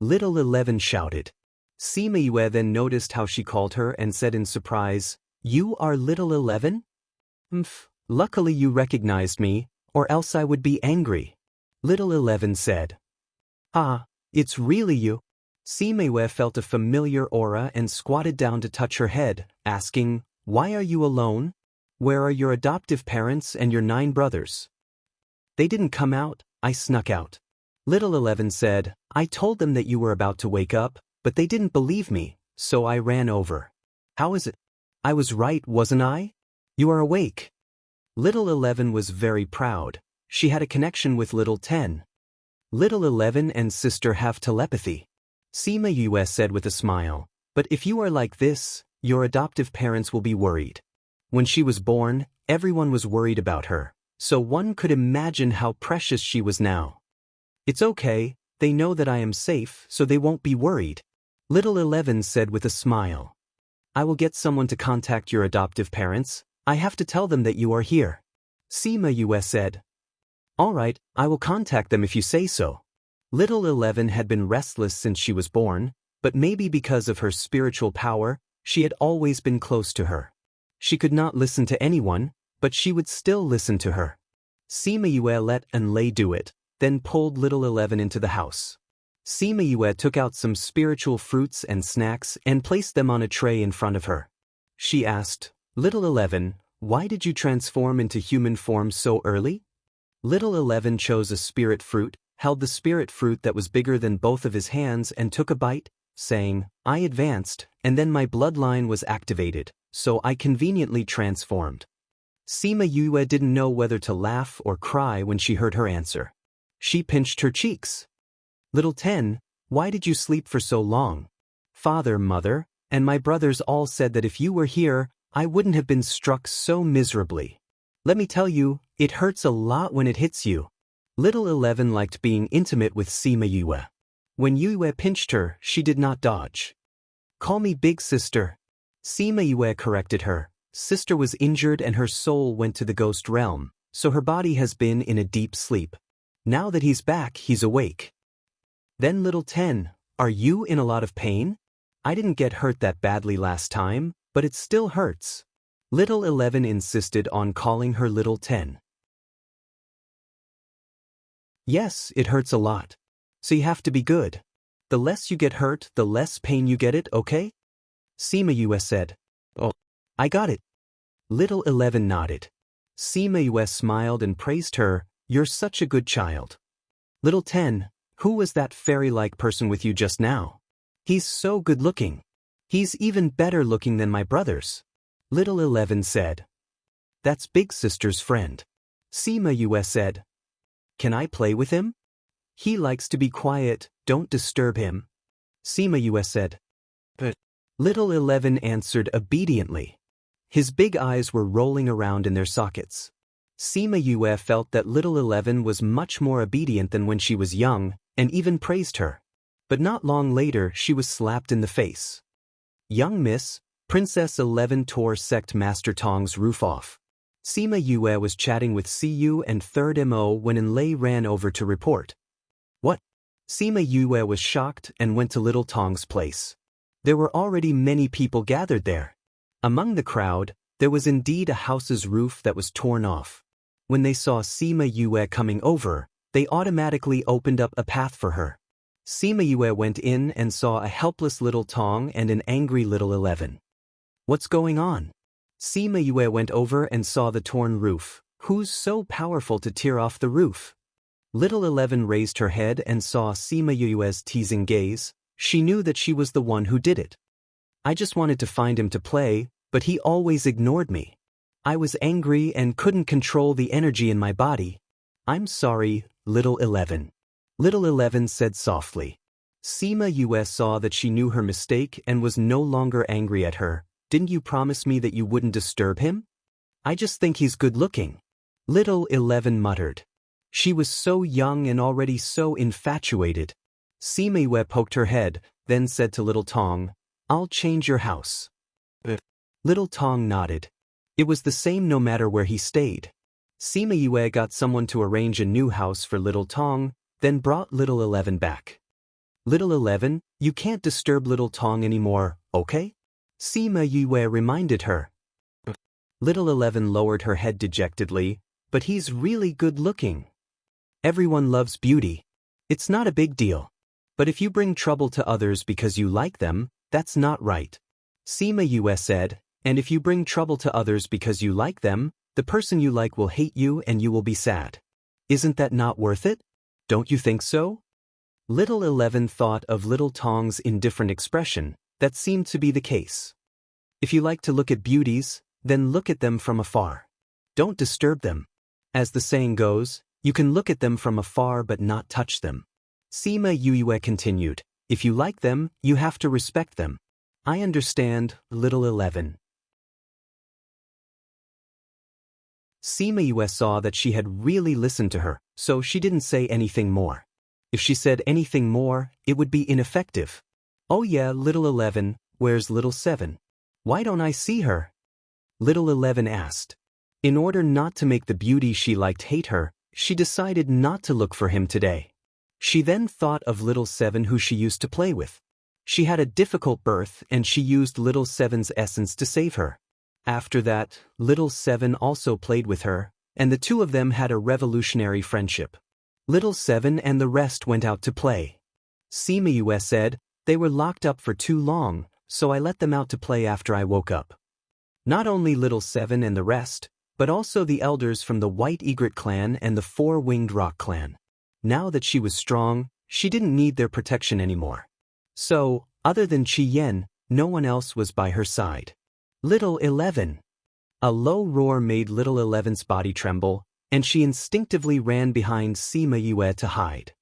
Little 11 shouted. Sima Yue then noticed how she called her and said in surprise, You are little 11? Luckily you recognized me, or else I would be angry. Little 11 said. Ah, it's really you. Sima Yue felt a familiar aura and squatted down to touch her head, asking, Why are you alone? Where are your adoptive parents and your 9 brothers? They didn't come out, I snuck out. Little 11 said, I told them that you were about to wake up, but they didn't believe me, so I ran over. How is it? I was right, wasn't I? You are awake. Little 11 was very proud. She had a connection with Little 10. Little 11 and sister have telepathy. Sima Yue said with a smile, but if you are like this, your adoptive parents will be worried. When she was born, everyone was worried about her, so one could imagine how precious she was now. It's okay, they know that I am safe, so they won't be worried. Little 11 said with a smile. I will get someone to contact your adoptive parents. I have to tell them that you are here. Sima Yue said. All right, I will contact them if you say so. Little 11 had been restless since she was born, but maybe because of her spiritual power, she had always been close to her. She could not listen to anyone, but she would still listen to her. Sima Yue let and Lei do it, then pulled Little 11 into the house. Sima Yue took out some spiritual fruits and snacks and placed them on a tray in front of her. She asked, Little 11, why did you transform into human form so early? Little 11 chose a spirit fruit, held the spirit fruit that was bigger than both of his hands and took a bite, saying, I advanced, and then my bloodline was activated, so I conveniently transformed. Sima Yue didn't know whether to laugh or cry when she heard her answer. She pinched her cheeks. Little 10, why did you sleep for so long? Father, mother, and my brothers all said that if you were here, I wouldn't have been struck so miserably. Let me tell you, it hurts a lot when it hits you. Little 11 liked being intimate with Sima Yue. When Yue pinched her, she did not dodge. Call me big sister. Sima Yue corrected her. Sister was injured and her soul went to the ghost realm, so her body has been in a deep sleep. Now that he's back, he's awake. Then Little 10, are you in a lot of pain? I didn't get hurt that badly last time, but it still hurts. Little 11 insisted on calling her Little 10. Yes, it hurts a lot. So you have to be good. The less you get hurt, the less pain you get it, okay? Sima Yue said. Oh, I got it. Little 11 nodded. Sima Yue smiled and praised her, you're such a good child. Little 10, who was that fairy-like person with you just now? He's so good-looking. He's even better looking than my brothers. Little 11 said. That's big sister's friend. Sima Yue said. Can I play with him? He likes to be quiet, don't disturb him. Sima Yue said. But Little 11 answered obediently. His big eyes were rolling around in their sockets. Sima Yue felt that Little 11 was much more obedient than when she was young, and even praised her. But not long later she was slapped in the face. Young miss, Princess 11 tore Sect Master Tong's roof off. Sima Yue was chatting with Siyu and 3rd Mo when Enlei ran over to report. What? Sima Yue was shocked and went to Little Tong's place. There were already many people gathered there. Among the crowd, there was indeed a house's roof that was torn off. When they saw Sima Yue coming over, they automatically opened up a path for her. Sima Yue went in and saw a helpless Little Tong and an angry Little 11. What's going on? Sima Yue went over and saw the torn roof. Who's so powerful to tear off the roof? Little 11 raised her head and saw Sima Yue's teasing gaze. She knew that she was the one who did it. I just wanted to find him to play, but he always ignored me. I was angry and couldn't control the energy in my body. I'm sorry, Little 11. Little 11 said softly. Sima Yue saw that she knew her mistake and was no longer angry at her. Didn't you promise me that you wouldn't disturb him? I just think he's good-looking. Little 11 muttered. She was so young and already so infatuated. Sima Yue poked her head, then said to Little Tong, I'll change your house. Little Tong nodded. It was the same no matter where he stayed. Sima Yue got someone to arrange a new house for Little Tong, then brought Little 11 back. Little 11, you can't disturb Little Tong anymore, okay? Sima Yue reminded her. Little 11 lowered her head dejectedly, but he's really good-looking. Everyone loves beauty. It's not a big deal. But if you bring trouble to others because you like them, that's not right. Sima Yue said, and if you bring trouble to others because you like them, the person you like will hate you and you will be sad. Isn't that not worth it? Don't you think so? Little 11 thought of little Tong's indifferent expression. That seemed to be the case. If you like to look at beauties, then look at them from afar. Don't disturb them. As the saying goes, you can look at them from afar but not touch them. Sima Yue continued, if you like them, you have to respect them. I understand, little 11. Sima Yue saw that she had really listened to her, so she didn't say anything more. If she said anything more, it would be ineffective. Oh yeah, little 11, where's little 7? Why don't I see her? Little 11 asked. In order not to make the beauty she liked hate her, she decided not to look for him today. She then thought of little 7 who she used to play with. She had a difficult birth and she used little 7's essence to save her. After that, little 7 also played with her, and the two of them had a revolutionary friendship. Little 7 and the rest went out to play. Sima Yue said, they were locked up for too long, so I let them out to play after I woke up. Not only little 7 and the rest, but also the elders from the White Egret clan and the Four-Winged Rock clan. Now that she was strong, she didn't need their protection anymore. So, other than Qi Yan, no one else was by her side. Little 11. A low roar made little 11's body tremble, and she instinctively ran behind Sima Yue to hide.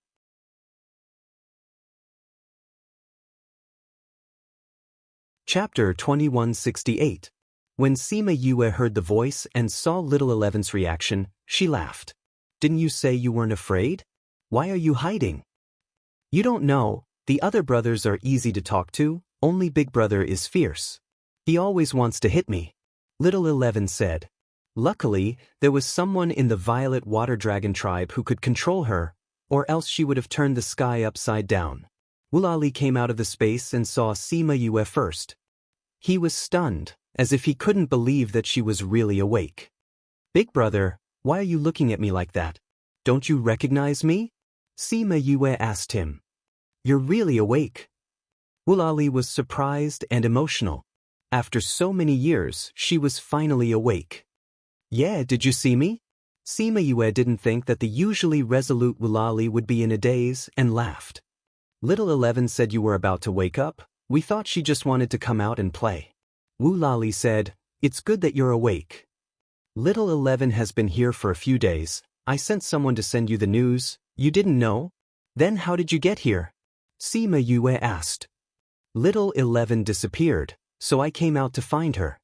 Chapter 2168. When Sima Yue heard the voice and saw little 11's reaction, she laughed. Didn't you say you weren't afraid? Why are you hiding? You don't know, the other brothers are easy to talk to, only big brother is fierce. He always wants to hit me. Little 11 said. Luckily, there was someone in the Violet Water Dragon tribe who could control her, or else she would have turned the sky upside down. Wulali came out of the space and saw Sima Yue first. He was stunned, as if he couldn't believe that she was really awake. Big brother, why are you looking at me like that? Don't you recognize me? Sima Yue asked him. You're really awake. Wulali was surprised and emotional. After so many years, she was finally awake. Yeah, did you see me? Sima Yue didn't think that the usually resolute Wulali would be in a daze and laughed. Little 11 said you were about to wake up. We thought she just wanted to come out and play. Wulali said, it's good that you're awake. Little 11 has been here for a few days. I sent someone to send you the news. You didn't know? Then how did you get here? Sima Yue asked. Little 11 disappeared, so I came out to find her.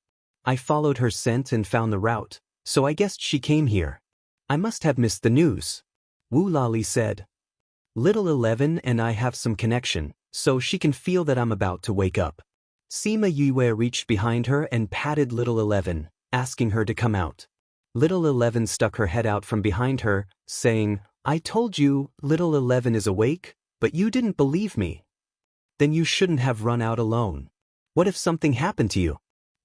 I followed her scent and found the route, so I guessed she came here. I must have missed the news. Wulali said. Little 11 and I have some connection, so she can feel that I'm about to wake up. Sima Yue reached behind her and patted little 11, asking her to come out. Little 11 stuck her head out from behind her, saying, I told you, little 11 is awake, but you didn't believe me. Then you shouldn't have run out alone. What if something happened to you?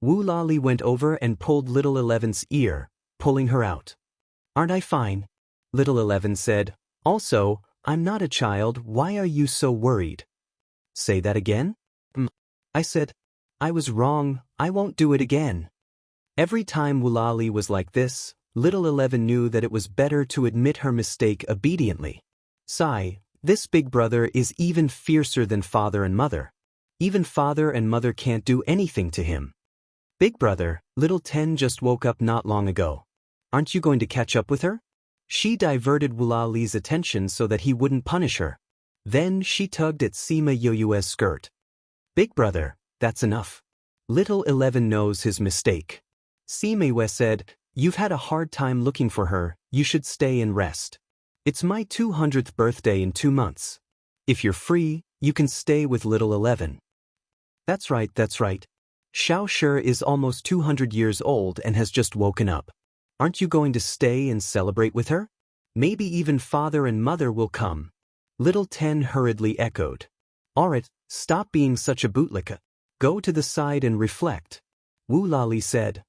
Wulali went over and pulled little 11's ear, pulling her out. Aren't I fine? Little 11 said. Also, I'm not a child, why are you so worried? Say that again? I said, I was wrong, I won't do it again. Every time Wulali was like this, little 11 knew that it was better to admit her mistake obediently. Sigh, this big brother is even fiercer than father and mother. Even father and mother can't do anything to him. Big brother, little 10 just woke up not long ago. Aren't you going to catch up with her? She diverted Wulali's attention so that he wouldn't punish her. Then she tugged at Sima Yue's skirt. Big brother, that's enough. Little 11 knows his mistake. Sima Yue said, you've had a hard time looking for her, you should stay and rest. It's my 200th birthday in 2 months. If you're free, you can stay with little 11. That's right, that's right. Xiao Shi is almost 200 years old and has just woken up. Aren't you going to stay and celebrate with her? Maybe even father and mother will come. Little 10 hurriedly echoed. Alright, stop being such a bootlicker. Go to the side and reflect. Wulali said.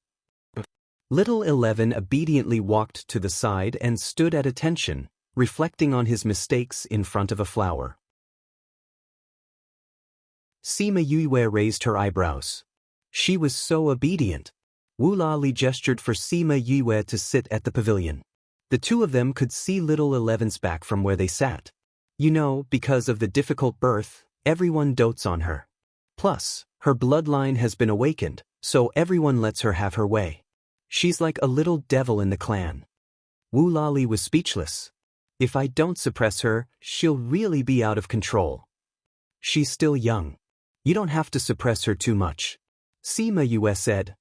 Little 11 obediently walked to the side and stood at attention, reflecting on his mistakes in front of a flower. Sima Yue raised her eyebrows. She was so obedient. Wulali gestured for Sima Yue to sit at the pavilion. The two of them could see little Eleven's back from where they sat. You know, because of the difficult birth, everyone dotes on her. Plus, her bloodline has been awakened, so everyone lets her have her way. She's like a little devil in the clan. Wu Lali was speechless. If I don't suppress her, she'll really be out of control. She's still young. You don't have to suppress her too much. Sima Yue said.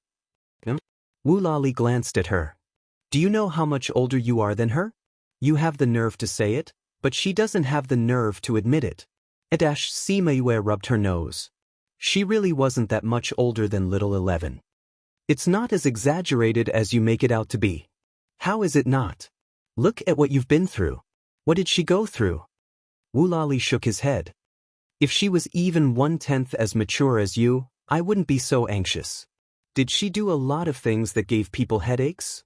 Wu Lali glanced at her. Do you know how much older you are than her? You have the nerve to say it, but she doesn't have the nerve to admit it. Sima Yue rubbed her nose. She really wasn't that much older than little 11. It's not as exaggerated as you make it out to be. How is it not? Look at what you've been through. What did she go through? Wu Lali shook his head. If she was even 1/10 as mature as you, I wouldn't be so anxious. Did she do a lot of things that gave people headaches?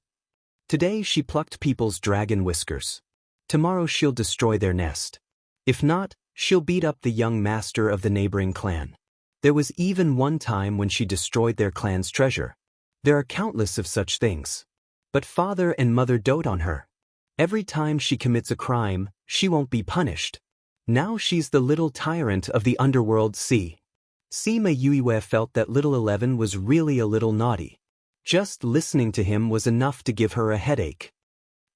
Today she plucked people's dragon whiskers. Tomorrow she'll destroy their nest. If not, she'll beat up the young master of the neighboring clan. There was even one time when she destroyed their clan's treasure. There are countless of such things. But father and mother dote on her. Every time she commits a crime, she won't be punished. Now she's the little tyrant of the underworld sea. Sima Yue felt that little 11 was really a little naughty. Just listening to him was enough to give her a headache.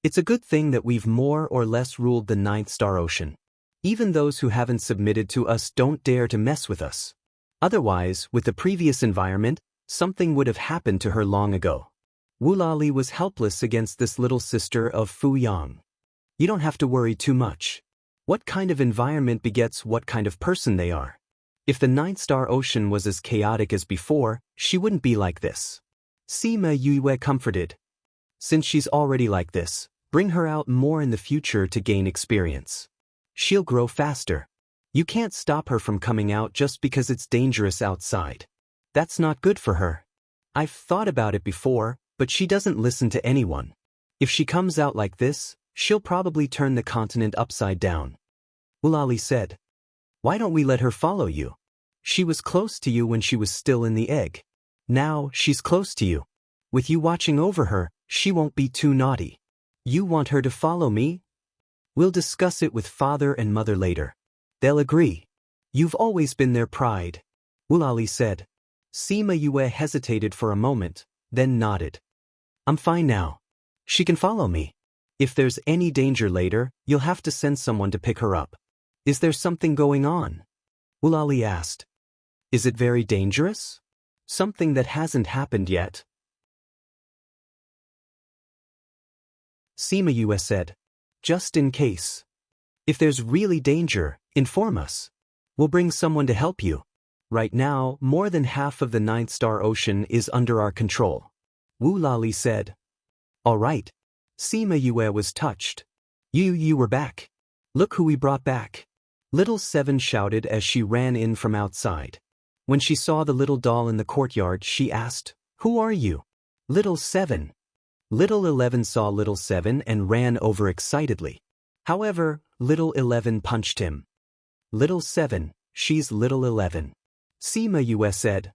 It's a good thing that we've more or less ruled the Ninth Star Ocean. Even those who haven't submitted to us don't dare to mess with us. Otherwise, with the previous environment, something would have happened to her long ago. Wu Lali was helpless against this little sister of Fu Yang. You don't have to worry too much. What kind of environment begets what kind of person they are. If the Ninth Star Ocean was as chaotic as before, she wouldn't be like this. Sima Yue comforted. Since she's already like this, bring her out more in the future to gain experience. She'll grow faster. You can't stop her from coming out just because it's dangerous outside. That's not good for her. I've thought about it before, but she doesn't listen to anyone. If she comes out like this, she'll probably turn the continent upside down. Wu Lali said. Why don't we let her follow you? She was close to you when she was still in the egg. Now, she's close to you. With you watching over her, she won't be too naughty. You want her to follow me? We'll discuss it with father and mother later. They'll agree. You've always been their pride. Wu Lali said. Sima Yue hesitated for a moment, then nodded. I'm fine now. She can follow me. If there's any danger later, you'll have to send someone to pick her up. Is there something going on? Wu Lali asked. Is it very dangerous? Something that hasn't happened yet. Sima Yue said. Just in case. If there's really danger, inform us. We'll bring someone to help you. Right now, more than half of the Ninth Star Ocean is under our control. Wu Lali said. All right. Sima Yue was touched. You were back. Look who we brought back. Little 7 shouted as she ran in from outside. When she saw the little doll in the courtyard, she asked, Who are you? Little 7. Little 11 saw little 7 and ran over excitedly. However, little 11 punched him. Little 7, she's little 11. Sima Yue said.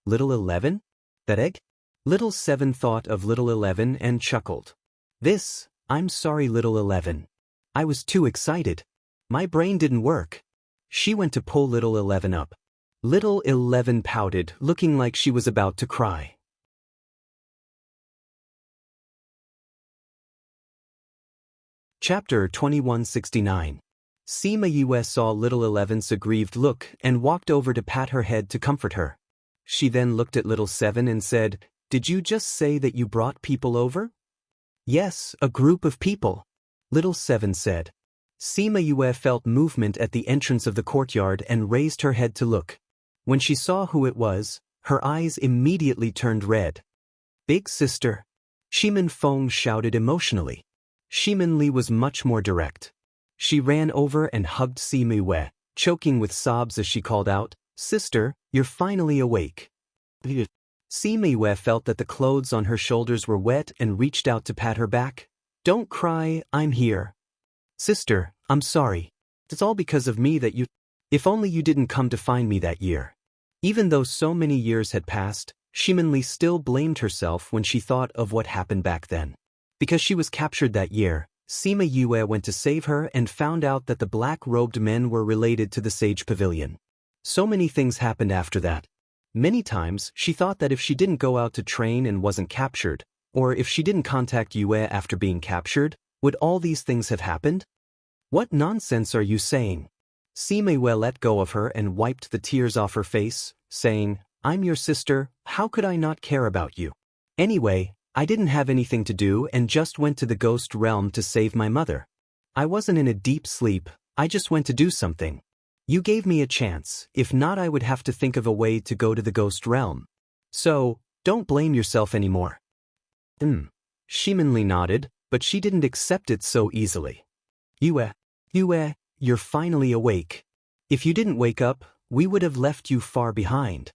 Little 11? That egg? Little 7 thought of little 11 and chuckled. I'm sorry little 11. I was too excited. My brain didn't work. She went to pull little 11 up. Little 11 pouted, looking like she was about to cry. Chapter 2169. Sima Yue saw little 11's aggrieved look and walked over to pat her head to comfort her. She then looked at little 7 and said, Did you just say that you brought people over? Yes, a group of people. Little 7 said. Sima Yue felt movement at the entrance of the courtyard and raised her head to look. When she saw who it was, her eyes immediately turned red. Big sister. Shimin Feng shouted emotionally. Shimin Li was much more direct. She ran over and hugged Sima Yue, choking with sobs as she called out, Sister, you're finally awake. Sima Yue felt that the clothes on her shoulders were wet and reached out to pat her back. Don't cry, I'm here. Sister, I'm sorry. It's all because of me that you... If only you didn't come to find me that year. Even though so many years had passed, Shimin Li still blamed herself when she thought of what happened back then. Because she was captured that year, Sima Yue went to save her and found out that the black-robed men were related to the Sage Pavilion. So many things happened after that. Many times, she thought that if she didn't go out to train and wasn't captured, or if she didn't contact Yue after being captured, would all these things have happened? What nonsense are you saying? Sima Yue let go of her and wiped the tears off her face, saying, I'm your sister, how could I not care about you? Anyway, I didn't have anything to do and just went to the ghost realm to save my mother. I wasn't in a deep sleep, I just went to do something. You gave me a chance, if not I would have to think of a way to go to the ghost realm. So, don't blame yourself anymore. Shimonli nodded, but she didn't accept it so easily. Yue, you're finally awake. If you didn't wake up, we would have left you far behind.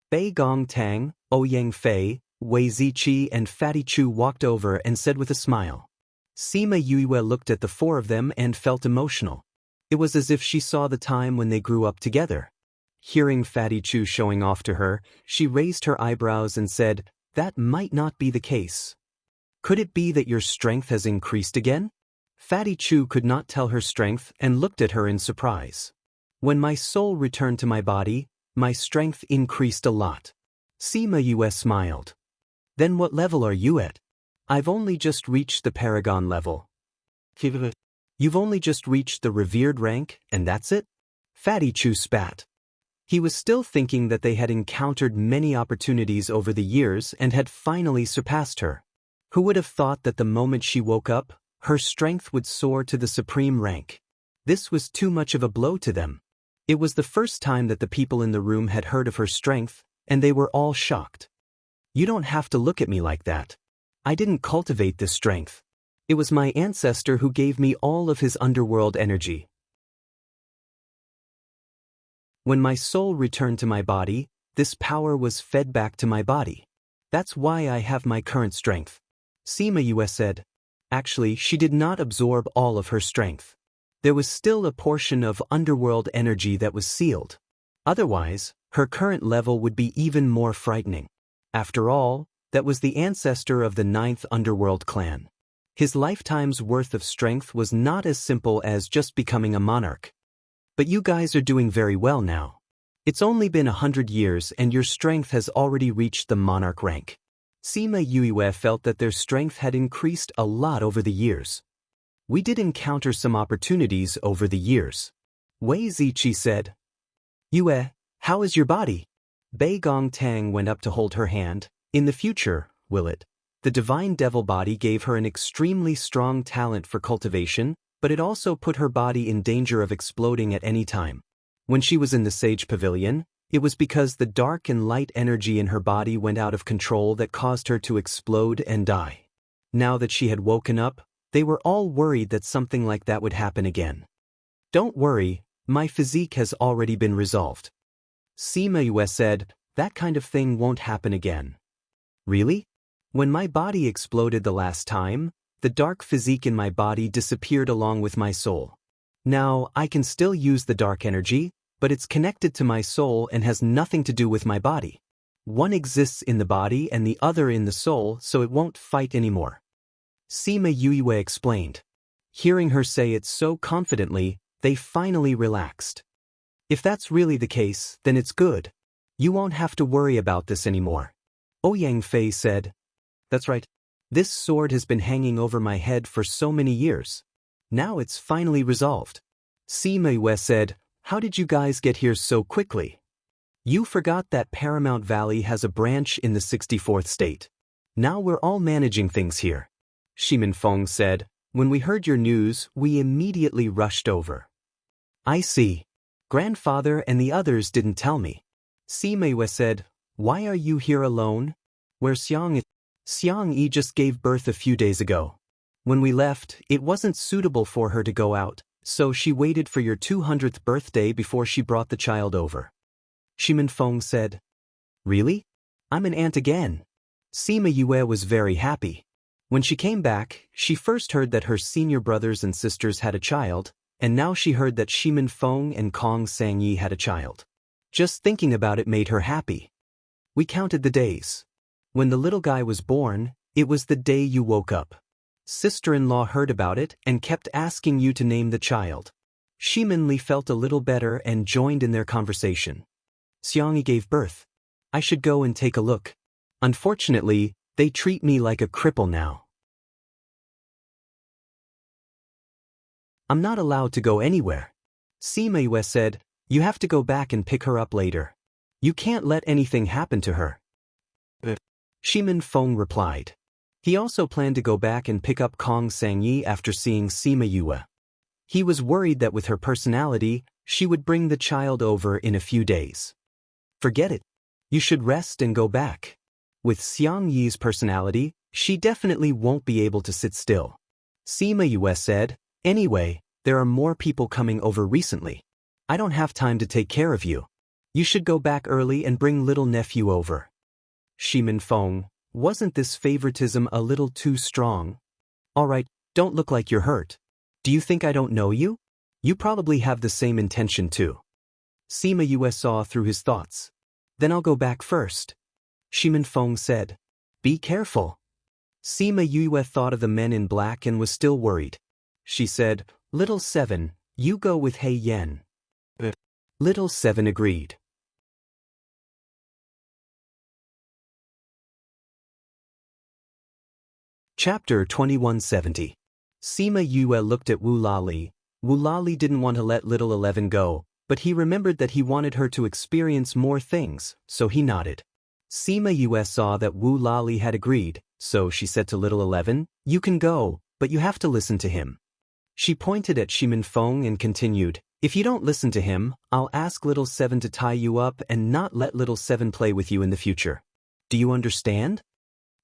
Bei Gong Tang, Ouyang Fei, Wei Ziqi and Fatty Chu walked over and said with a smile. Sima Yue looked at the four of them and felt emotional. It was as if she saw the time when they grew up together. Hearing Fatty Chu showing off to her, she raised her eyebrows and said, that might not be the case. Could it be that your strength has increased again? Fatty Chu could not tell her strength and looked at her in surprise. When my soul returned to my body, my strength increased a lot. Sima Yue smiled. Then what level are you at? I've only just reached the Paragon level. You've only just reached the revered rank, and that's it? Fatty Chu spat. He was still thinking that they had encountered many opportunities over the years and had finally surpassed her. Who would have thought that the moment she woke up, her strength would soar to the supreme rank? This was too much of a blow to them. It was the first time that the people in the room had heard of her strength, and they were all shocked. You don't have to look at me like that. I didn't cultivate this strength. It was my ancestor who gave me all of his underworld energy. When my soul returned to my body, this power was fed back to my body. That's why I have my current strength. Sima Yue said. Actually, she did not absorb all of her strength. There was still a portion of underworld energy that was sealed. Otherwise, her current level would be even more frightening. After all, that was the ancestor of the 9th underworld clan. His lifetime's worth of strength was not as simple as just becoming a monarch. But you guys are doing very well now. It's only been 100 years and your strength has already reached the monarch rank. Sima Yue felt that their strength had increased a lot over the years. We did encounter some opportunities over the years. Wei Ziqi said. Yue, how is your body? Bei Gong Tang went up to hold her hand. In the future, will it? The divine devil body gave her an extremely strong talent for cultivation, but it also put her body in danger of exploding at any time. When she was in the Sage Pavilion, it was because the dark and light energy in her body went out of control that caused her to explode and die. Now that she had woken up, they were all worried that something like that would happen again. Don't worry, my physique has already been resolved. Sima Yue said, that kind of thing won't happen again. Really? When my body exploded the last time, the dark physique in my body disappeared along with my soul. Now, I can still use the dark energy, but it's connected to my soul and has nothing to do with my body. One exists in the body and the other in the soul, so it won't fight anymore. Sima Yue explained. Hearing her say it so confidently, they finally relaxed. If that's really the case, then it's good. You won't have to worry about this anymore. Ouyang Fei said. That's right. This sword has been hanging over my head for so many years. Now it's finally resolved. Sima Yue said, how did you guys get here so quickly? You forgot that Paramount Valley has a branch in the 64th state. Now we're all managing things here. Shimin Feng said, when we heard your news, we immediately rushed over. I see. Grandfather and the others didn't tell me. Sima Yue said, why are you here alone? Where's Xiang? Xiang Yi just gave birth a few days ago. When we left, it wasn't suitable for her to go out, so she waited for your 200th birthday before she brought the child over. Shimin Feng said, really? I'm an aunt again. Sima Yue was very happy. When she came back, she first heard that her senior brothers and sisters had a child, and now she heard that Shimin Feng and Kong Sangyi had a child. Just thinking about it made her happy. We counted the days. When the little guy was born, it was the day you woke up. Sister-in-law heard about it and kept asking you to name the child. Shimin felt a little better and joined in their conversation. Xiangyi gave birth. I should go and take a look. Unfortunately, they treat me like a cripple now. I'm not allowed to go anywhere. Sima Yue said, you have to go back and pick her up later. You can't let anything happen to her. Shimin Feng replied. He also planned to go back and pick up Kong Sangyi after seeing Sima Yue. He was worried that with her personality, she would bring the child over in a few days. Forget it. You should rest and go back. With Xiang Yi's personality, she definitely won't be able to sit still. Sima Yue said, anyway, there are more people coming over recently. I don't have time to take care of you. You should go back early and bring little nephew over. Shimin Feng, wasn't this favoritism a little too strong? Alright, don't look like you're hurt. Do you think I don't know you? You probably have the same intention too. Sima Yue saw through his thoughts. Then I'll go back first. Shimin Feng said. Be careful. Sima Yue thought of the men in black and was still worried. She said, Little Seven, you go with Hei Yan. Little Seven agreed. Chapter 2170. Sima Yue looked at Wu Lali. Wu Lali didn't want to let little 11 go, but he remembered that he wanted her to experience more things, so he nodded. Sima Yue saw that Wu Lali had agreed, so she said to little 11, you can go, but you have to listen to him. She pointed at Shimin Feng and continued, if you don't listen to him, I'll ask little 7 to tie you up and not let little 7 play with you in the future. Do you understand?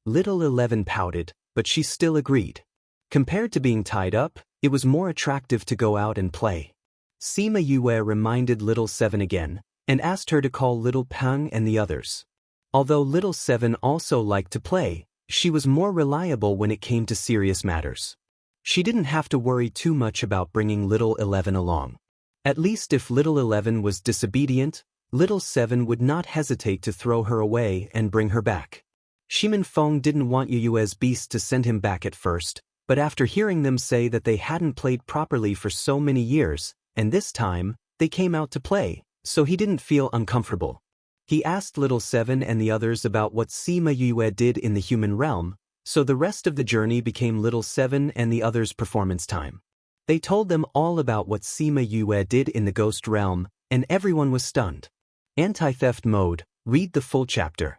Little 11 pouted, but she still agreed. Compared to being tied up, it was more attractive to go out and play. Sima Yue reminded little 7 again, and asked her to call little Peng and the others. Although little 7 also liked to play, she was more reliable when it came to serious matters. She didn't have to worry too much about bringing little 11 along. At least if little 11 was disobedient, little 7 would not hesitate to throw her away and bring her back. Shimin Feng didn't want Yue's beast to send him back at first, but after hearing them say that they hadn't played properly for so many years, and this time, they came out to play, so he didn't feel uncomfortable. He asked little 7 and the others about what Sima Yue did in the human realm, so the rest of the journey became little 7 and the others' performance time. They told them all about what Sima Yue did in the ghost realm, and everyone was stunned. Anti-theft mode, read the full chapter.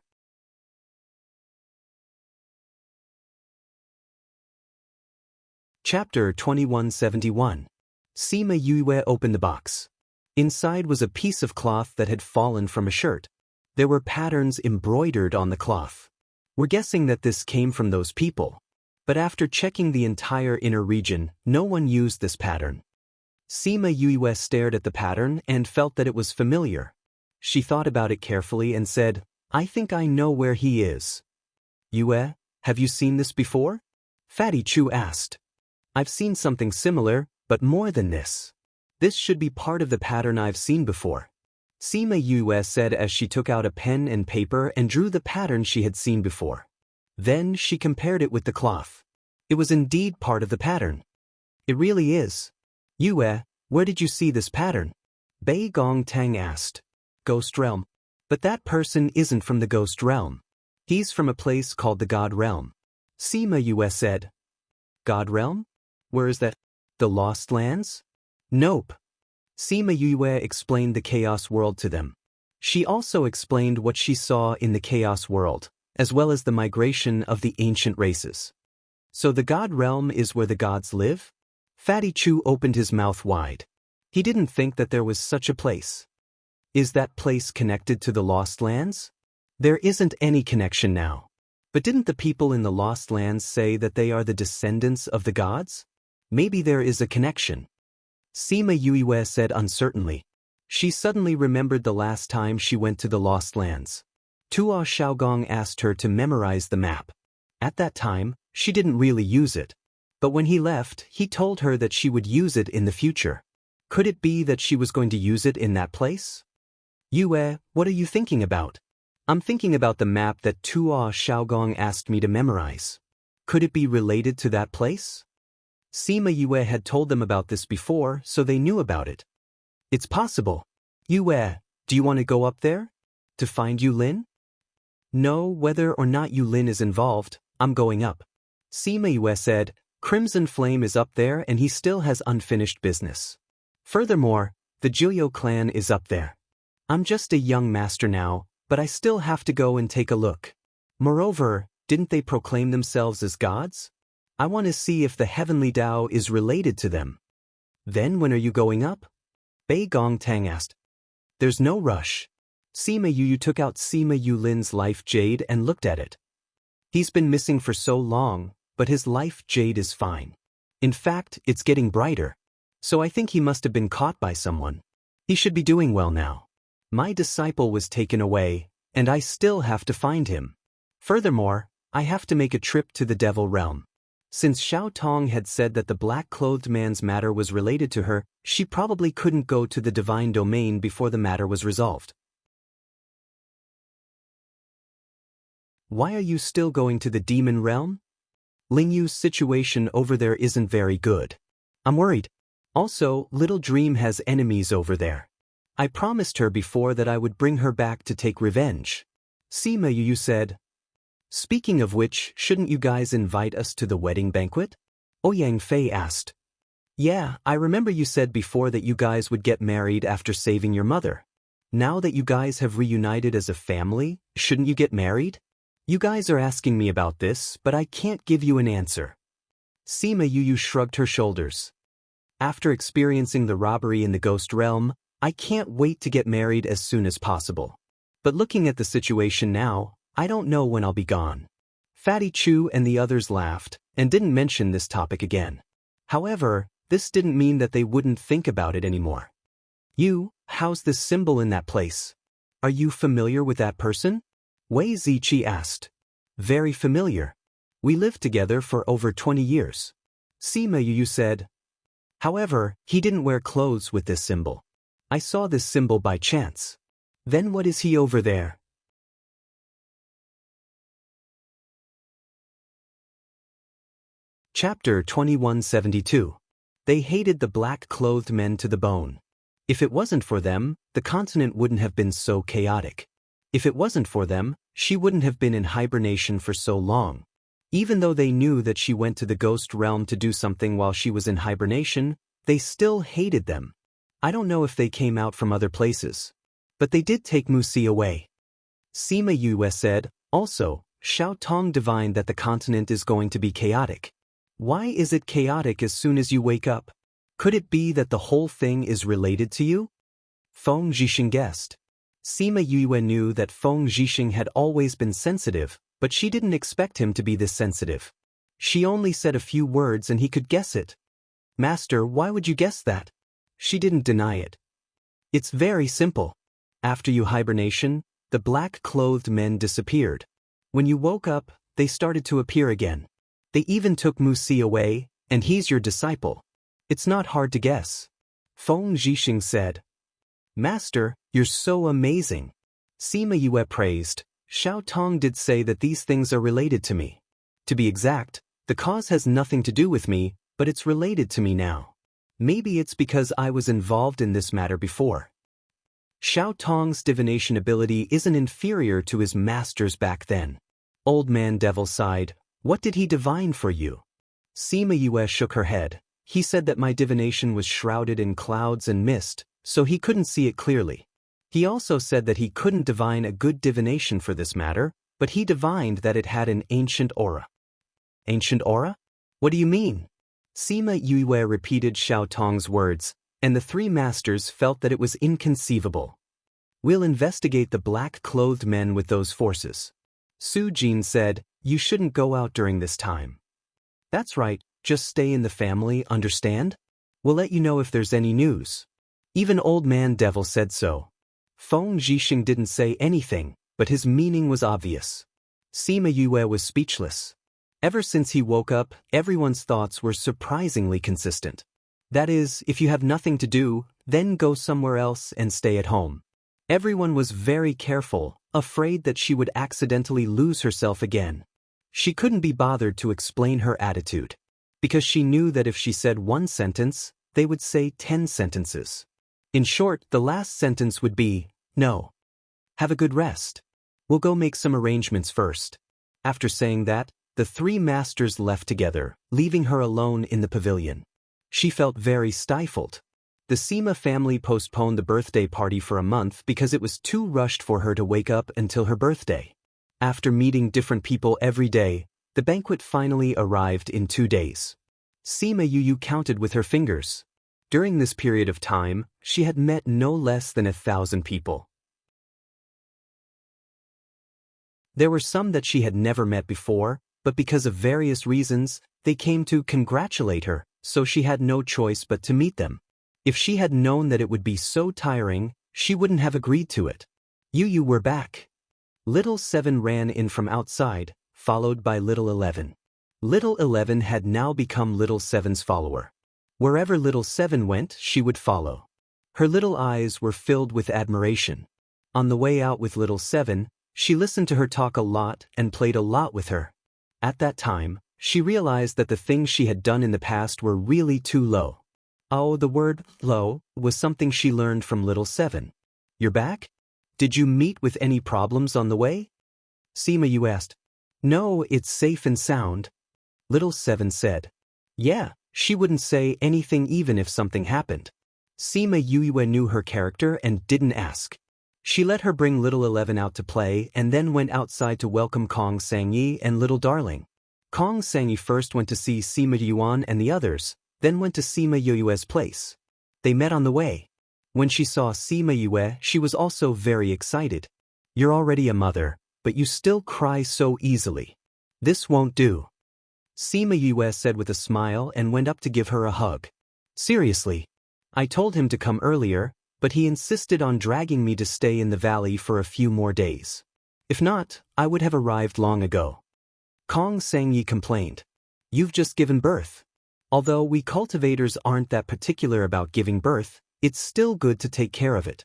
Chapter 2171. Sima Yue opened the box. Inside was a piece of cloth that had fallen from a shirt. There were patterns embroidered on the cloth. We're guessing that this came from those people. But after checking the entire inner region, no one used this pattern. Sima Yue stared at the pattern and felt that it was familiar. She thought about it carefully and said, I think I know where he is. Yue, have you seen this before? Fatty Chu asked. I've seen something similar, but more than this. This should be part of the pattern I've seen before. Sima Yue said as she took out a pen and paper and drew the pattern she had seen before. Then she compared it with the cloth. It was indeed part of the pattern. It really is. Yue, where did you see this pattern? Bei Gong Tang asked. Ghost Realm. But that person isn't from the Ghost Realm. He's from a place called the God Realm. Sima Yue said. God Realm? Where is that? The Lost Lands? Nope. Sima Yue explained the Chaos World to them. She also explained what she saw in the Chaos World, as well as the migration of the ancient races. So the God Realm is where the gods live? Fatty Chu opened his mouth wide. He didn't think that there was such a place. Is that place connected to the Lost Lands? There isn't any connection now. But didn't the people in the Lost Lands say that they are the descendants of the gods? Maybe there is a connection. Sima Yue said uncertainly. She suddenly remembered the last time she went to the Lost Lands. Tuo Shaogong asked her to memorize the map. At that time, she didn't really use it. But when he left, he told her that she would use it in the future. Could it be that she was going to use it in that place? Yue, what are you thinking about? I'm thinking about the map that Tuo Shaogong asked me to memorize. Could it be related to that place? Sima Yue had told them about this before, so they knew about it. It's possible. Yue, do you want to go up there? To find Yulin? No, whether or not Yulin is involved, I'm going up. Sima Yue said, Crimson Flame is up there and he still has unfinished business. Furthermore, the Jiuyo clan is up there. I'm just a young master now, but I still have to go and take a look. Moreover, didn't they proclaim themselves as gods? I want to see if the heavenly Tao is related to them. Then when are you going up? Bei Gongtang asked. There's no rush. Sima Yu took out Sima Yulin's life jade and looked at it. He's been missing for so long, but his life jade is fine. In fact, it's getting brighter. So I think he must have been caught by someone. He should be doing well now. My disciple was taken away, and I still have to find him. Furthermore, I have to make a trip to the Devil Realm. Since Xiao Tong had said that the black-clothed man's matter was related to her, she probably couldn't go to the divine domain before the matter was resolved. Why are you still going to the demon realm? Ling Yu's situation over there isn't very good. I'm worried. Also, Little Dream has enemies over there. I promised her before that I would bring her back to take revenge. Sima Yu said. Speaking of which, shouldn't you guys invite us to the wedding banquet? Ouyang Fei asked. Yeah, I remember you said before that you guys would get married after saving your mother. Now that you guys have reunited as a family, shouldn't you get married? You guys are asking me about this, but I can't give you an answer. Sima Yu shrugged her shoulders. After experiencing the robbery in the ghost realm, I can't wait to get married as soon as possible. But looking at the situation now, I don't know when I'll be gone. Fatty Chu and the others laughed, and didn't mention this topic again. However, this didn't mean that they wouldn't think about it anymore. How's this symbol in that place? Are you familiar with that person? Wei Ziqi asked. Very familiar. We lived together for over 20 years. Sima Yu said. However, he didn't wear clothes with this symbol. I saw this symbol by chance. Then what is he over there? Chapter 2172. They hated the black-clothed men to the bone. If it wasn't for them, the continent wouldn't have been so chaotic. If it wasn't for them, she wouldn't have been in hibernation for so long. Even though they knew that she went to the ghost realm to do something while she was in hibernation, they still hated them. I don't know if they came out from other places. But they did take Musi away. Sima Yue said, also, Xiao Tong divined that the continent is going to be chaotic. Why is it chaotic as soon as you wake up? Could it be that the whole thing is related to you? Feng Zhixing guessed. Sima Yue knew that Feng Zhixing had always been sensitive, but she didn't expect him to be this sensitive. She only said a few words and he could guess it. Master, why would you guess that? She didn't deny it. It's very simple. After your hibernation, the black-clothed men disappeared. When you woke up, they started to appear again. They even took Musi away, and he's your disciple. It's not hard to guess. Feng Zhixing said. Master, you're so amazing. Sima Yue praised. Xiao Tong did say that these things are related to me. To be exact, the cause has nothing to do with me, but it's related to me now. Maybe it's because I was involved in this matter before. Xiao Tong's divination ability isn't inferior to his master's back then. Old Man Devil sighed. What did he divine for you? Sima Yue shook her head. He said that my divination was shrouded in clouds and mist, so he couldn't see it clearly. He also said that he couldn't divine a good divination for this matter, but he divined that it had an ancient aura. Ancient aura? What do you mean? Sima Yue repeated Xiao Tong's words, and the three masters felt that it was inconceivable. We'll investigate the black-clothed men with those forces. Su Jin said, you shouldn't go out during this time. That's right, just stay in the family, understand? We'll let you know if there's any news. Even Old Man Devil said so. Feng Zhixing didn't say anything, but his meaning was obvious. Sima Yue was speechless. Ever since he woke up, everyone's thoughts were surprisingly consistent. That is, if you have nothing to do, then go somewhere else and stay at home. Everyone was very careful, afraid that she would accidentally lose herself again. She couldn't be bothered to explain her attitude, because she knew that if she said one sentence, they would say 10 sentences. In short, the last sentence would be, "No. Have a good rest. We'll go make some arrangements first." After saying that, the three masters left together, leaving her alone in the pavilion. She felt very stifled. The Sima family postponed the birthday party for a month because it was too rushed for her to wake up until her birthday. After meeting different people every day, the banquet finally arrived in 2 days. Sima Yu counted with her fingers. During this period of time, she had met no less than 1,000 people. There were some that she had never met before, but because of various reasons, they came to congratulate her, so she had no choice but to meet them. If she had known that it would be so tiring, she wouldn't have agreed to it. "You were back." Little 7 ran in from outside, followed by Little 11. Little 11 had now become Little 7's follower. Wherever Little 7 went, she would follow. Her little eyes were filled with admiration. On the way out with Little 7, she listened to her talk a lot and played a lot with her. At that time, she realized that the things she had done in the past were really too low. Oh, the word low was something she learned from Little 7. "You're back? Did you meet with any problems on the way?" Sima Yu asked. "No, it's safe and sound." Little 7 said. Yeah, she wouldn't say anything even if something happened. Sima Yu knew her character and didn't ask. She let her bring Little 11 out to play and then went outside to welcome Kong Sangyi and Little Darling. Kong Sangyi first went to see Sima Yuan and the others, then went to Sima Yue's place. They met on the way. When she saw Sima Yue, she was also very excited. "You're already a mother, but you still cry so easily. This won't do." Sima Yue said with a smile and went up to give her a hug. "Seriously. I told him to come earlier, but he insisted on dragging me to stay in the valley for a few more days. If not, I would have arrived long ago." Kong Sangyi complained. "You've just given birth. Although we cultivators aren't that particular about giving birth, it's still good to take care of it."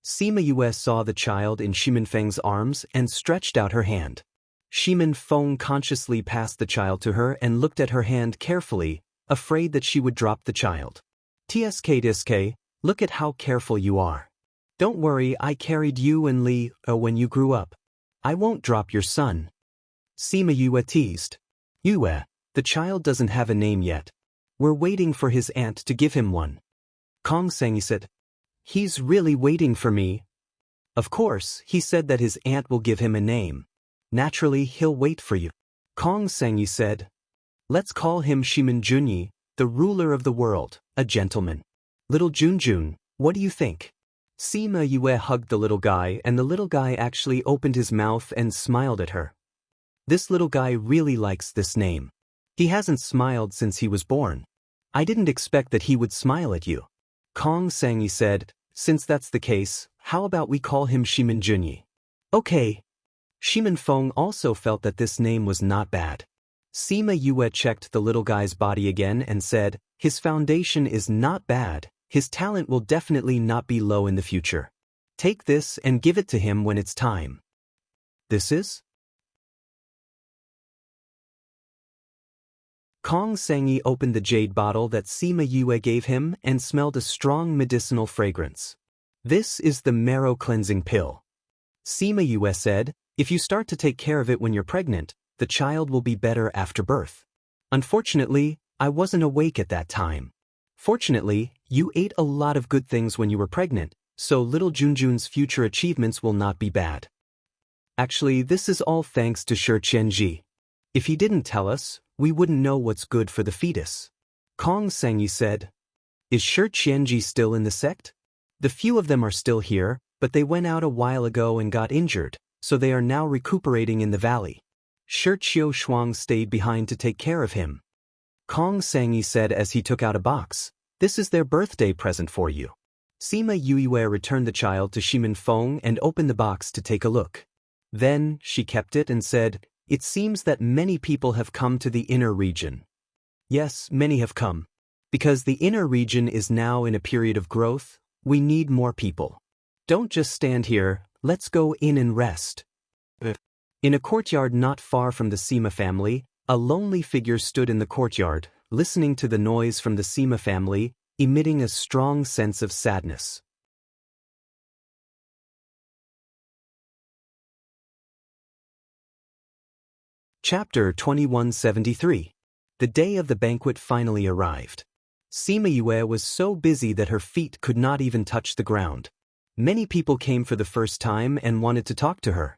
Sima Yue saw the child in Shimin Feng's arms and stretched out her hand. Shimin Feng consciously passed the child to her and looked at her hand carefully, afraid that she would drop the child. "Tsk, look at how careful you are. Don't worry, I carried you and Li when you grew up. I won't drop your son." Sima Yue teased. "Yue, the child doesn't have a name yet. We're waiting for his aunt to give him one." Kong Sangyi said. "He's really waiting for me." "Of course, he said that his aunt will give him a name. Naturally, he'll wait for you." Kong Sangyi said. "Let's call him Shimin Junyi, the ruler of the world, a gentleman. Little Junjun, what do you think?" Sima Yue hugged the little guy and the little guy actually opened his mouth and smiled at her. This little guy really likes this name. He hasn't smiled since he was born. "I didn't expect that he would smile at you." Kong Sangyi said, "Since that's the case, how about we call him Shimin Junyi?" "Okay." Shimin Feng also felt that this name was not bad. Sima Yue checked the little guy's body again and said, "His foundation is not bad. His talent will definitely not be low in the future. Take this and give it to him when it's time." "This is?" Kong Sangyi opened the jade bottle that Sima Yue gave him and smelled a strong medicinal fragrance. "This is the marrow cleansing pill." Sima Yue said, "If you start to take care of it when you're pregnant, the child will be better after birth. Unfortunately, I wasn't awake at that time. Fortunately, you ate a lot of good things when you were pregnant, so little Junjun's future achievements will not be bad. Actually, this is all thanks to Shi Qianji. If he didn't tell us, we wouldn't know what's good for the fetus." Kong Sangyi said. "Is Shi Qianji still in the sect?" "The few of them are still here, but they went out a while ago and got injured, so they are now recuperating in the valley. Shi Qiu Shuang stayed behind to take care of him." Kong Sangyi said as he took out a box. "This is their birthday present for you." Sima Yue returned the child to Shimin Feng and opened the box to take a look. Then, she kept it and said, "It seems that many people have come to the inner region." "Yes, many have come. Because the inner region is now in a period of growth, we need more people. Don't just stand here, let's go in and rest." In a courtyard not far from the Sima family, a lonely figure stood in the courtyard, listening to the noise from the Sima family, emitting a strong sense of sadness. Chapter 2173. The day of the banquet finally arrived. Sima Yue was so busy that her feet could not even touch the ground. Many people came for the first time and wanted to talk to her.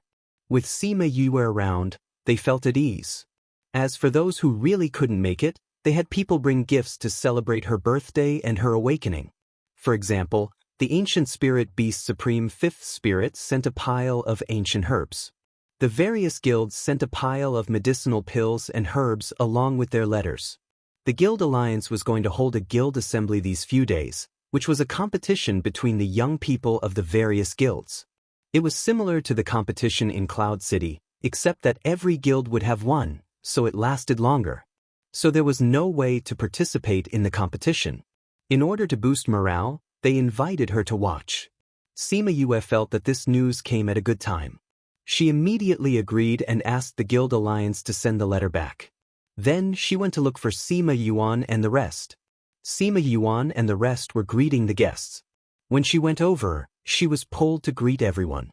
With Sima Yue around, they felt at ease. As for those who really couldn't make it, they had people bring gifts to celebrate her birthday and her awakening. For example, the ancient spirit beast Supreme Fifth Spirit sent a pile of ancient herbs. The various guilds sent a pile of medicinal pills and herbs along with their letters. The Guild Alliance was going to hold a guild assembly these few days, which was a competition between the young people of the various guilds. It was similar to the competition in Cloud City, except that every guild would have one, so it lasted longer. So there was no way to participate in the competition. In order to boost morale, they invited her to watch. Sima Yue felt that this news came at a good time. She immediately agreed and asked the Guild Alliance to send the letter back. Then she went to look for Sima Yuan and the rest. Sima Yuan and the rest were greeting the guests. When she went over, she was pulled to greet everyone.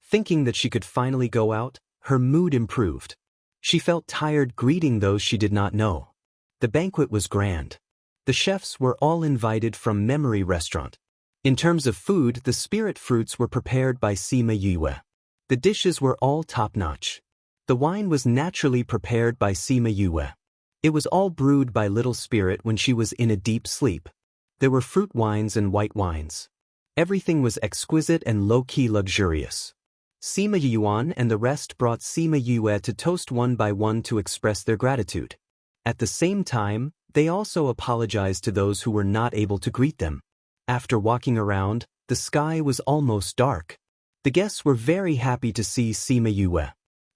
Thinking that she could finally go out, her mood improved. She felt tired greeting those she did not know. The banquet was grand. The chefs were all invited from Memory Restaurant. In terms of food, the spirit fruits were prepared by Sima Yue. The dishes were all top-notch. The wine was naturally prepared by Sima Yue. It was all brewed by Little Spirit when she was in a deep sleep. There were fruit wines and white wines. Everything was exquisite and low-key luxurious. Sima Yuan and the rest brought Sima Yue to toast one by one to express their gratitude. At the same time, they also apologized to those who were not able to greet them. After walking around, the sky was almost dark. The guests were very happy to see Sima Yue.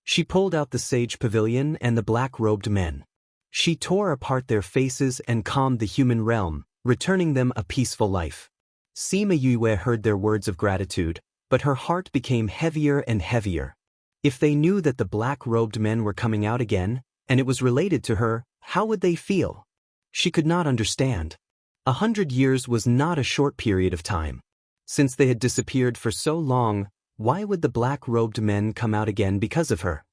She pulled out the sage pavilion and the black-robed men. She tore apart their faces and calmed the human realm, returning them a peaceful life. Sima Yue heard their words of gratitude, but her heart became heavier and heavier. If they knew that the black-robed men were coming out again, and it was related to her, how would they feel? She could not understand. 100 years was not a short period of time. Since they had disappeared for so long, why would the black-robed men come out again because of her?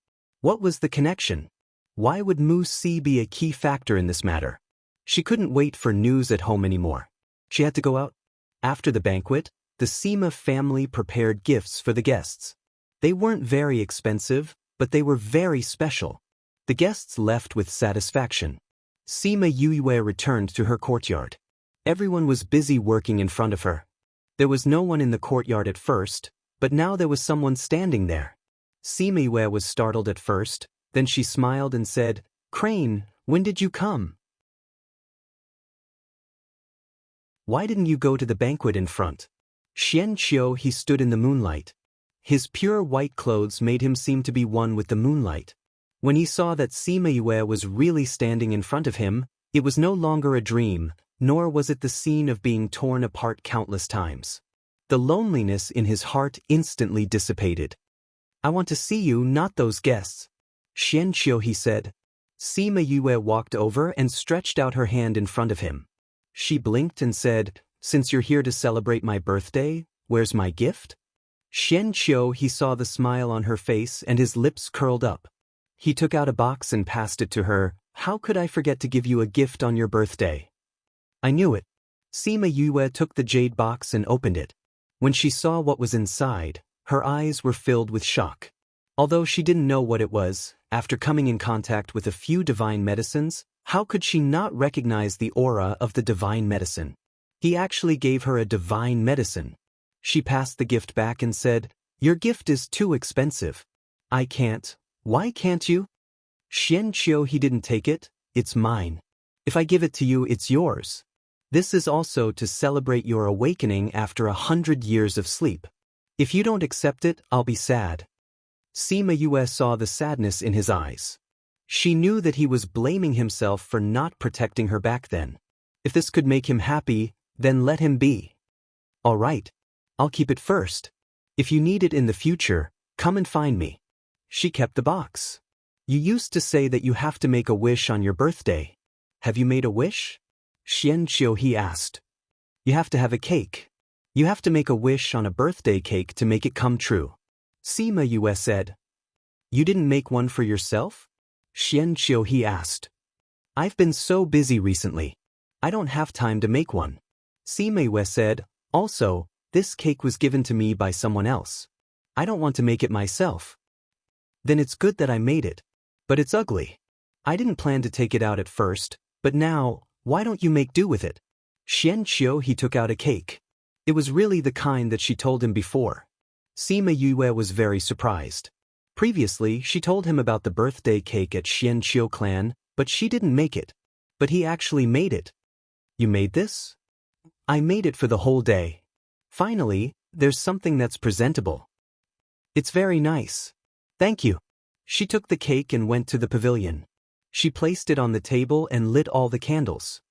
What was the connection? Why would Mu Si be a key factor in this matter? She couldn't wait for news at home anymore. She had to go out. After the banquet, the Sima family prepared gifts for the guests. They weren't very expensive, but they were very special. The guests left with satisfaction. Sima Yue returned to her courtyard. Everyone was busy working in front of her. There was no one in the courtyard at first, but now there was someone standing there. Sima Yue was startled at first, then she smiled and said, "Crane, when did you come? Why didn't you go to the banquet in front?" Xian Qiu he stood in the moonlight. His pure white clothes made him seem to be one with the moonlight. When he saw that Sima Yue was really standing in front of him, it was no longer a dream, nor was it the scene of being torn apart countless times. The loneliness in his heart instantly dissipated. "I want to see you, not those guests." "Xian Qiu," he said. Sima Yue walked over and stretched out her hand in front of him. She blinked and said, "Since you're here to celebrate my birthday, where's my gift?" Xian Qiu he saw the smile on her face and his lips curled up. He took out a box and passed it to her. "How could I forget to give you a gift on your birthday?" "I knew it." Sima Yue took the jade box and opened it. When she saw what was inside, her eyes were filled with shock. Although she didn't know what it was, after coming in contact with a few divine medicines, how could she not recognize the aura of the divine medicine? He actually gave her a divine medicine. She passed the gift back and said, "Your gift is too expensive." "I can't." "Why can't you?" "Xian Qiu he didn't take it, it's mine. If I give it to you, it's yours. This is also to celebrate your awakening after 100 years of sleep. If you don't accept it, I'll be sad." Sima Yue saw the sadness in his eyes. She knew that he was blaming himself for not protecting her back then. If this could make him happy, then let him be. "All right. I'll keep it first. If you need it in the future, come and find me." She kept the box. You used to say that you have to make a wish on your birthday. Have you made a wish? Xianqiu he asked. You have to have a cake. You have to make a wish on a birthday cake to make it come true. Sima Yue said. You didn't make one for yourself? Xianqiu he asked. I've been so busy recently. I don't have time to make one. Sima Yue said, also, this cake was given to me by someone else. I don't want to make it myself. Then it's good that I made it. But it's ugly. I didn't plan to take it out at first, but now, why don't you make do with it? Xianqiu he took out a cake. It was really the kind that she told him before. Sima Yue was very surprised. Previously, she told him about the birthday cake at Xianqiu clan, but she didn't make it. But he actually made it. You made this? I made it for the whole day. Finally, there's something that's presentable. It's very nice. Thank you. She took the cake and went to the pavilion. She placed it on the table and lit all the candles.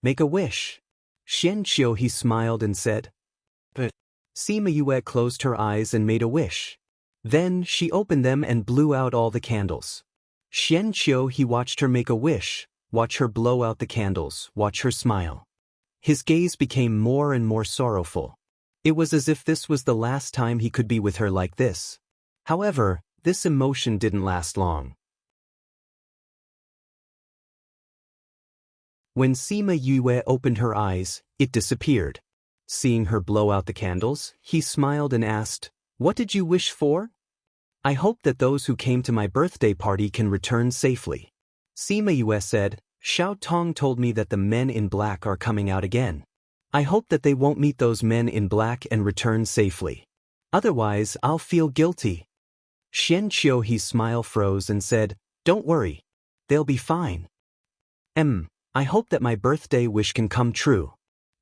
Make a wish. Xianqiu he smiled and said. But Sima Yue closed her eyes and made a wish. Then she opened them and blew out all the candles. Xianqiu he watched her make a wish, watch her blow out the candles, watch her smile. His gaze became more and more sorrowful. It was as if this was the last time he could be with her like this. However, this emotion didn't last long. When Sima Yue opened her eyes, it disappeared. Seeing her blow out the candles, he smiled and asked, What did you wish for? I hope that those who came to my birthday party can return safely. Sima Yue said, Xiao Tong told me that the men in black are coming out again. I hope that they won't meet those men in black and return safely. Otherwise, I'll feel guilty. Xianqiu his smile froze and said, Don't worry. They'll be fine. I hope that my birthday wish can come true.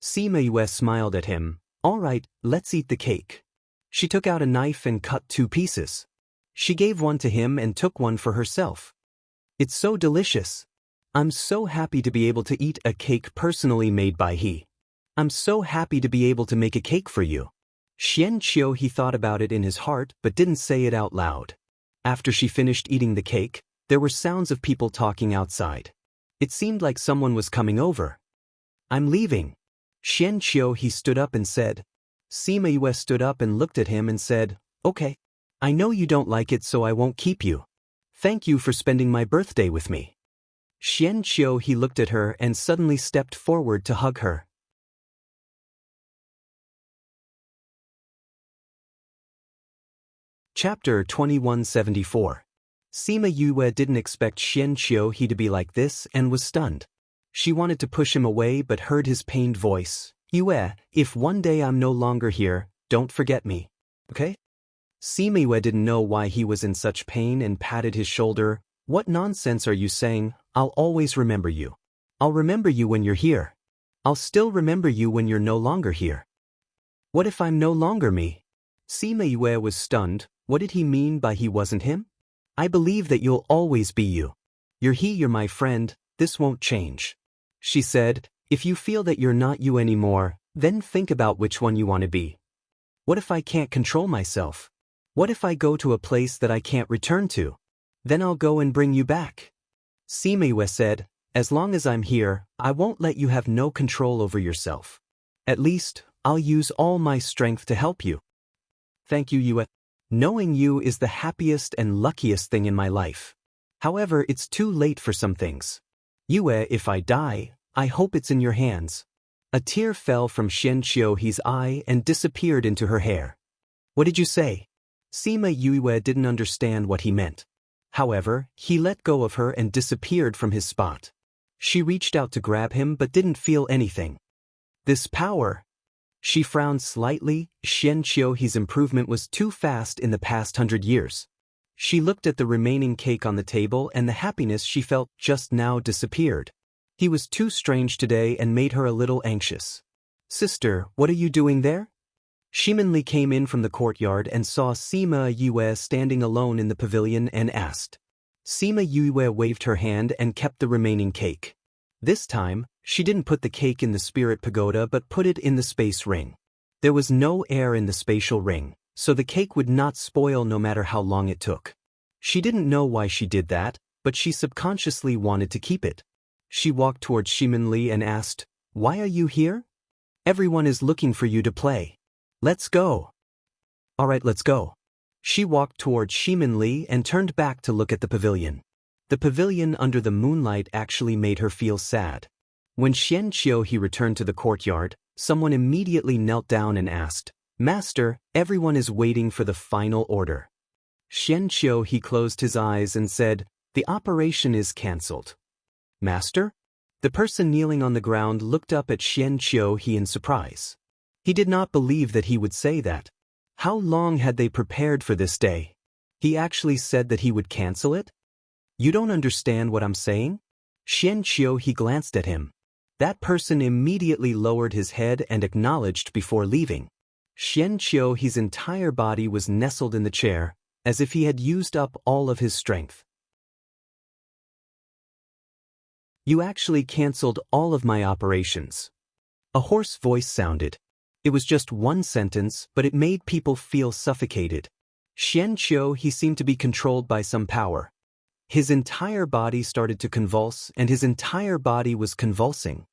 Sima Yue smiled at him. All right, let's eat the cake. She took out a knife and cut 2 pieces. She gave one to him and took one for herself. It's so delicious. I'm so happy to be able to eat a cake personally made by he. I'm so happy to be able to make a cake for you. Xianqiu he thought about it in his heart but didn't say it out loud. After she finished eating the cake, there were sounds of people talking outside. It seemed like someone was coming over. I'm leaving. Xianqiu he stood up and said. Sima Yue stood up and looked at him and said, Okay. I know you don't like it so I won't keep you. Thank you for spending my birthday with me. Xianqiu he looked at her and suddenly stepped forward to hug her. Chapter 2174. Sima Yue didn't expect Xianqiu he to be like this and was stunned. She wanted to push him away but heard his pained voice. Yue, if one day I'm no longer here, don't forget me. Okay? Sima Yue didn't know why he was in such pain and patted his shoulder. What nonsense are you saying? I'll always remember you. I'll remember you when you're here. I'll still remember you when you're no longer here. What if I'm no longer me? Sima Yue was stunned. What did he mean by he wasn't him? I believe that you'll always be you. You're my friend, this won't change. She said, if you feel that you're not you anymore, then think about which one you want to be. What if I can't control myself? What if I go to a place that I can't return to? Then I'll go and bring you back. Sima Yue said, as long as I'm here, I won't let you have no control over yourself. At least, I'll use all my strength to help you. Thank you, Yue. Knowing you is the happiest and luckiest thing in my life. However, it's too late for some things. Yue, if I die, I hope it's in your hands. A tear fell from Xianqiu his eye and disappeared into her hair. What did you say? Sima Yue didn't understand what he meant. However, he let go of her and disappeared from his spot. She reached out to grab him but didn't feel anything. This power. She frowned slightly. Xianqiu his improvement was too fast in the past 100 years. She looked at the remaining cake on the table and the happiness she felt just now disappeared. He was too strange today and made her a little anxious. Sister, what are you doing there? Shimonli came in from the courtyard and saw Sima Yue standing alone in the pavilion and asked. Sima Yue waved her hand and kept the remaining cake. This time, she didn't put the cake in the spirit pagoda but put it in the space ring. There was no air in the spatial ring, so the cake would not spoil no matter how long it took. She didn't know why she did that, but she subconsciously wanted to keep it. She walked towards Shimin-Li and asked, "Why are you here?" "Everyone is looking for you to play. Let's go." "Alright, let's go." She walked towards Shimin-Li and turned back to look at the pavilion. The pavilion under the moonlight actually made her feel sad. When Xian-Qiu returned to the courtyard, someone immediately knelt down and asked, "Master, everyone is waiting for the final order." Xian-Qiu closed his eyes and said, "The operation is cancelled." "Master?" The person kneeling on the ground looked up at Xian-Qiu in surprise. He did not believe that he would say that. How long had they prepared for this day? He actually said that he would cancel it? "You don't understand what I'm saying?" Xian-Qiu glanced at him. That person immediately lowered his head and acknowledged before leaving. Xian-Qiu's entire body was nestled in the chair, as if he had used up all of his strength. "You actually cancelled all of my operations." A hoarse voice sounded. It was just one sentence, but it made people feel suffocated. Xian-Qiu seemed to be controlled by some power. His entire body started to convulse, and his entire body was convulsing.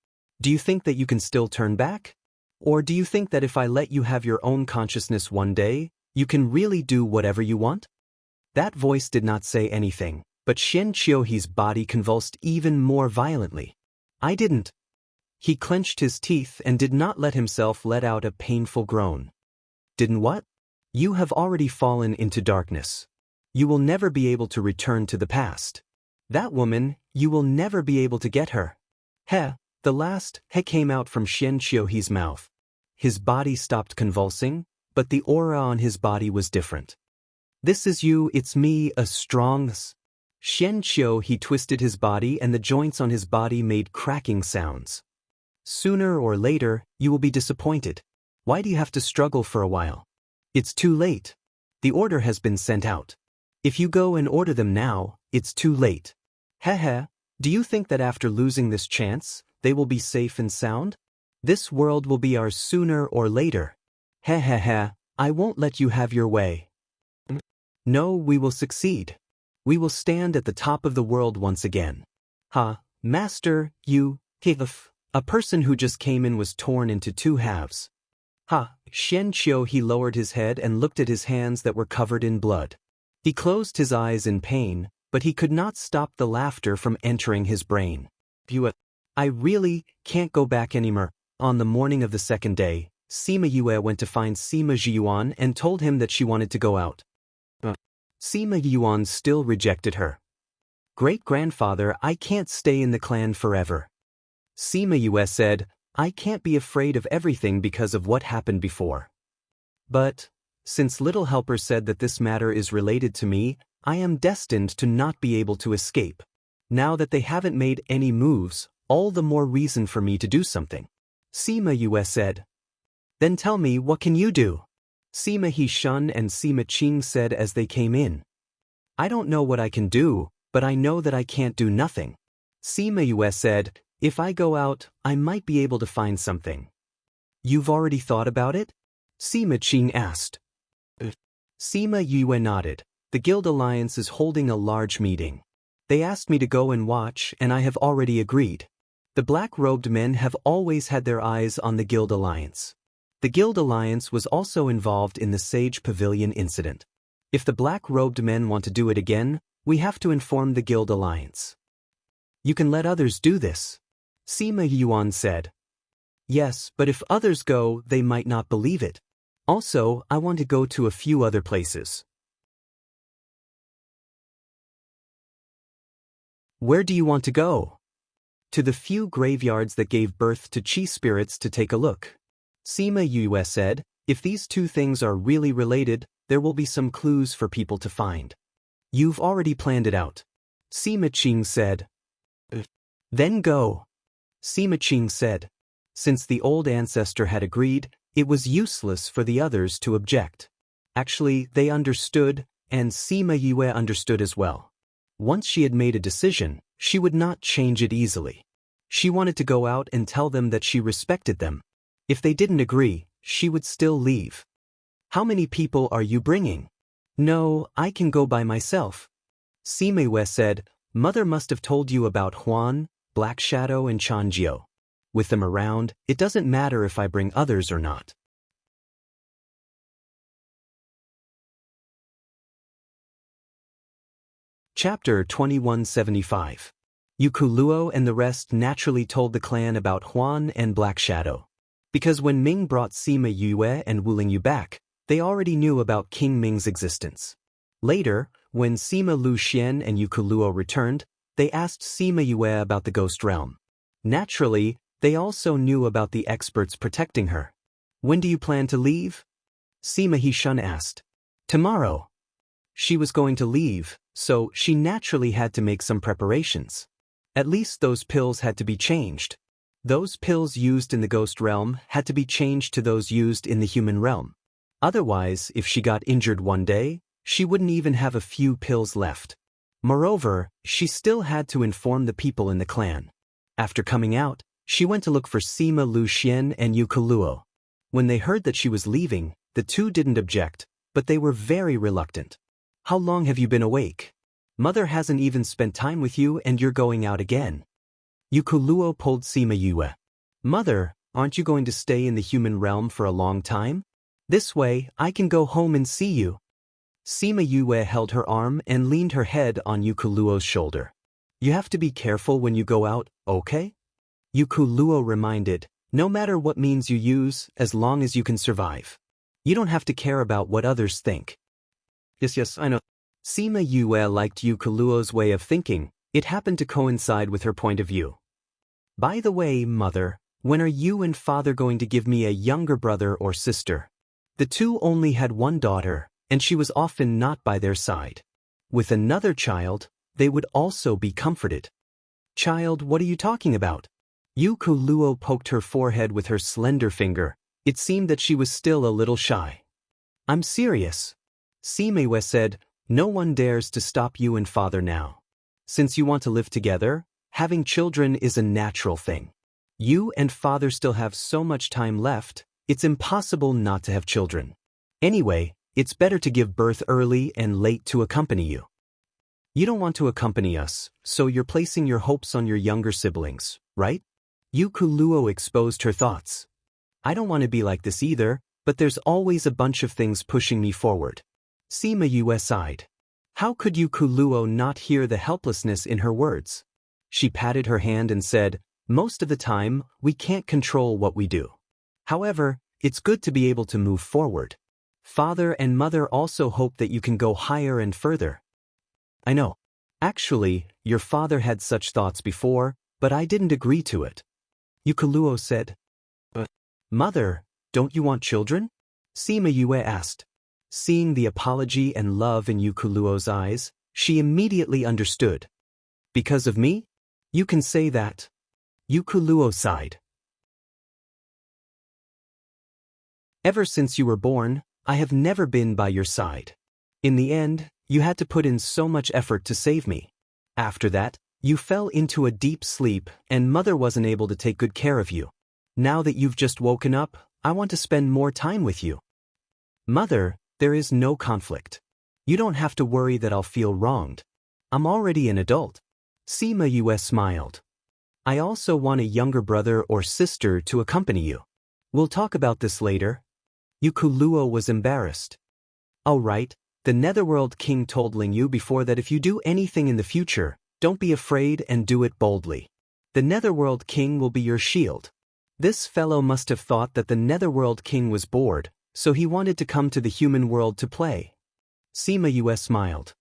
"Do you think that you can still turn back? Or do you think that if I let you have your own consciousness one day, you can really do whatever you want?" That voice did not say anything, but Xian-Qiu's body convulsed even more violently. "I didn't." He clenched his teeth and did not let himself let out a painful groan. "Didn't what?" "You have already fallen into darkness. You will never be able to return to the past. That woman, you will never be able to get her." "Heh." The last "he" came out from Xian-Qiu's mouth. His body stopped convulsing, but the aura on his body was different. "This is you, it's me, a strong..." Xian-Qiu twisted his body and the joints on his body made cracking sounds. "Sooner or later, you will be disappointed. Why do you have to struggle for a while? It's too late. The order has been sent out. If you go and order them now, it's too late." "Heh. Do you think that after losing this chance, they will be safe and sound? This world will be ours sooner or later. Heh. I won't let you have your way. No, we will succeed. We will stand at the top of the world once again." Master, you, Kif. A person who just came in was torn into two halves. Xian-Qiu lowered his head and looked at his hands that were covered in blood. He closed his eyes in pain, but he could not stop the laughter from entering his brain. "I really can't go back anymore." On the morning of the second day, Sima Yue went to find Sima Zhiyuan and told him that she wanted to go out. Sima Yuan still rejected her. "Great-grandfather, I can't stay in the clan forever." Sima Yue said, "I can't be afraid of everything because of what happened before. But, since Little Helper said that this matter is related to me, I am destined to not be able to escape. Now that they haven't made any moves, all the more reason for me to do something." Sima Yue said. "Then tell me, what can you do?" Sima Shun and Sima Qing said as they came in. "I don't know what I can do, but I know that I can't do nothing." Sima Yue said, "If I go out, I might be able to find something." "You've already thought about it?" Sima Qing asked. Sima Yue nodded. "The Guild Alliance is holding a large meeting. They asked me to go and watch, and I have already agreed. The black-robed men have always had their eyes on the Guild Alliance. The Guild Alliance was also involved in the Sage Pavilion incident. If the black-robed men want to do it again, we have to inform the Guild Alliance." "You can let others do this," Sima Yuan said. "Yes, but if others go, they might not believe it. Also, I want to go to a few other places." "Where do you want to go?" "To the few graveyards that gave birth to chi spirits to take a look." Sima Yue said, "If these two things are really related, there will be some clues for people to find." "You've already planned it out," Sima Qing said. "Then go," Sima Qing said. Since the old ancestor had agreed, it was useless for the others to object. Actually, they understood, and Sima Yue understood as well. Once she had made a decision, she would not change it easily. She wanted to go out and tell them that she respected them. If they didn't agree, she would still leave. "How many people are you bringing?" "No, I can go by myself," Sima Yue said, Mother must have told you about Huan, Black Shadow and Chanjiu. With them around, it doesn't matter if I bring others or not. Chapter 2175. Yukuluo and the rest naturally told the clan about Huan and Black Shadow. Because when Ming brought Sima Yue and Wu Lingyu back, they already knew about King Ming's existence. Later, when Sima Lu Xian and Yukuluo returned, they asked Sima Yue about the ghost realm. Naturally, they also knew about the experts protecting her. When do you plan to leave? Sima Hishun asked. Tomorrow. She was going to leave, so she naturally had to make some preparations. At least those pills had to be changed. Those pills used in the ghost realm had to be changed to those used in the human realm. Otherwise, if she got injured one day, she wouldn't even have a few pills left. Moreover, she still had to inform the people in the clan. After coming out, she went to look for Sima Lu Xian and Yukuluo. When they heard that she was leaving, the two didn't object, but they were very reluctant. How long have you been awake? Mother hasn't even spent time with you and you're going out again. Yukuluo pulled Sima Yue. Mother, aren't you going to stay in the human realm for a long time? This way, I can go home and see you. Sima Yue held her arm and leaned her head on Yukuluo's shoulder. You have to be careful when you go out, okay? Yukuluo reminded, no matter what means you use, as long as you can survive. You don't have to care about what others think. Yes, I know. Sima Yue liked Yukuluo's way of thinking. It happened to coincide with her point of view. By the way, Mother, when are you and Father going to give me a younger brother or sister? The two only had one daughter, and she was often not by their side. With another child, they would also be comforted. Child, what are you talking about? Yukuluo poked her forehead with her slender finger. It seemed that she was still a little shy. I'm serious. Sima Yue said, no one dares to stop you and Father now. Since you want to live together, having children is a natural thing. You and Father still have so much time left, it's impossible not to have children. Anyway, it's better to give birth early and late to accompany you. You don't want to accompany us, so you're placing your hopes on your younger siblings, right? Yukuluo exposed her thoughts. I don't want to be like this either, but there's always a bunch of things pushing me forward. Sima Yue sighed. How could Yukuluo not hear the helplessness in her words? She patted her hand and said, most of the time, we can't control what we do. However, it's good to be able to move forward. Father and Mother also hope that you can go higher and further. I know. Actually, your father had such thoughts before, but I didn't agree to it. Yukuluo said. But, Mother, don't you want children? Sima Yue asked. Seeing the apology and love in Yukuluo's eyes, she immediately understood. Because of me? You can say that. Yukuluo sighed. Ever since you were born, I have never been by your side. In the end, you had to put in so much effort to save me. After that, you fell into a deep sleep and Mother wasn't able to take good care of you. Now that you've just woken up, I want to spend more time with you. Mother, there is no conflict. You don't have to worry that I'll feel wronged. I'm already an adult. Sima Yue smiled. I also want a younger brother or sister to accompany you. We'll talk about this later. Yukuluo was embarrassed. Oh right, the Netherworld King told Lingyu before that if you do anything in the future, don't be afraid and do it boldly. The Netherworld King will be your shield. This fellow must have thought that the Netherworld King was bored, so he wanted to come to the human world to play. Sima Yue smiled.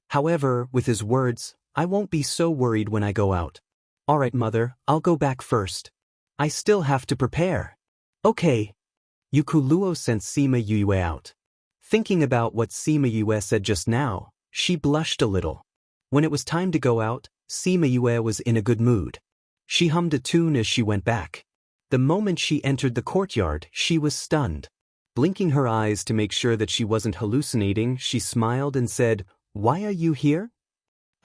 However, with his words, I won't be so worried when I go out. Alright, Mother, I'll go back first. I still have to prepare. Okay. Yukuluo sent Sima Yue out. Thinking about what Sima Yue said just now, she blushed a little. When it was time to go out, Sima Yue was in a good mood. She hummed a tune as she went back. The moment she entered the courtyard, she was stunned. Blinking her eyes to make sure that she wasn't hallucinating, she smiled and said, Why are you here?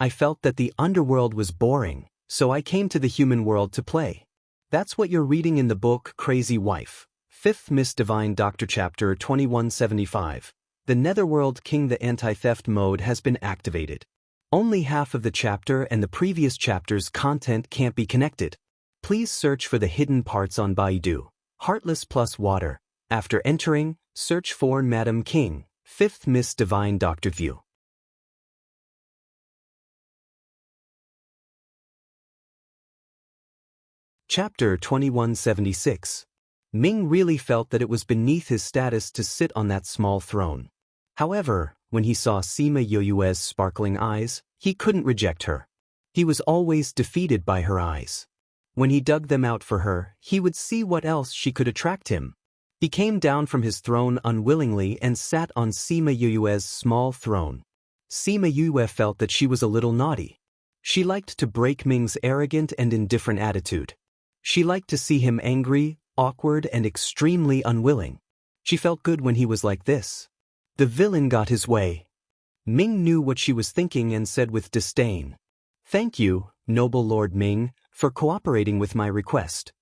I felt that the underworld was boring, so I came to the human world to play. That's what you're reading in the book Crazy Wife. 5th Miss Divine Doctor Chapter 2175. The Netherworld King. The anti-theft mode has been activated. Only half of the chapter and the previous chapter's content can't be connected. Please search for the hidden parts on Baidu. Heartless plus water. After entering, search for Madam King, 5th Miss Divine Dr. View. Chapter 2176. Ming really felt that it was beneath his status to sit on that small throne. However, when he saw Sima Yoyue's sparkling eyes, he couldn't reject her. He was always defeated by her eyes. When he dug them out for her, he would see what else she could attract him. He came down from his throne unwillingly and sat on Sima Yoyue's small throne. Sima Yoyue felt that she was a little naughty. She liked to break Ming's arrogant and indifferent attitude. She liked to see him angry, awkward, and extremely unwilling. She felt good when he was like this. The villain got his way. Ming knew what she was thinking and said with disdain, "Thank you, noble Lord Ming, for cooperating with my request."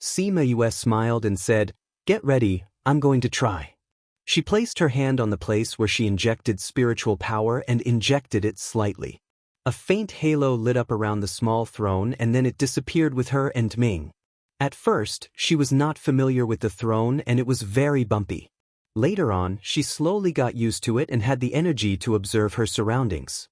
Sima Yue smiled and said, "Get ready, I'm going to try." She placed her hand on the place where she injected spiritual power and injected it slightly. A faint halo lit up around the small throne and then it disappeared with her and Ming. At first, she was not familiar with the throne and it was very bumpy. Later on, she slowly got used to it and had the energy to observe her surroundings.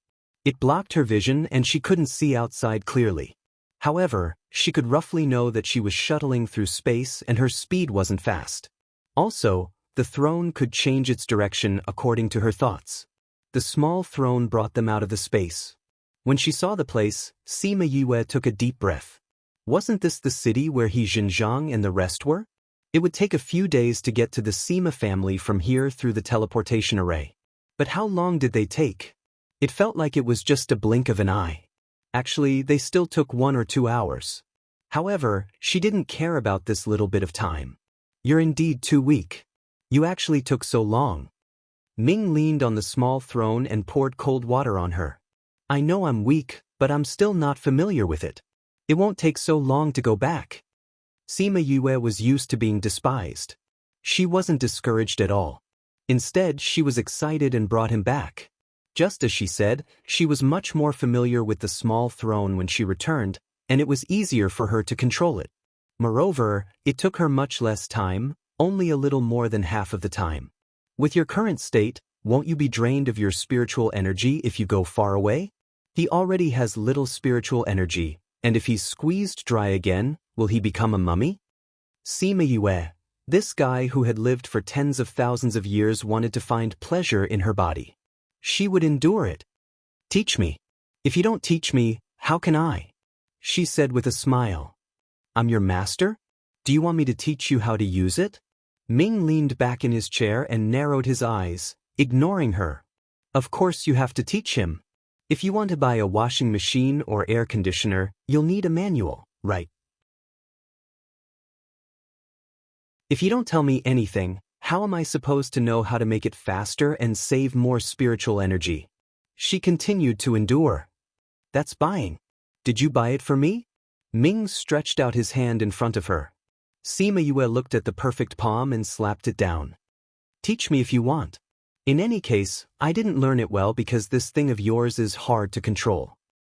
It blocked her vision and she couldn't see outside clearly. However, she could roughly know that she was shuttling through space and her speed wasn't fast. Also, the throne could change its direction according to her thoughts. The small throne brought them out of the space. When she saw the place, Sima Yue took a deep breath. Wasn't this the city where he Xinjiang and the rest were? It would take a few days to get to the Sima family from here through the teleportation array. But how long did they take? It felt like it was just a blink of an eye. Actually, they still took 1 or 2 hours. However, she didn't care about this little bit of time. You're indeed too weak. You actually took so long. Ming leaned on the small throne and poured cold water on her. I know I'm weak, but I'm still not familiar with it. It won't take so long to go back. Sima Yue was used to being despised. She wasn't discouraged at all. Instead, she was excited and brought him back. Just as she said, she was much more familiar with the small throne when she returned, and it was easier for her to control it. Moreover, it took her much less time, only a little more than half of the time. With your current state, won't you be drained of your spiritual energy if you go far away? He already has little spiritual energy, and if he's squeezed dry again, will he become a mummy? Sima Yue, this guy who had lived for tens of thousands of years wanted to find pleasure in her body. She would endure it. Teach me. If you don't teach me, how can I? She said with a smile. I'm your master? Do you want me to teach you how to use it? Ming leaned back in his chair and narrowed his eyes, ignoring her. Of course you have to teach him. If you want to buy a washing machine or air conditioner, you'll need a manual, right? If you don't tell me anything, how am I supposed to know how to make it faster and save more spiritual energy? She continued to endure. That's buying. Did you buy it for me? Ming stretched out his hand in front of her. Sima Yue looked at the perfect palm and slapped it down. Teach me if you want. In any case, I didn't learn it well because this thing of yours is hard to control.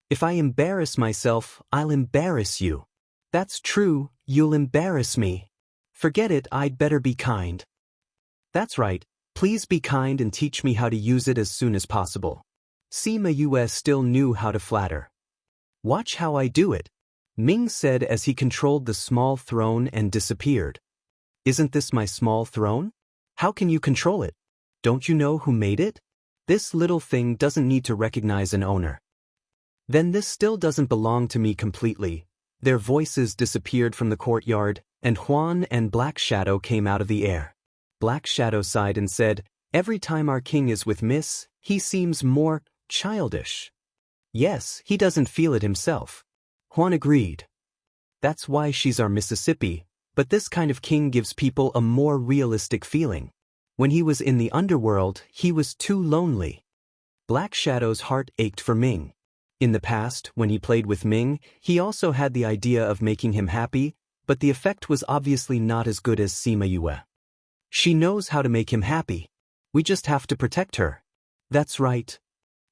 If I embarrass myself, I'll embarrass you. That's true, you'll embarrass me. Forget it, I'd better be kind. That's right, please be kind and teach me how to use it as soon as possible. Sima Yue still knew how to flatter. Watch how I do it, Ming said as he controlled the small throne and disappeared. Isn't this my small throne? How can you control it? Don't you know who made it? This little thing doesn't need to recognize an owner. Then this still doesn't belong to me completely. Their voices disappeared from the courtyard, and Huan and Black Shadow came out of the air. Black Shadow sighed and said, every time our king is with Miss, he seems more childish. Yes, he doesn't feel it himself. Huan agreed. That's why she's our Mississippi, but this kind of king gives people a more realistic feeling. When he was in the underworld, he was too lonely. Black Shadow's heart ached for Ming. In the past, when he played with Ming, he also had the idea of making him happy, but the effect was obviously not as good as Sima Yue. She knows how to make him happy. We just have to protect her. That's right.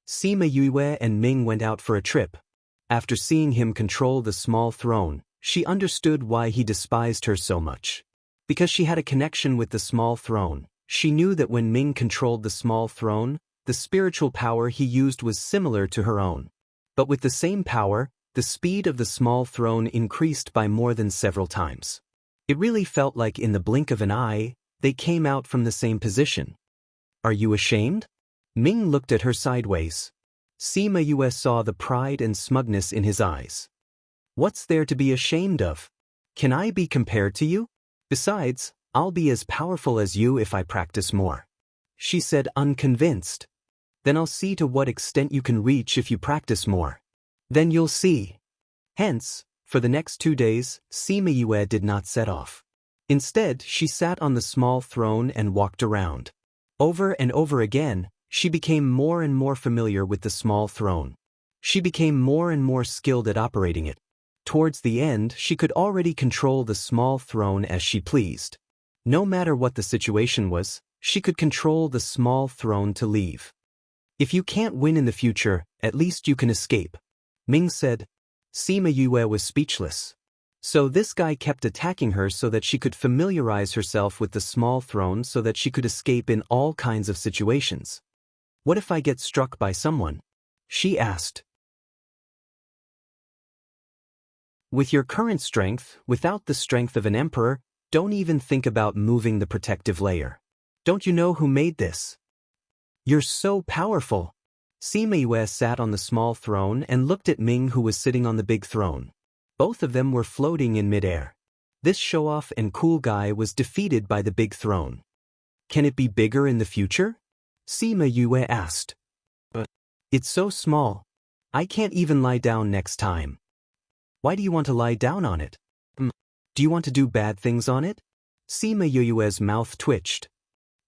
Sima Yue and Ming went out for a trip. After seeing him control the small throne, she understood why he despised her so much. Because she had a connection with the small throne, she knew that when Ming controlled the small throne, the spiritual power he used was similar to her own. But with the same power, the speed of the small throne increased by more than several times. It really felt like in the blink of an eye, they came out from the same position. Are you ashamed? Ming looked at her sideways. Sima Yue saw the pride and smugness in his eyes. What's there to be ashamed of? Can I be compared to you? Besides, I'll be as powerful as you if I practice more. She said, unconvinced. Then I'll see to what extent you can reach if you practice more. Then you'll see. Hence, for the next 2 days, Sima Yue did not set off. Instead, she sat on the small throne and walked around. Over and over again, she became more and more familiar with the small throne. She became more and more skilled at operating it. Towards the end, she could already control the small throne as she pleased. No matter what the situation was, she could control the small throne to leave. If you can't win in the future, at least you can escape, Ming said. Sima Yue was speechless. So this guy kept attacking her so that she could familiarize herself with the small throne so that she could escape in all kinds of situations. What if I get struck by someone? She asked. With your current strength, without the strength of an emperor, don't even think about moving the protective layer. Don't you know who made this? You're so powerful. Sima Yue sat on the small throne and looked at Ming, who was sitting on the big throne. Both of them were floating in midair. This show-off and cool guy was defeated by the big throne. Can it be bigger in the future? Sima Yue asked. But it's so small. I can't even lie down next time. Why do you want to lie down on it? Do you want to do bad things on it? Sima Yue's mouth twitched.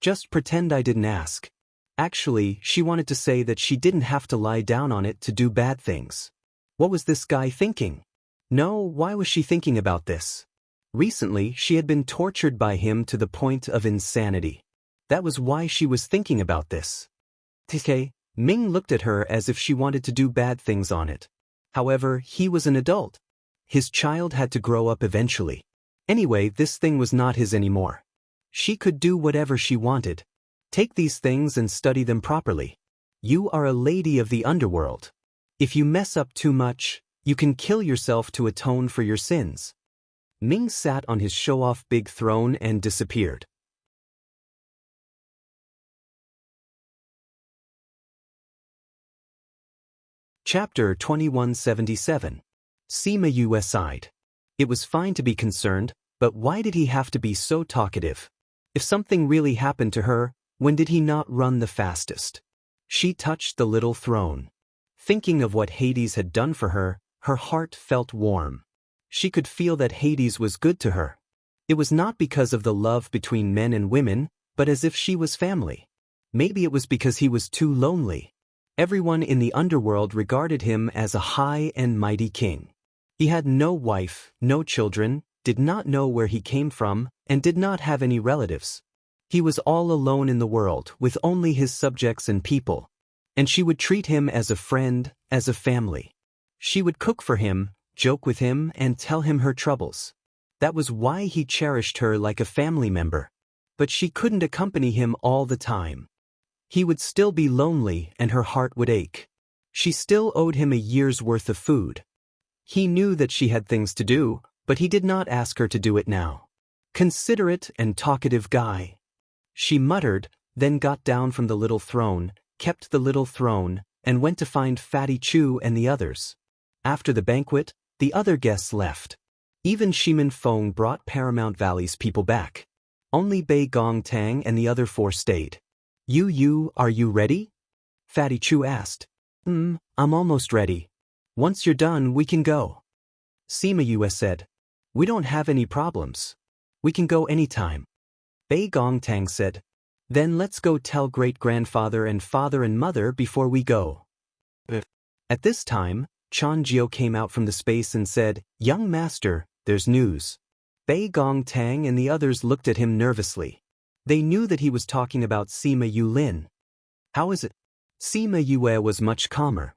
Just pretend I didn't ask. Actually, she wanted to say that she didn't have to lie down on it to do bad things. What was this guy thinking? No, why was she thinking about this? Recently, she had been tortured by him to the point of insanity. That was why she was thinking about this. TK, Ming looked at her as if she wanted to do bad things on it. However, he was an adult. His child had to grow up eventually. Anyway, this thing was not his anymore. She could do whatever she wanted. Take these things and study them properly. You are a lady of the underworld. If you mess up too much, you can kill yourself to atone for your sins. Ming sat on his show-off big throne and disappeared. Chapter 2177. Sima Yue sighed. It was fine to be concerned, but why did he have to be so talkative? If something really happened to her, when did he not run the fastest? She touched the little throne. Thinking of what Hades had done for her, her heart felt warm. She could feel that Hades was good to her. It was not because of the love between men and women, but as if she was family. Maybe it was because he was too lonely. Everyone in the underworld regarded him as a high and mighty king. He had no wife, no children, did not know where he came from, and did not have any relatives. He was all alone in the world, with only his subjects and people. And she would treat him as a friend, as a family. She would cook for him, joke with him, and tell him her troubles. That was why he cherished her like a family member. But she couldn't accompany him all the time. He would still be lonely and her heart would ache. She still owed him a year's worth of food. He knew that she had things to do, but he did not ask her to do it now. Considerate and talkative guy. She muttered, then got down from the little throne, kept the little throne, and went to find Fatty Chu and the others. After the banquet, the other guests left. Even Shimin Feng brought Paramount Valley's people back. Only Bei Gong Tang and the other 4 stayed. Are you ready? Fatty Chu asked. I'm almost ready. Once you're done, we can go. Sima Yue said. We don't have any problems. We can go anytime. Bei Gong Tang said. Then let's go tell great-grandfather and father and mother before we go. At this time, Chan Jiao came out from the space and said, Young master, there's news. Bei Gong Tang and the others looked at him nervously. They knew that he was talking about Sima Yulin. How is it? Sima Yue was much calmer.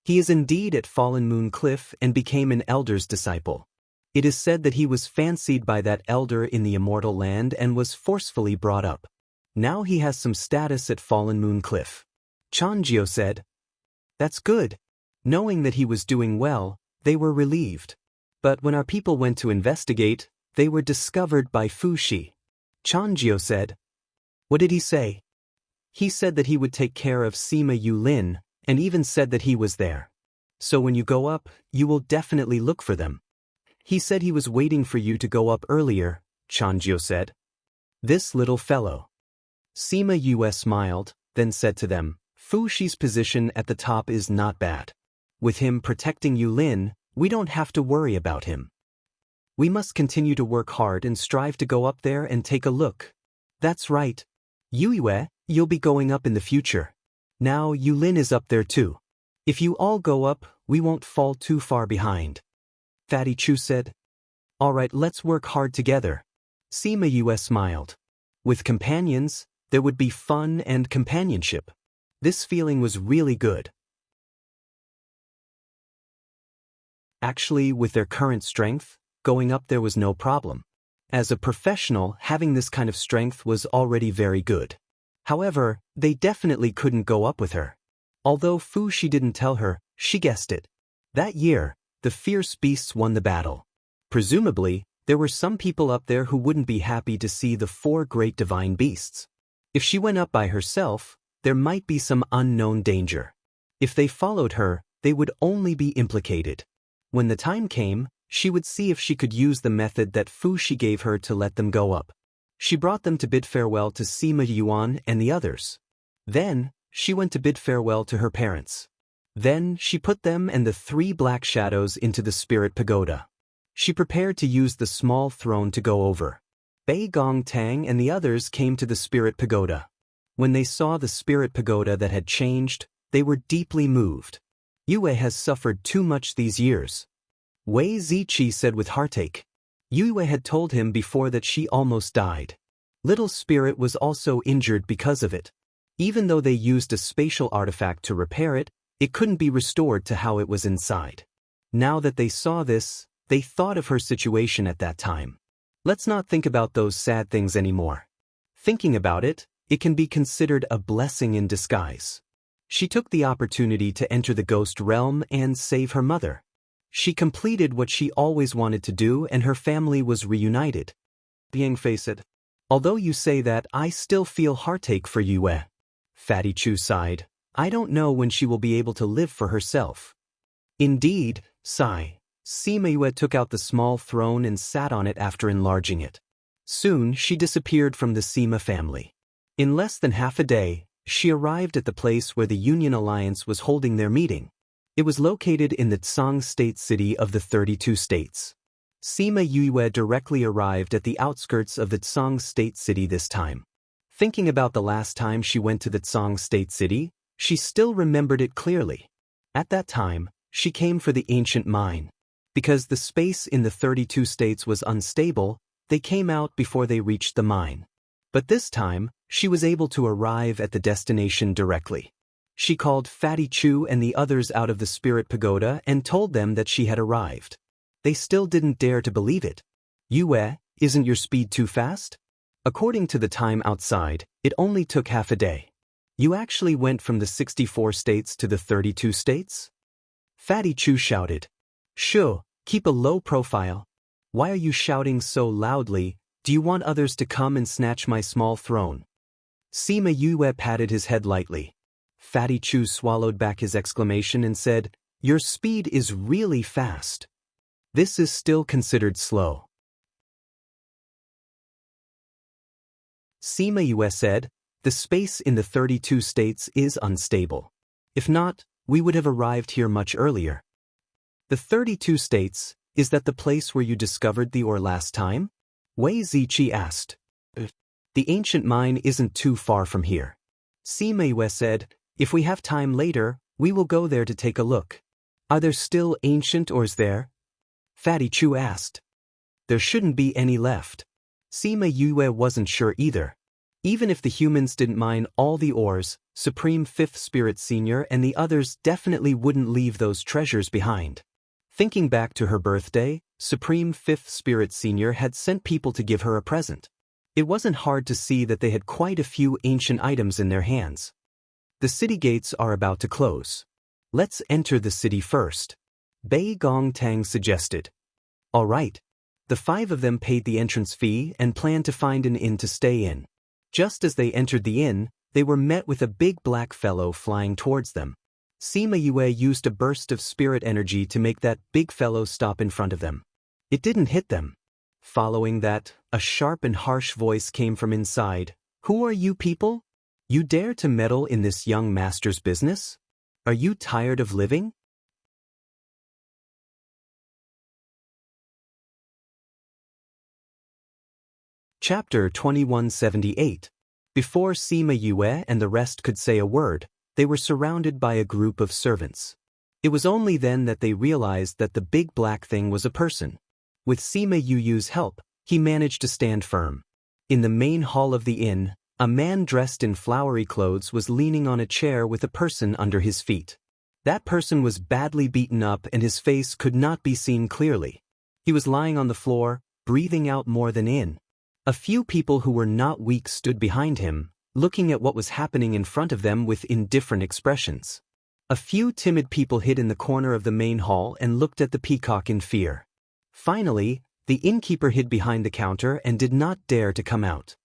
He is indeed at Fallen Moon Cliff and became an elder's disciple. It is said that he was fancied by that elder in the immortal land and was forcefully brought up. Now he has some status at Fallen Moon Cliff. Changjio said. That's good. Knowing that he was doing well, they were relieved. But when our people went to investigate, they were discovered by Fushi. Changjio said. What did he say? He said that he would take care of Sima Yulin, and even said that he was there. So when you go up, you will definitely look for them. He said he was waiting for you to go up earlier, Changjio said. This little fellow. Sima Yue smiled, then said to them, Fushi's position at the top is not bad. With him protecting Yulin, we don't have to worry about him. We must continue to work hard and strive to go up there and take a look. That's right. Yue, you'll be going up in the future. Now Yulin is up there too. If you all go up, we won't fall too far behind. Fatty Chu said. Alright, let's work hard together. Sima Yue smiled. With companions, there would be fun and companionship. This feeling was really good. Actually, with their current strength, going up there was no problem. As a professional, having this kind of strength was already very good. However, they definitely couldn't go up with her. Although Fushi didn't tell her, she guessed it. That year, the fierce beasts won the battle. Presumably, there were some people up there who wouldn't be happy to see the 4 great divine beasts. If she went up by herself, there might be some unknown danger. If they followed her, they would only be implicated. When the time came, she would see if she could use the method that Fushi gave her to let them go up. She brought them to bid farewell to Sima Yuan and the others. Then, she went to bid farewell to her parents. Then, she put them and the 3 black shadows into the spirit pagoda. She prepared to use the small throne to go over. Bei Gong Tang and the others came to the spirit pagoda. When they saw the spirit pagoda that had changed, they were deeply moved. Yue has suffered too much these years. Wei Ziqi said with heartache. Yue had told him before that she almost died. Little Spirit was also injured because of it. Even though they used a spatial artifact to repair it, it couldn't be restored to how it was inside. Now that they saw this, they thought of her situation at that time. Let's not think about those sad things anymore. Thinking about it, it can be considered a blessing in disguise. She took the opportunity to enter the ghost realm and save her mother. She completed what she always wanted to do and her family was reunited. Biangfei said, although you say that, I still feel heartache for Yue. Fatty Chu sighed. I don't know when she will be able to live for herself. Indeed, sigh. Sima Yue took out the small throne and sat on it after enlarging it. Soon she disappeared from the Sima family. In less than half a day, she arrived at the place where the Union Alliance was holding their meeting. It was located in the Tsang State City of the 32 states. Sima Yue directly arrived at the outskirts of the Tsang State City this time. Thinking about the last time she went to the Tsang State City, she still remembered it clearly. At that time, she came for the ancient mine. Because the space in the 32 states was unstable, they came out before they reached the mine. But this time, she was able to arrive at the destination directly. She called Fatty Chu and the others out of the spirit pagoda and told them that she had arrived. They still didn't dare to believe it. Yue, isn't your speed too fast? According to the time outside, it only took half a day. You actually went from the 64 states to the 32 states? Fatty Chu shouted. Sure, keep a low profile. Why are you shouting so loudly? Do you want others to come and snatch my small throne? Sima Yue patted his head lightly. Fatty Chu swallowed back his exclamation and said, your speed is really fast. This is still considered slow. Sima Yue said, the space in the 32 states is unstable. If not, we would have arrived here much earlier. The 32 states, is that the place where you discovered the ore last time? Wei Ziqi asked. The ancient mine isn't too far from here. Sima Yue said, if we have time later, we will go there to take a look. Are there still ancient ores there? Fatty Chu asked. There shouldn't be any left. Sima Yue wasn't sure either. Even if the humans didn't mine all the ores, Supreme Fifth Spirit Senior and the others definitely wouldn't leave those treasures behind. Thinking back to her birthday, Supreme Fifth Spirit Senior had sent people to give her a present. It wasn't hard to see that they had quite a few ancient items in their hands. The city gates are about to close. Let's enter the city first, Bei Gong Tang suggested. All right. The 5 of them paid the entrance fee and planned to find an inn to stay in. Just as they entered the inn, they were met with a big black fellow flying towards them. Sima Yue used a burst of spirit energy to make that big fellow stop in front of them. It didn't hit them. Following that, a sharp and harsh voice came from inside. Who are you people? You dare to meddle in this young master's business? Are you tired of living? Chapter 2178. Before Sima Yue and the rest could say a word, they were surrounded by a group of servants. It was only then that they realized that the big black thing was a person. With Sima Yue's help, he managed to stand firm. In the main hall of the inn, a man dressed in flowery clothes was leaning on a chair with a person under his feet. That person was badly beaten up and his face could not be seen clearly. He was lying on the floor, breathing out more than in. A few people who were not weak stood behind him, looking at what was happening in front of them with indifferent expressions. A few timid people hid in the corner of the main hall and looked at the peacock in fear. Finally, the innkeeper hid behind the counter and did not dare to come out.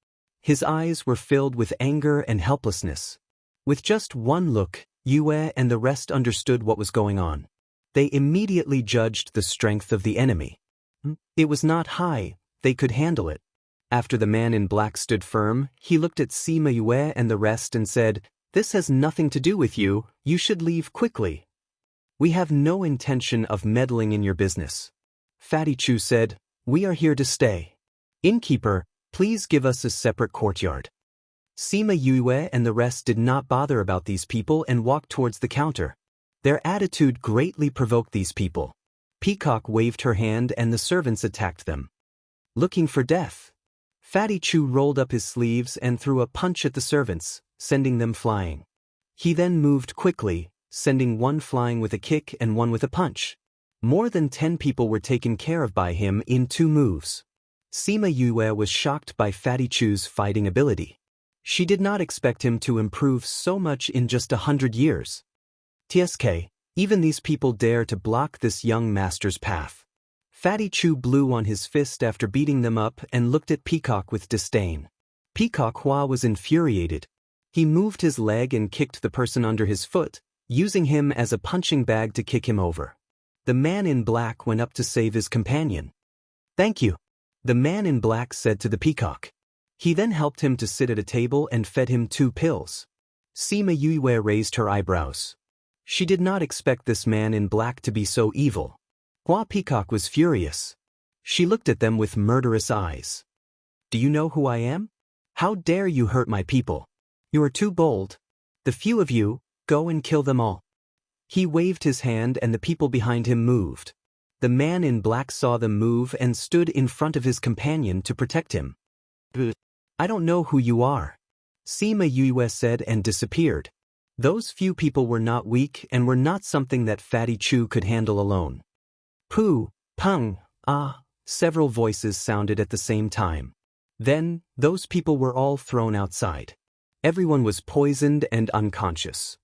His eyes were filled with anger and helplessness. With just one look, Yue and the rest understood what was going on. They immediately judged the strength of the enemy. It was not high, they could handle it. After the man in black stood firm, he looked at Sima Yue and the rest and said, "This has nothing to do with you, you should leave quickly. We have no intention of meddling in your business." Fatty Chu said, "We are here to stay. Innkeeper, please give us a separate courtyard." Sima Yue and the rest did not bother about these people and walked towards the counter. Their attitude greatly provoked these people. Peacock waved her hand and the servants attacked them. Looking for death. Fatty Chu rolled up his sleeves and threw a punch at the servants, sending them flying. He then moved quickly, sending one flying with a kick and one with a punch. More than 10 people were taken care of by him in 2 moves. Sima Yue was shocked by Fatty Chu's fighting ability. She did not expect him to improve so much in just 100 years. TSK, even these people dare to block this young master's path. Fatty Chu blew on his fist after beating them up and looked at Peacock with disdain. Peacock Hua was infuriated. He moved his leg and kicked the person under his foot, using him as a punching bag to kick him over. The man in black went up to save his companion. "Thank you," the man in black said to the peacock. He then helped him to sit at a table and fed him 2 pills. Sima Yue raised her eyebrows. She did not expect this man in black to be so evil. Hua Peacock was furious. She looked at them with murderous eyes. "Do you know who I am? How dare you hurt my people? You are too bold. The few of you, go and kill them all." He waved his hand and the people behind him moved. The man in black saw them move and stood in front of his companion to protect him. "I don't know who you are," Sima Yue said and disappeared. Those few people were not weak and were not something that Fatty Chu could handle alone. "Pooh, pung, ah," several voices sounded at the same time. Then, those people were all thrown outside. Everyone was poisoned and unconscious.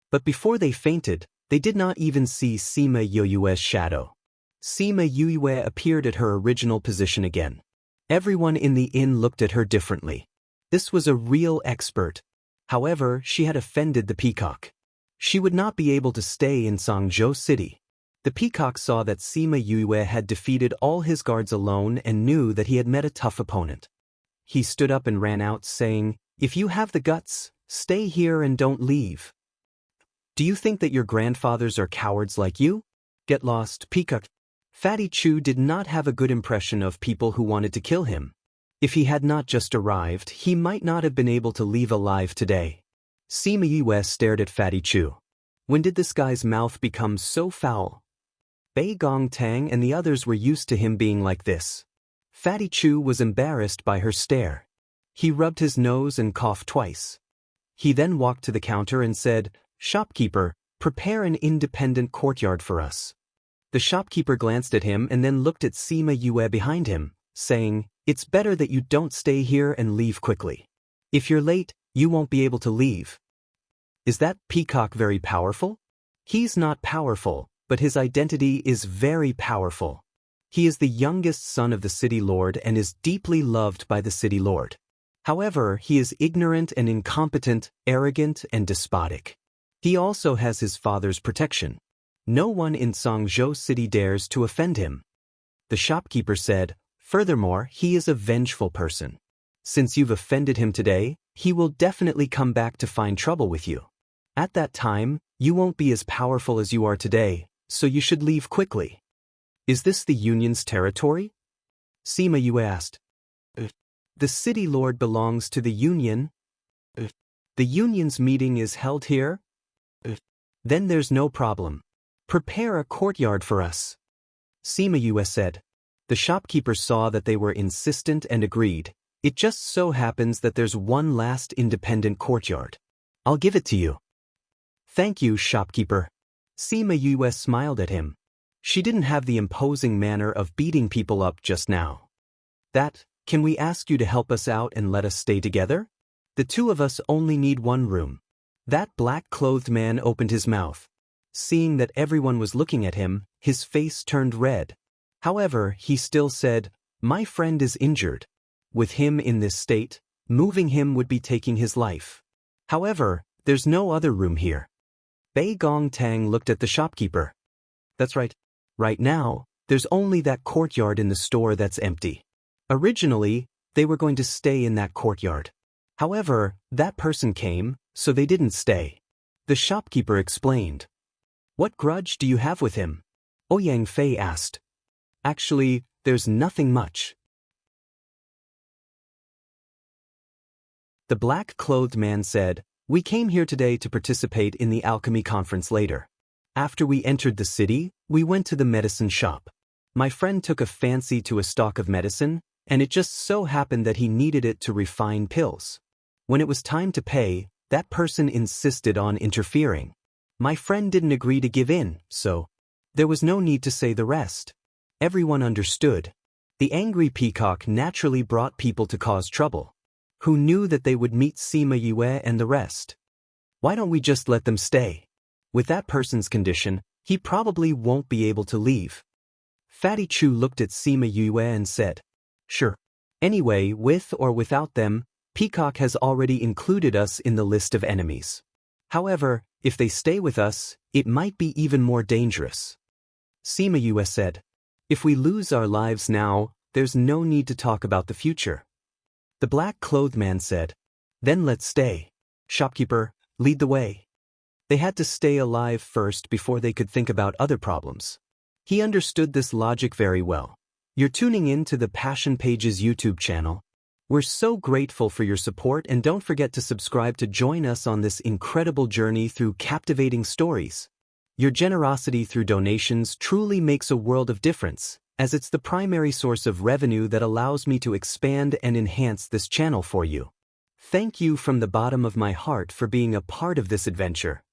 But before they fainted, they did not even see Sima Yue's shadow. Sima Yue appeared at her original position again. Everyone in the inn looked at her differently. This was a real expert. However, she had offended the peacock. She would not be able to stay in Songzhou City. The peacock saw that Sima Yue had defeated all his guards alone and knew that he had met a tough opponent. He stood up and ran out saying, "If you have the guts, stay here and don't leave. Do you think that your grandfathers are cowards like you? Get lost, peacock." Fatty Chu did not have a good impression of people who wanted to kill him. If he had not just arrived, he might not have been able to leave alive today. Sima Yue stared at Fatty Chu. When did this guy's mouth become so foul? Bei Gong Tang and the others were used to him being like this. Fatty Chu was embarrassed by her stare. He rubbed his nose and coughed twice. He then walked to the counter and said, "Shopkeeper, prepare an independent courtyard for us." The shopkeeper glanced at him and then looked at Sima Yue behind him, saying, "It's better that you don't stay here and leave quickly. If you're late, you won't be able to leave." Is that peacock very powerful? He's not powerful, but his identity is very powerful. He is the youngest son of the city lord and is deeply loved by the city lord. However, he is ignorant and incompetent, arrogant and despotic. He also has his father's protection. No one in Songzhou City dares to offend him. The shopkeeper said, "Furthermore, he is a vengeful person. Since you've offended him today, he will definitely come back to find trouble with you. At that time, you won't be as powerful as you are today, so you should leave quickly." "Is this the Union's territory?" Sima Yue asked. "The city lord belongs to the Union." "The Union's meeting is held here?" "Then there's no problem. Prepare a courtyard for us," Sima Yue said. The shopkeeper saw that they were insistent and agreed. "It just so happens that there's one last independent courtyard. I'll give it to you." "Thank you, shopkeeper." Sima Yue smiled at him. She didn't have the imposing manner of beating people up just now. Can we ask you to help us out and let us stay together? The two of us only need one room." That black-clothed man opened his mouth. Seeing that everyone was looking at him, his face turned red. However, he still said, "My friend is injured. With him in this state, moving him would be taking his life. However, there's no other room here." Bei Gongtang looked at the shopkeeper. "That's right. Right now, there's only that courtyard in the store that's empty. Originally, they were going to stay in that courtyard. However, that person came, so they didn't stay." The shopkeeper explained. "What grudge do you have with him?" Ouyang Fei asked. "Actually, there's nothing much." The black-clothed man said, "We came here today to participate in the alchemy conference later. After we entered the city, we went to the medicine shop. My friend took a fancy to a stock of medicine, and it just so happened that he needed it to refine pills. When it was time to pay, that person insisted on interfering. My friend didn't agree to give in, so there was no need to say the rest. Everyone understood. The angry peacock naturally brought people to cause trouble. Who knew that they would meet Sima Yue and the rest? Why don't we just let them stay? With that person's condition, he probably won't be able to leave." Fatty Chu looked at Sima Yue and said, "Sure. Anyway, with or without them, Peacock has already included us in the list of enemies. However, if they stay with us, it might be even more dangerous." Sima Yue said, "If we lose our lives now, there's no need to talk about the future." The black-clothed man said, "Then let's stay. Shopkeeper, lead the way." They had to stay alive first before they could think about other problems. He understood this logic very well. You're tuning in to the Passion Pages YouTube channel. We're so grateful for your support, and don't forget to subscribe to join us on this incredible journey through captivating stories. Your generosity through donations truly makes a world of difference, as it's the primary source of revenue that allows me to expand and enhance this channel for you. Thank you from the bottom of my heart for being a part of this adventure.